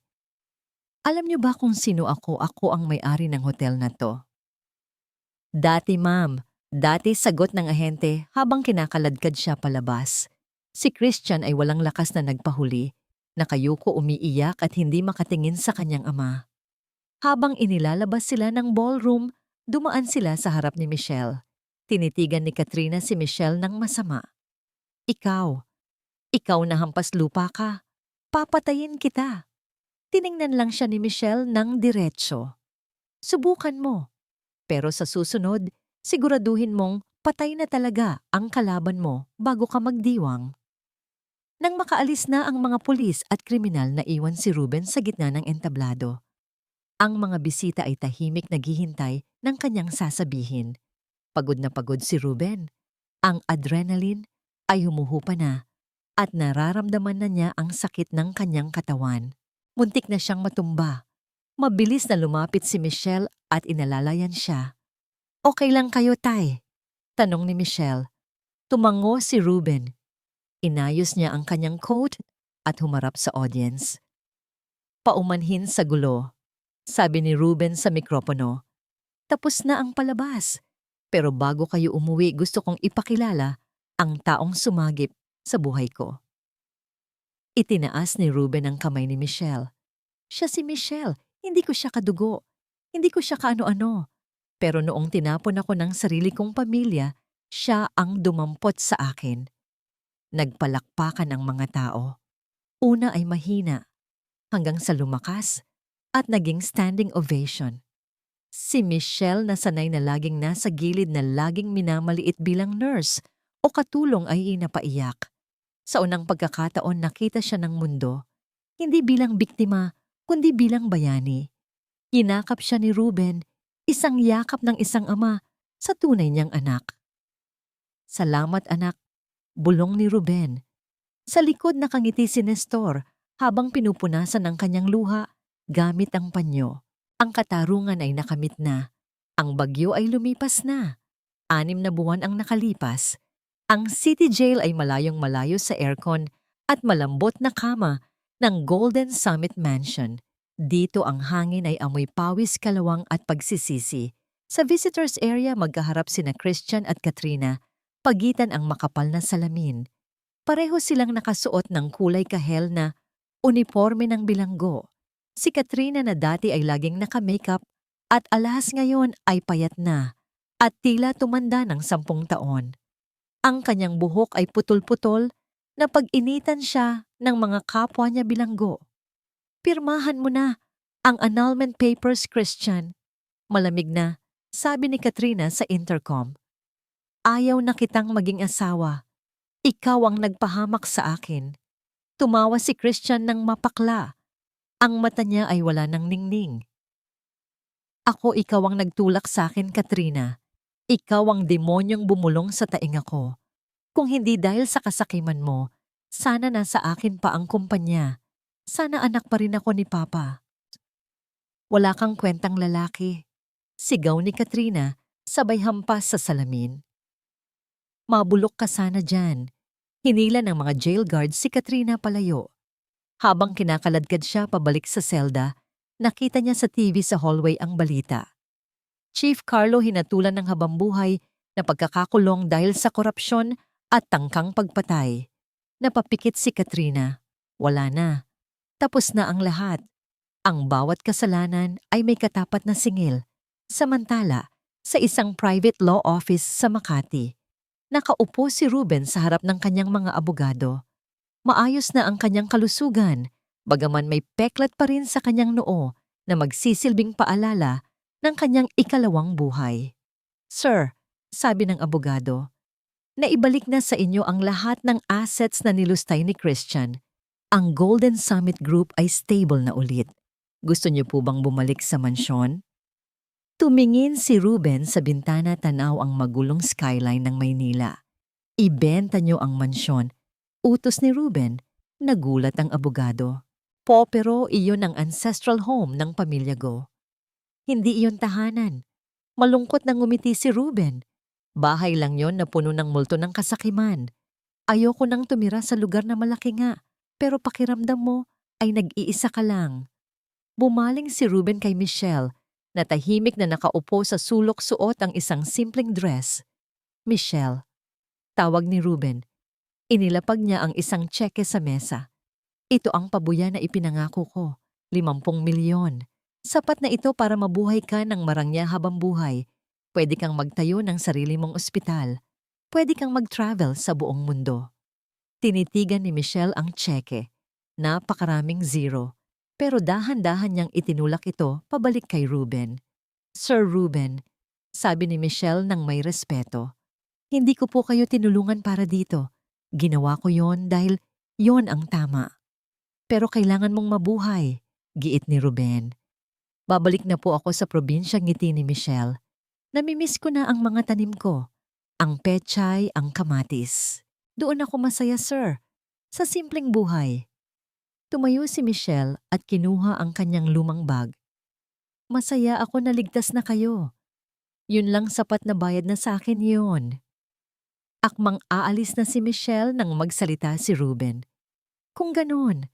Alam niyo ba kung sino ako? Ako ang may-ari ng hotel na to. Dati, ma'am. Dati, sagot ng ahente habang kinakaladkad siya palabas. Si Christian ay walang lakas na nagpahuli. Nakayuko umiiyak at hindi makatingin sa kanyang ama. Habang inilalabas sila ng ballroom, dumaan sila sa harap ni Michelle. Tinitigan ni Katrina si Michelle ng masama. Ikaw na hampas lupa ka. Papatayin kita. Tiningnan lang siya ni Michelle ng diretso. Subukan mo. Pero sa susunod, siguraduhin mong patay na talaga ang kalaban mo bago ka magdiwang. Nang makaalis na ang mga pulis at kriminal, naiwan si Ruben sa gitna ng entablado. Ang mga bisita ay tahimik naghihintay ng kanyang sasabihin. Pagod na pagod si Ruben. Ang adrenaline ay humuhupa na at nararamdaman na niya ang sakit ng kanyang katawan. Muntik na siyang matumba. Mabilis na lumapit si Michelle at inalalayan siya. Okay lang kayo, tay? Tanong ni Michelle. Tumango si Ruben. Inayos niya ang kanyang coat at humarap sa audience. Paumanhin sa gulo, sabi ni Ruben sa mikropono. Tapos na ang palabas. Pero bago kayo umuwi, gusto kong ipakilala ang taong sumagip sa buhay ko. Itinaas ni Ruben ang kamay ni Michelle. Siya si Michelle. Hindi ko siya kadugo. Hindi ko siya kaano-ano. Pero noong tinapon ako ng sarili kong pamilya, siya ang dumampot sa akin. Nagpalakpakan ang mga tao. Una ay mahina, hanggang sa lumakas at naging standing ovation. Si Michelle na sanay na laging nasa gilid na laging minamaliit bilang nurse o katulong ay inapaiyak. Sa unang pagkakataon nakita siya ng mundo, hindi bilang biktima kundi bilang bayani. Yinakap siya ni Ruben, isang yakap ng isang ama sa tunay niyang anak. Salamat anak, bulong ni Ruben. Sa likod nakangiti si Nestor habang pinupunasan ng kanyang luha gamit ang panyo. Ang katarungan ay nakamit na. Ang bagyo ay lumipas na. 6 na buwan ang nakalipas. Ang city jail ay malayong-malayo sa aircon at malambot na kama ng Golden Summit Mansion. Dito ang hangin ay amoy pawis, kalawang at pagsisisi. Sa visitors area magkaharap sina Christian at Katrina, pagitan ang makapal na salamin. Pareho silang nakasuot ng kulay kahel na uniforme ng bilanggo. Si Katrina na dati ay laging naka-makeup at alahas ngayon ay payat na at tila tumanda ng 10 taon. Ang kanyang buhok ay putol-putol na pag-initan siya ng mga kapwa niya bilanggo. Pirmahan mo na ang annulment papers, Christian. Malamig na, sabi ni Katrina sa intercom. Ayaw na kitang maging asawa. Ikaw ang nagpahamak sa akin. Tumawa si Christian ng mapakla. Ang mata niya ay wala ng ningning. Ikaw ang nagtulak sa akin, Katrina. Ikaw ang demonyong bumulong sa taing ako. Kung hindi dahil sa kasakiman mo, sana nasa akin pa ang kumpanya. Sana anak pa rin ako ni Papa. Wala kang kwentang lalaki. Sigaw ni Katrina, sabay hampas sa salamin. Mabulok ka sana dyan. Hinila ng mga jail guards si Katrina palayo. Habang kinakaladkad siya pabalik sa selda, nakita niya sa TV sa hallway ang balita. Chief Carlo hinatulan ng habambuhay na pagkakakulong dahil sa korupsyon at tangkang pagpatay. Napapikit si Katrina. Wala na. Tapos na ang lahat. Ang bawat kasalanan ay may katapat na singil. Samantala, sa isang private law office sa Makati, Nakaupo si Ruben sa harap ng kanyang mga abogado. Maayos na ang kanyang kalusugan, bagaman may peklat pa rin sa kanyang noo na magsisilbing paalala ng kanyang ikalawang buhay. Sir, sabi ng abogado, naibalik na sa inyo ang lahat ng assets na nilustay ni Christian. Ang Golden Summit Group ay stable na ulit. Gusto niyo po bang bumalik sa mansyon? Tumingin si Ruben sa bintana tanaw ang magulong skyline ng Maynila. Ibenta niyo ang mansyon. Utos ni Ruben, nagulat ang abogado. Pero iyon ang ancestral home ng pamilya Go. Hindi iyon tahanan. Malungkot na ngumiti si Ruben. Bahay lang yon na puno ng multo ng kasakiman. Ayoko nang tumira sa lugar na malaki nga, pero pakiramdam mo ay nag-iisa ka lang. Bumaling si Ruben kay Michelle, na tahimik na nakaupo sa sulok suot ang isang simpleng dress. Michelle, tawag ni Ruben. Inilapag niya ang isang tseke sa mesa. Ito ang pabuya na ipinangako ko, 50 milyon. Sapat na ito para mabuhay ka ng marangya habang buhay. Pwede kang magtayo ng sarili mong ospital. Pwede kang mag-travel sa buong mundo. Tinitigan ni Michelle ang tseke. Napakaraming zero. Pero dahan-dahan niyang itinulak ito pabalik kay Ruben. Sir Ruben, sabi ni Michelle ng may respeto, hindi ko po kayo tinulungan para dito. Ginawa ko yon dahil yon ang tama. Pero kailangan mong mabuhay, giit ni Ruben. Babalik na po ako sa probinsya, ngiti ni Michelle. Namimiss ko na ang mga tanim ko. Ang pechay, ang kamatis. Doon ako masaya, sir. Sa simpleng buhay. Tumayo si Michelle at kinuha ang kanyang lumang bag. Masaya ako na ligtas na kayo. Yun lang sapat na bayad na sa akin yun. Akmang aalis na si Michelle nang magsalita si Ruben. Kung ganun,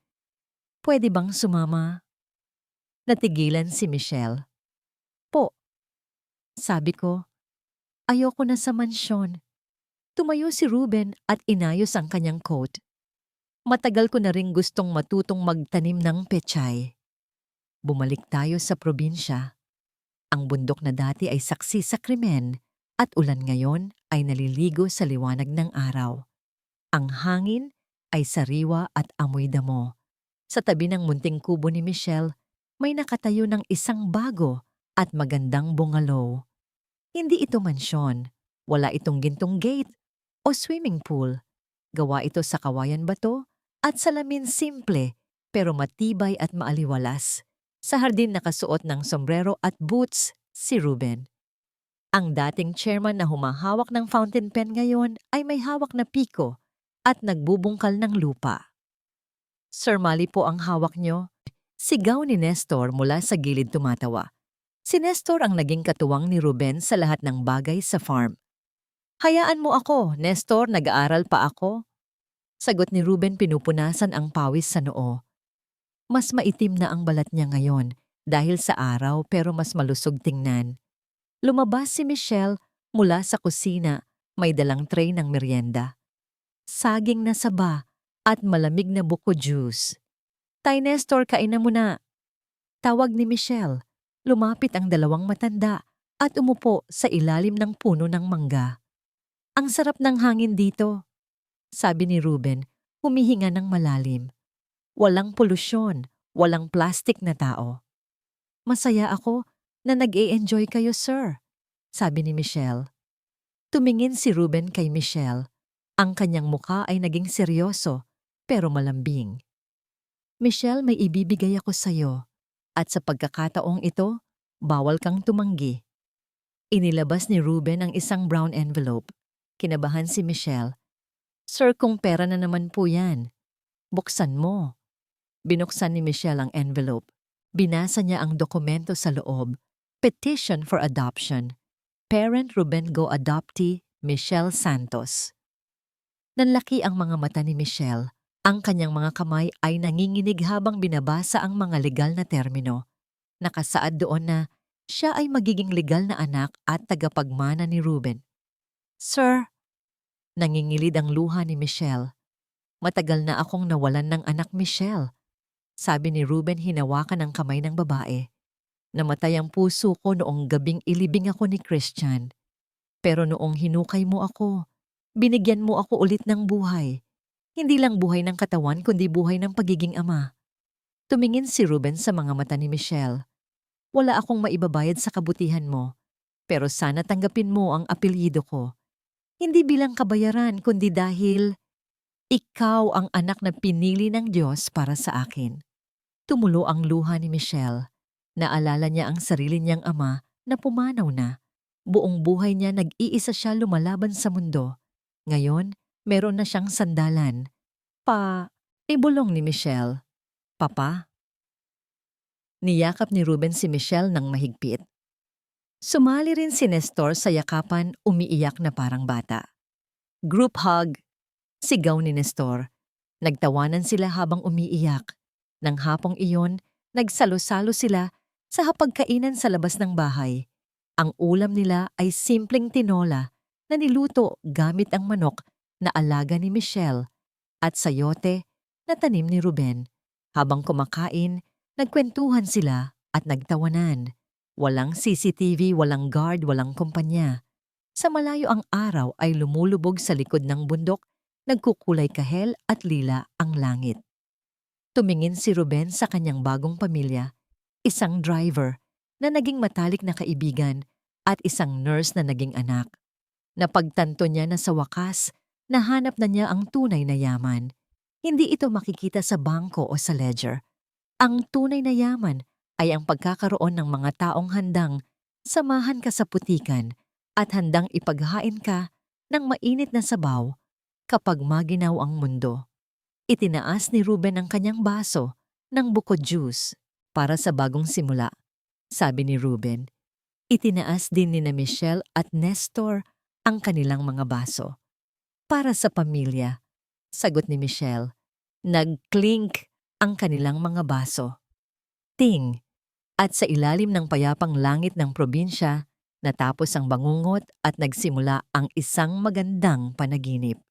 pwede bang sumama? Natigilan si Michelle. Po, sabi ko, ayoko na sa mansyon. Tumayo si Ruben at inayos ang kanyang coat. Matagal ko na ring gustong matutong magtanim ng pechay. Bumalik tayo sa probinsya. Ang bundok na dati ay saksi sa krimen at ulan ngayon ay naliligo sa liwanag ng araw. Ang hangin ay sariwa at amoy damo. Sa tabi ng munting kubo ni Michelle, may nakatayo ng isang bago at magandang bungalow. Hindi ito mansyon. Wala itong gintong gate o swimming pool. Gawa ito sa kawayan bato at salamin simple pero matibay at maaliwalas. Sa hardin nakasuot ng sombrero at boots si Ruben. Ang dating chairman na humahawak ng fountain pen ngayon ay may hawak na piko at nagbubungkal ng lupa. Sir Mali po ang hawak nyo. Sigaw ni Nestor mula sa gilid tumatawa. Si Nestor ang naging katuwang ni Ruben sa lahat ng bagay sa farm. Hayaan mo ako, Nestor, nag-aaral pa ako. Sagot ni Ruben pinupunasan ang pawis sa noo. Mas maitim na ang balat niya ngayon dahil sa araw pero mas malusog tingnan. Lumabas si Michelle mula sa kusina, may dalang tray ng merienda. Saging na saba at malamig na buko juice. Tay Nestor, kain na muna. Tawag ni Michelle. Lumapit ang dalawang matanda at umupo sa ilalim ng puno ng mangga. Ang sarap ng hangin dito, sabi ni Ruben, humihinga ng malalim. Walang polusyon, walang plastic na tao. Masaya ako na nag-e-enjoy kayo, sir, sabi ni Michelle. Tumingin si Ruben kay Michelle. Ang kanyang mukha ay naging seryoso, pero malambing. Michelle, may ibibigay ako sa'yo. At sa pagkakataong ito, bawal kang tumanggi. Inilabas ni Ruben ang isang brown envelope. Kinabahan si Michelle. Sir, kung pera na naman po yan. Buksan mo. Binuksan ni Michelle ang envelope. Binasa niya ang dokumento sa loob. Petition for adoption. Parent Ruben Go adoptee, Michelle Santos. Nanlaki ang mga mata ni Michelle. Ang kanyang mga kamay ay nanginginig habang binabasa ang mga legal na termino. Nakasaad doon na siya ay magiging legal na anak at tagapagmana ni Ruben. Sir, nangingilid ang luha ni Michelle. Matagal na akong nawalan ng anak, Michelle. Sabi ni Ruben hinawakan ang kamay ng babae. Namatay ang puso ko noong gabing ilibing ako ni Christian. Pero noong hinukay mo ako, Binigyan mo ako ulit ng buhay. Hindi lang buhay ng katawan kundi buhay ng pagiging ama. Tumingin si Ruben sa mga mata ni Michelle. Wala akong maibabayad sa kabutihan mo, pero sana tanggapin mo ang apelyido ko. Hindi bilang kabayaran kundi dahil ikaw ang anak na pinili ng Diyos para sa akin. Tumulo ang luha ni Michelle. Naalala niya ang sarili niyang ama na pumanaw na. Buong buhay niya nag-iisa siya lumalaban sa mundo. Ngayon, meron na siyang sandalan. Ibulong ni Michelle. Papa? Niyakap ni Ruben si Michelle ng mahigpit. Sumali rin si Nestor sa yakapan, umiiyak na parang bata. Group hug. Sigaw ni Nestor. Nagtawanan sila habang umiiyak. Nang hapong iyon, nagsalo-salo sila sa hapagkainan sa labas ng bahay. Ang ulam nila ay simpleng tinola na niluto gamit ang manok na alaga ni Michelle at sayote na tanim ni Ruben. Habang kumakain, nagkwentuhan sila at nagtawanan. Walang CCTV, walang guard, walang kumpanya. Sa malayo ang araw ay lumulubog sa likod ng bundok, nagkukulay kahel at lila ang langit. Tumingin si Ruben sa kanyang bagong pamilya, isang driver na naging matalik na kaibigan at isang nurse na naging anak. Napagtanto niya na sa wakas, nahanap na niya ang tunay na yaman. Hindi ito makikita sa bangko o sa ledger. Ang tunay na yaman ay ang pagkakaroon ng mga taong handang samahan ka sa putikan at handang ipaghain ka ng mainit na sabaw kapag maginaw ang mundo. Itinaas ni Ruben ang kanyang baso ng bukod juice para sa bagong simula. Sabi ni Ruben, itinaas din ni na Michelle at Nestor ang kanilang mga baso. Para sa pamilya, sagot ni Michelle. Nag-clink ang kanilang mga baso. Ting! At sa ilalim ng payapang langit ng probinsya, natapos ang bangungot at nagsimula ang isang magandang panaginip.